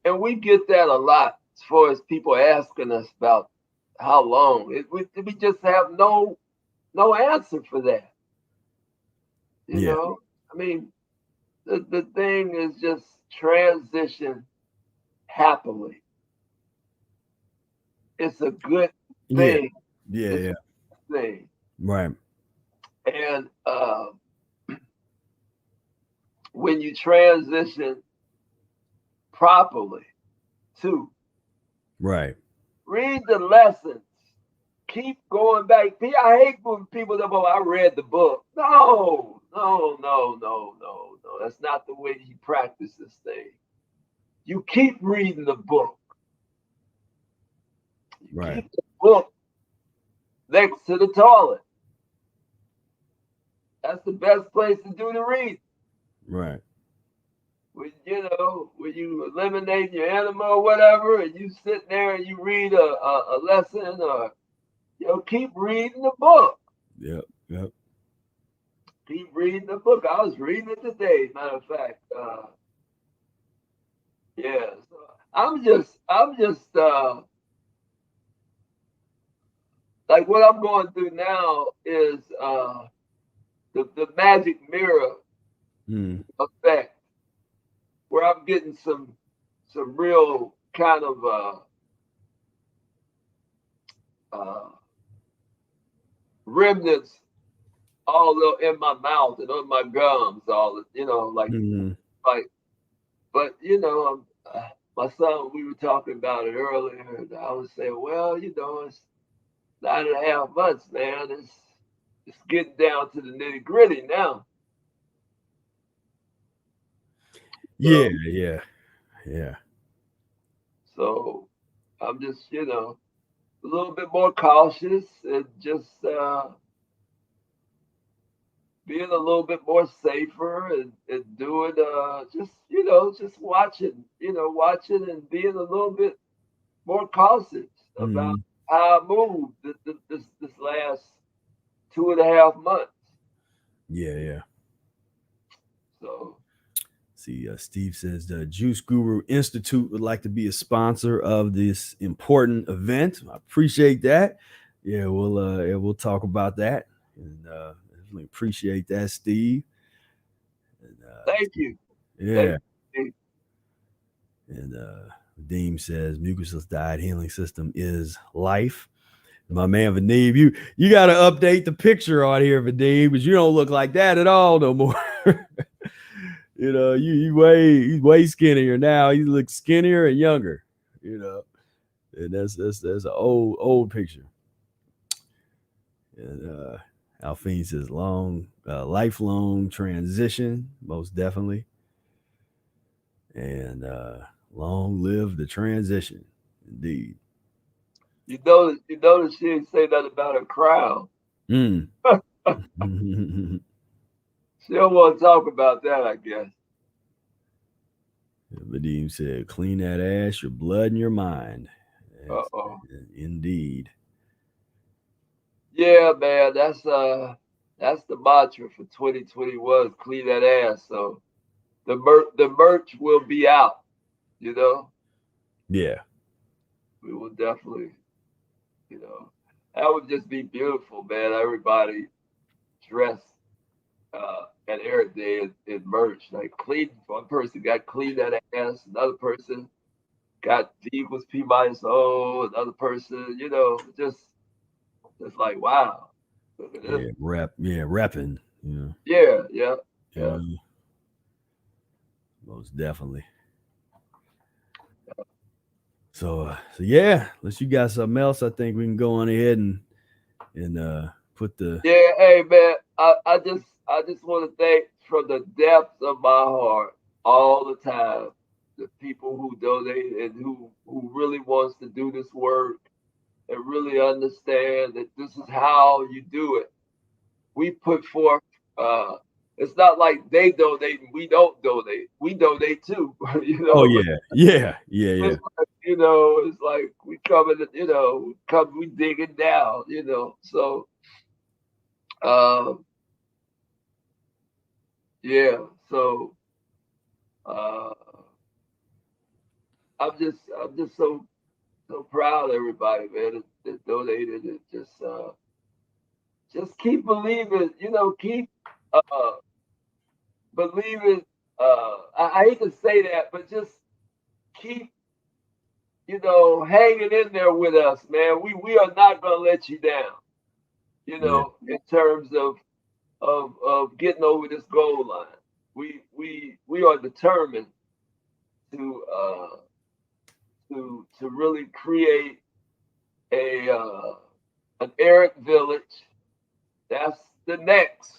And we get that a lot as far as people asking us about how long. We just have no answer for that. You know, I mean, the thing is just transition happily. It's a good thing. Yeah. Thing. Right. And when you transition properly, too. Right. Read the lessons. Keep going back. I hate when people say, "Oh, I read the book." No. That's not the way you practice this thing. You keep reading the book. Right. Keep the book next to the toilet. That's the best place to do the reading. Right. When you eliminate your animal or whatever, and you sit there and you read a lesson, or keep reading the book. Yep. Keep reading the book. I was reading it today, matter of fact. So I'm just like what I'm going through now is the magic mirror effect, where I'm getting some real kind of remnants all in my mouth and on my gums, all but my son, we were talking about it earlier, and I was saying, well, it's 9.5 months, man. It's getting down to the nitty gritty now. Yeah. So I'm just, a little bit more cautious and just being a little bit more safer and doing just watching and being a little bit more cautious about how I moved this last 2.5 months. Yeah. So see, Steve says the Juice Guru Institute would like to be a sponsor of this important event. I appreciate that. Yeah, we'll talk about that, and definitely appreciate that, Steve. And, thank you. Yeah. Thank you. And Vadim says Mucusless Diet Healing System is life. My man Vadim, you got to update the picture on here, Vadim, because you don't look like that at all no more. He's way skinnier now. He looks skinnier and younger. And that's an old picture. And Alphine says lifelong transition, most definitely. And long live the transition, indeed. You notice she didn't say that about her crown. She don't want to talk about that, I guess. Vadim said, clean that ass, your blood and your mind. Indeed. Yeah, man, that's the mantra for 2021, clean that ass. So the merch will be out, Yeah. We will definitely, that would just be beautiful, man. Everybody dressed at Ehret Day in merch, like clean. One person got clean that ass, another person got D was P-O, another person, just like, wow. Look at this. Repping. Yeah. Most definitely. So yeah, unless you got something else, I think we can go on ahead and put the Hey man, I just want to thank from the depths of my heart all the time the people who donate and who really wants to do this work and really understand that this is how you do it. We put forth it's not like they donate and we don't donate. We donate too. You know. Oh yeah. It's like, you know, it's like we coming, you know, we digging down, you know. So yeah, so I'm just so proud of everybody, man, that donated. And just keep believing, you know, keep believing. I hate to say that, but just keep, you know, hanging in there with us, man. We are not gonna let you down, you know, in terms of getting over this goal line. We are determined to really create an Ehret village. That's the next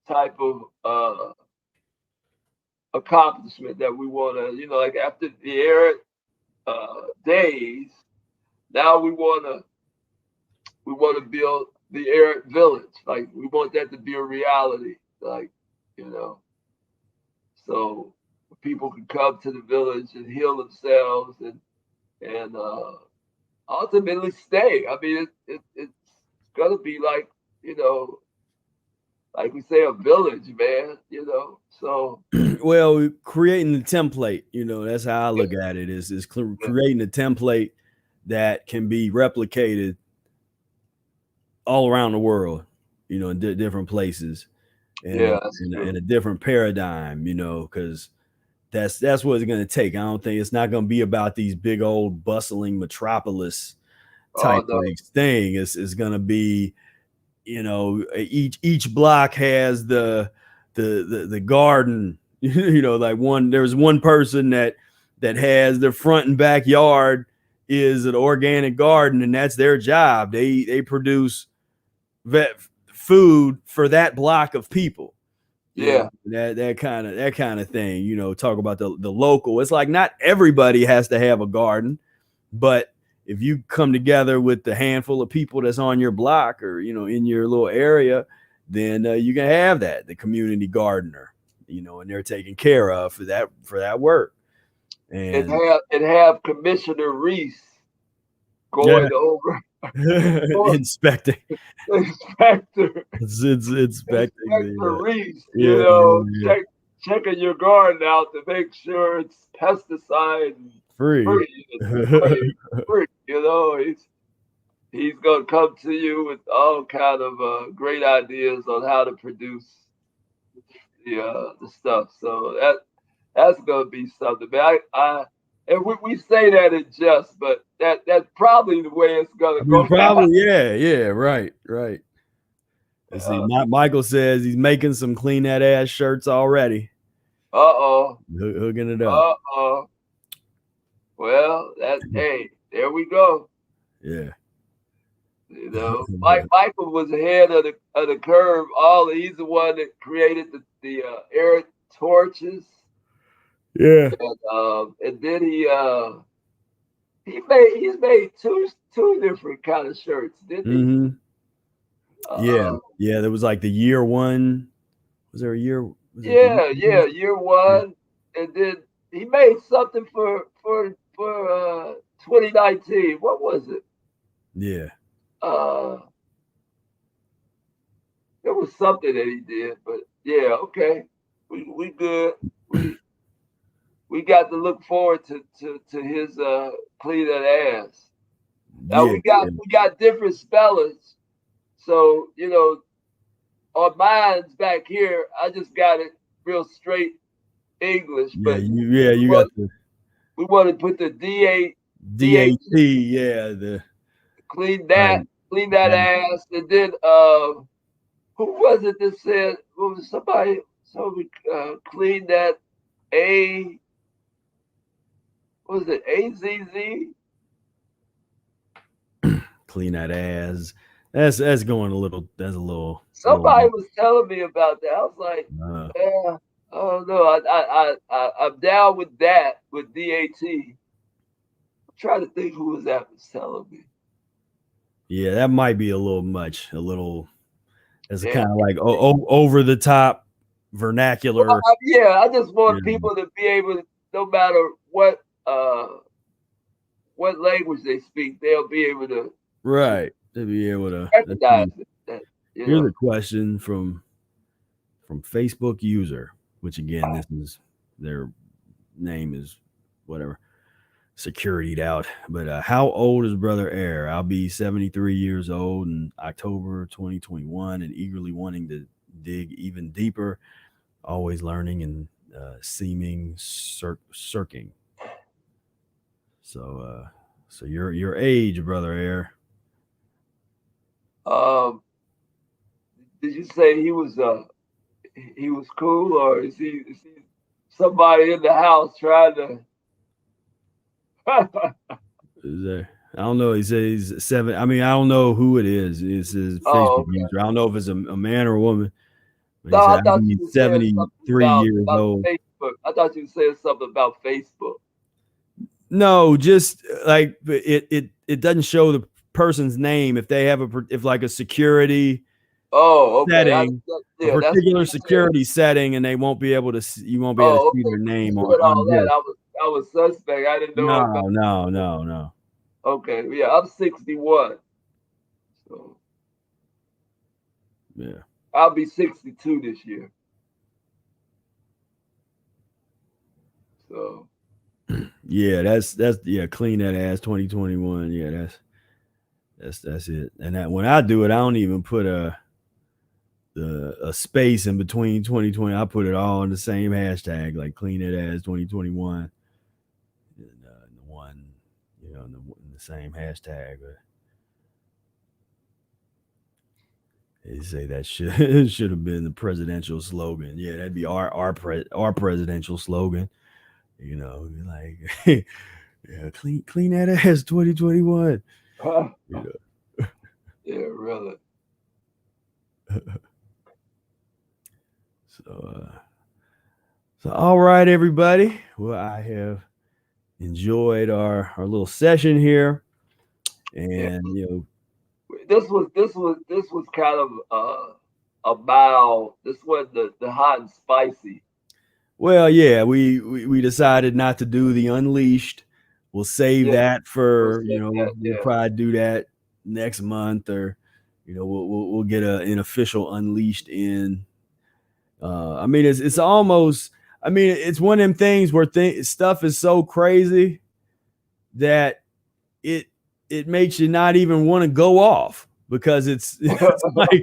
type of accomplishment that we want to, you know, like after the Ehret days, now we want to build the Ehret village. Like we want that to be a reality. Like, you know, so people can come to the village and heal themselves and ultimately stay. I mean, it's gonna be like, you know, like we say, a village, man. You know, so well, creating the template, you know, that's how I look at it. Is creating a template that can be replicated all around the world, you know, in different places, and in a different paradigm, you know, because that's what it's going to take. I don't think it's not going to be about these big old bustling metropolis type of thing. It's going to be, you know, each block has the garden, you know, like there's one person that has their front and backyard is an organic garden, and that's their job. They produce food for that block of people. Yeah, that kind of thing, you know. Talk about the local. It's like not everybody has to have a garden, but if you come together with the handful of people that's on your block or, you know, in your little area, then you can have the community gardener, you know, and they're taken care of for that work. And have Commissioner Reese going over inspecting. Inspector Reese, you know, checking your garden out to make sure it's pesticide free. You know, he's gonna come to you with all kind of great ideas on how to produce the stuff. So that's gonna be something. But and we say that in jest, but that's probably the way it's gonna go. Probably, yeah, right. Let's see. Michael says he's making some clean that ass shirts already. Hooking it up. Well, hey, there we go. Yeah. You know, Michael was ahead of the curve. He's the one that created the Ehret torches. Yeah. And then he's made two different kind of shirts, didn't he? Yeah. There was like the year one. Was there a year? Year one, and then he made something for 2019. What was it? Yeah. There was something that he did, but yeah, okay, we good. We got to look forward to his clean that ass. Now we got different spellers, so you know, on mine's back here, I just got it real straight English. But you got we want to put the DAT. Yeah, clean that ass, and then who was it that said? What was somebody? Clean that A. What was it? AZZ. Clean that ass. That's going a little. That's a little. Somebody was telling me about that. I was like, yeah, I don't know. I'm down with that with DAT. I'm trying to think who that was telling me. Yeah, that might be a little much. as a kind of like over the top vernacular. Well, I just want people to be able to, no matter what language they speak, they'll be able to to be able to recognize it. Here's a question from Facebook user, which again, this is their name is whatever, securityed out. But how old is Brother Air? I'll be 73 years old in October 2021 and eagerly wanting to dig even deeper, always learning and seeming searching. So your age, Brother Air. Did you say he was cool, or is he somebody in the house trying to? I don't know. He says he's 7. I mean, I don't know who it is. It's his Facebook user. I don't know if it's a man or a woman. No, I thought you were 73 years old. Facebook. I thought you were saying something about Facebook. No, just like it doesn't show the person's name if they have a security setting, a particular security setting, and they won't be able to see, you won't be able to see their name on this. I was suspect. I didn't know. No. Okay, yeah, I'm 61. So yeah, I'll be 62 this year. So yeah, that's clean that ass 2021. Yeah, that's it. And that when I do it, I don't even put a space in between 2020. I put it all in the same hashtag, like clean that ass 2021. And the one, in the same hashtag. But they say that should have been the presidential slogan. Yeah, that'd be our presidential slogan. Like yeah, clean that ass 2021. Yeah, really. So all right, everybody. Well, I have enjoyed our little session here, and this was kind of a mild. This wasn't the hot and spicy. Well, yeah, we decided not to do the unleashed. We'll save that for we'll probably do that next month, or we'll get an official unleashed in. I mean, it's almost. I mean, it's one of them things where stuff is so crazy that it makes you not even want to go off, because it's like,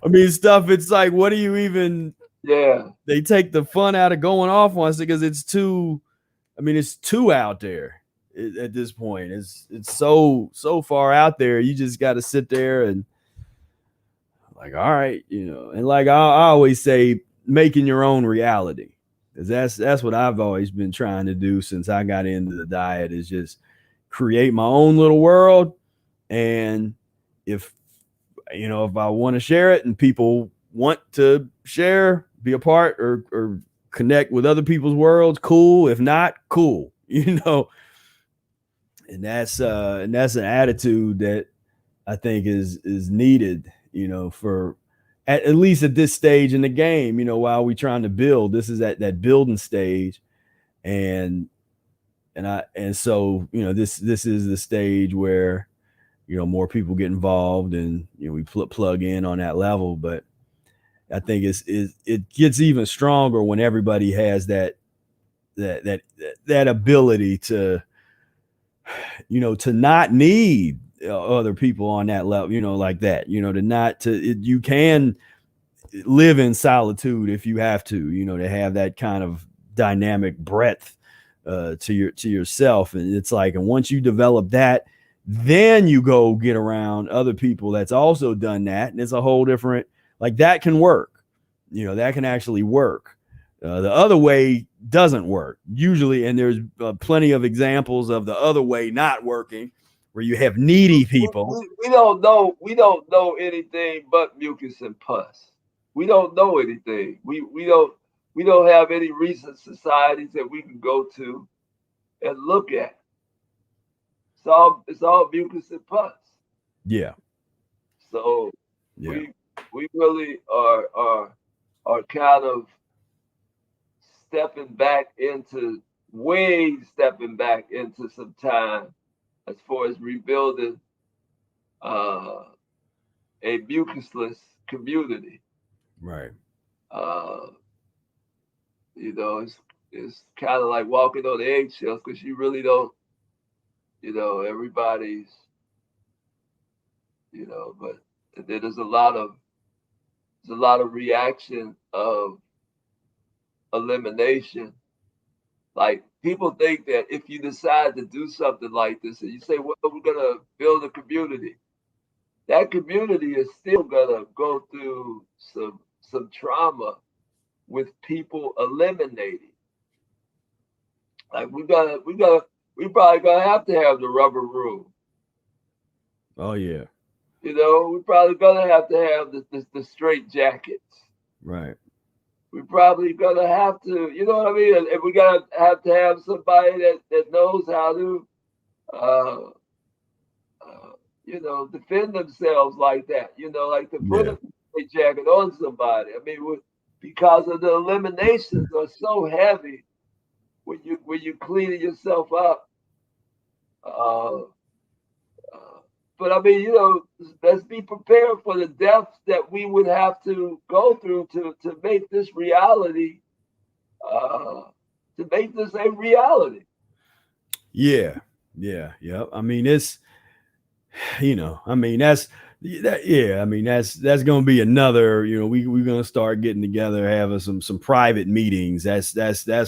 I mean, stuff. It's like, what do you even? Yeah, they take the fun out of going off once, because it's too. I mean, it's too out there at this point. It's so far out there. You just got to sit there and like, all right, and like I always say, making your own reality. That's what I've always been trying to do since I got into the diet, is just create my own little world. And if I want to share it and people want to share, be a part, or connect with other people's worlds, cool. If not, cool. And that's an attitude that I think is needed, for at least at this stage in the game, while we're trying to build. This is at that building stage, and so this is the stage where more people get involved, and we plug in on that level. But I think it gets even stronger when everybody has that ability to to not need other people on that level, like that, you can live in solitude if you have to, to have that kind of dynamic breadth to yourself. And it's like, and once you develop that, then you go get around other people that's also done that, and it's a whole different, like, that can work, that can actually work. The other way doesn't work usually, and there's plenty of examples of the other way not working, where you have needy people. We don't know anything but mucus and pus. We don't know anything. We don't have any recent societies that we can go to and look at. It's all mucus and pus. Yeah. So We really are kind of stepping back into some time as far as rebuilding a mucusless community. Right. You know, it's kind of like walking on eggshells because you really don't, you know, everybody's, you know, but there's a lot of reaction of elimination. Like people think that if you decide to do something like this and you say, well, we're gonna build a community, that community is still gonna go through some trauma with people eliminating. Like we probably gonna have to have the rubber room. Oh yeah. You know, we probably gonna have to have the straight jackets. Right. We probably gonna have to, you know what I mean? And we gotta have to have somebody that knows how to you know, defend themselves like that, you know, like to put a straight jacket on somebody. I mean, because of the eliminations are so heavy when you cleaning yourself up. But I mean, you know, let's be prepared for the depths that we would have to go through to make this reality, to make this a reality. Yeah. I mean, it's, you know, I mean, that's going to be another, you know, we're going to start getting together, having some private meetings. That's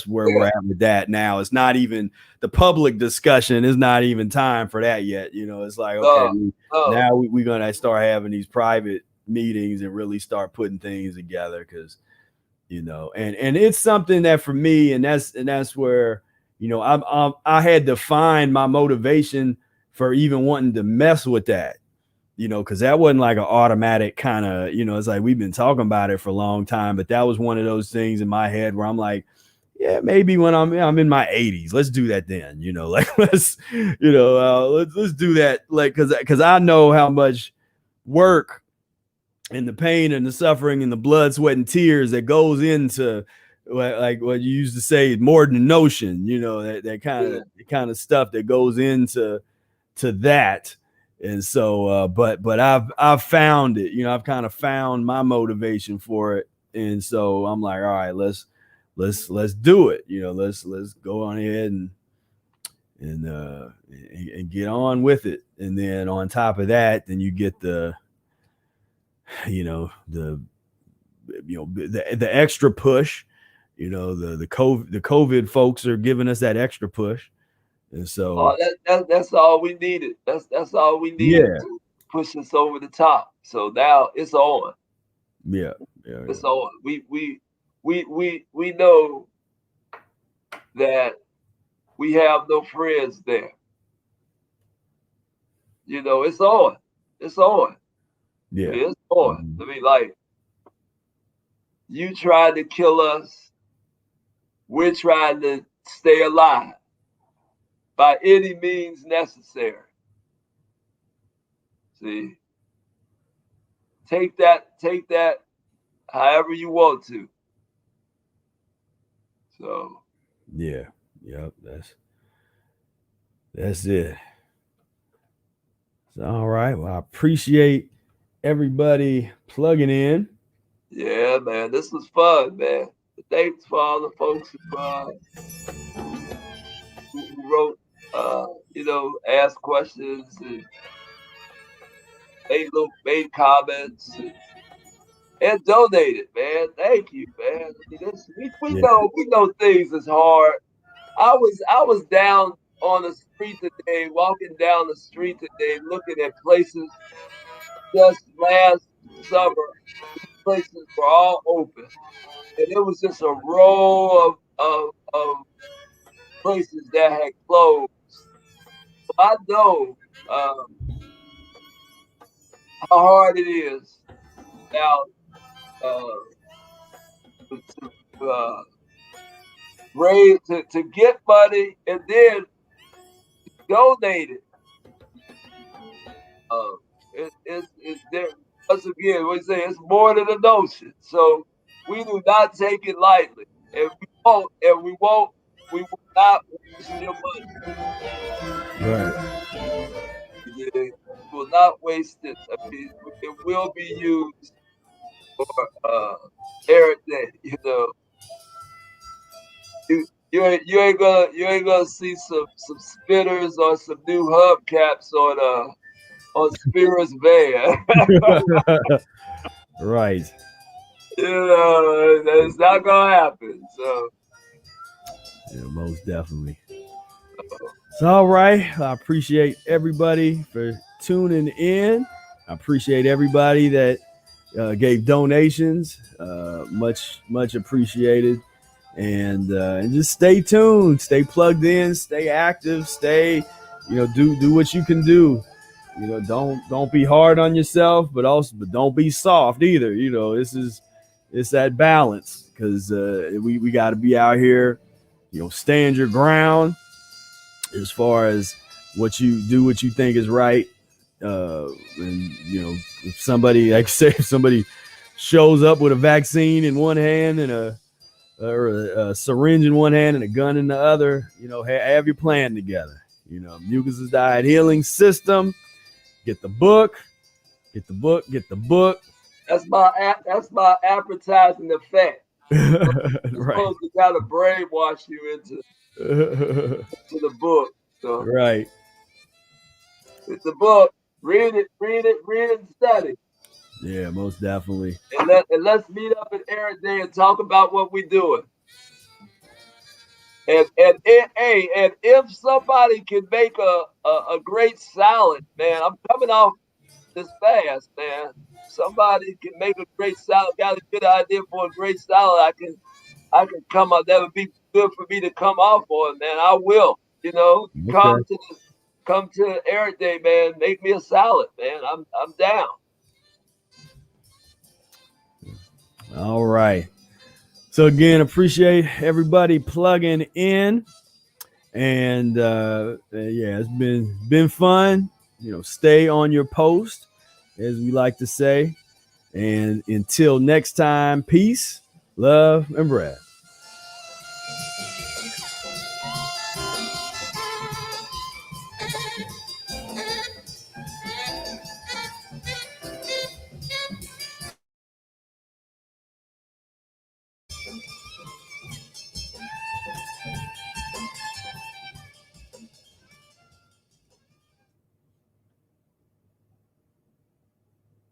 where we're at with that now. It's not even the public discussion. It's not even time for that yet. You know, it's like, okay, now we're going to start having these private meetings and really start putting things together. Cause, you know, and it's something that for me, and that's where, you know, I had to find my motivation for even wanting to mess with that, you know, because that wasn't like an automatic kind of, you know, it's like we've been talking about it for a long time, but that was one of those things in my head where I'm like, yeah, maybe when I'm in my 80s, let's do that then, you know, like let's do that, like because I know how much work and the pain and the suffering and the blood, sweat, and tears that goes into like what you used to say, more than notion, you know, that kind of stuff that goes into that. And so but I've found it, you know, I've kind of found my motivation for it. And so I'm like, all right, let's do it, you know, let's go on ahead and get on with it. And then on top of that, then you get the extra push, you know, the COVID folks are giving us that extra push. And so that's all we needed. That's all we needed to push us over the top. So now it's on. It's on. We know that we have no friends there. You know, it's on. It's on. Yeah. It's on. I mean, like, you tried to kill us. We're trying to stay alive by any means necessary. See, take that however you want to. So that's it. So, all right, well, I appreciate everybody plugging in. Yeah, man, this was fun, man. Thanks for all the folks who wrote, you know, asked questions and made comments and donated, man. Thank you, man. I mean, we know things is hard. I was down on the street today, walking down the street today, looking at places just last summer. These places were all open, and it was just a row of places that had closed. So I know how hard it is now to raise to get money and then donate it. It's there. once again, we say it's more than a notion. So we do not take it lightly. And we will not waste your money. Right. We will not waste it. I mean, it will be used for everything, you know. You ain't gonna see some spinners or some new hubcaps on Spira's van. Right. You know, it's not gonna happen. So Yeah, most definitely. So, all right. I appreciate everybody for tuning in. I appreciate everybody that gave donations. Much appreciated. And just stay tuned, stay plugged in, stay active, stay, do what you can do. Don't be hard on yourself, but don't be soft either. It's that balance, because we got to be out here, stand your ground as far as what you think is right. And if somebody shows up with a vaccine in one hand and a syringe in one hand and a gun in the other, have your plan together. Mucusless Diet Healing System. Get the book. that's my advertising effect. Right. Supposed to kind of brainwash you into the book. So Right. it's a book. Read it, and study. Yeah, most definitely. And let's meet up at Ehret Day and talk about what we're doing. And if somebody can make a great salad, man, I'm coming off this fast, man. Somebody can make a great salad, got a good idea for a great salad, I can come up. That would be good for me to come off on, man. I will, Okay. come to Ehret Day, man. Make me a salad, man. I'm down. All right. So again, appreciate everybody plugging in, and yeah, it's been fun. Stay on your post, as we like to say. And until next time, peace, love, and breath.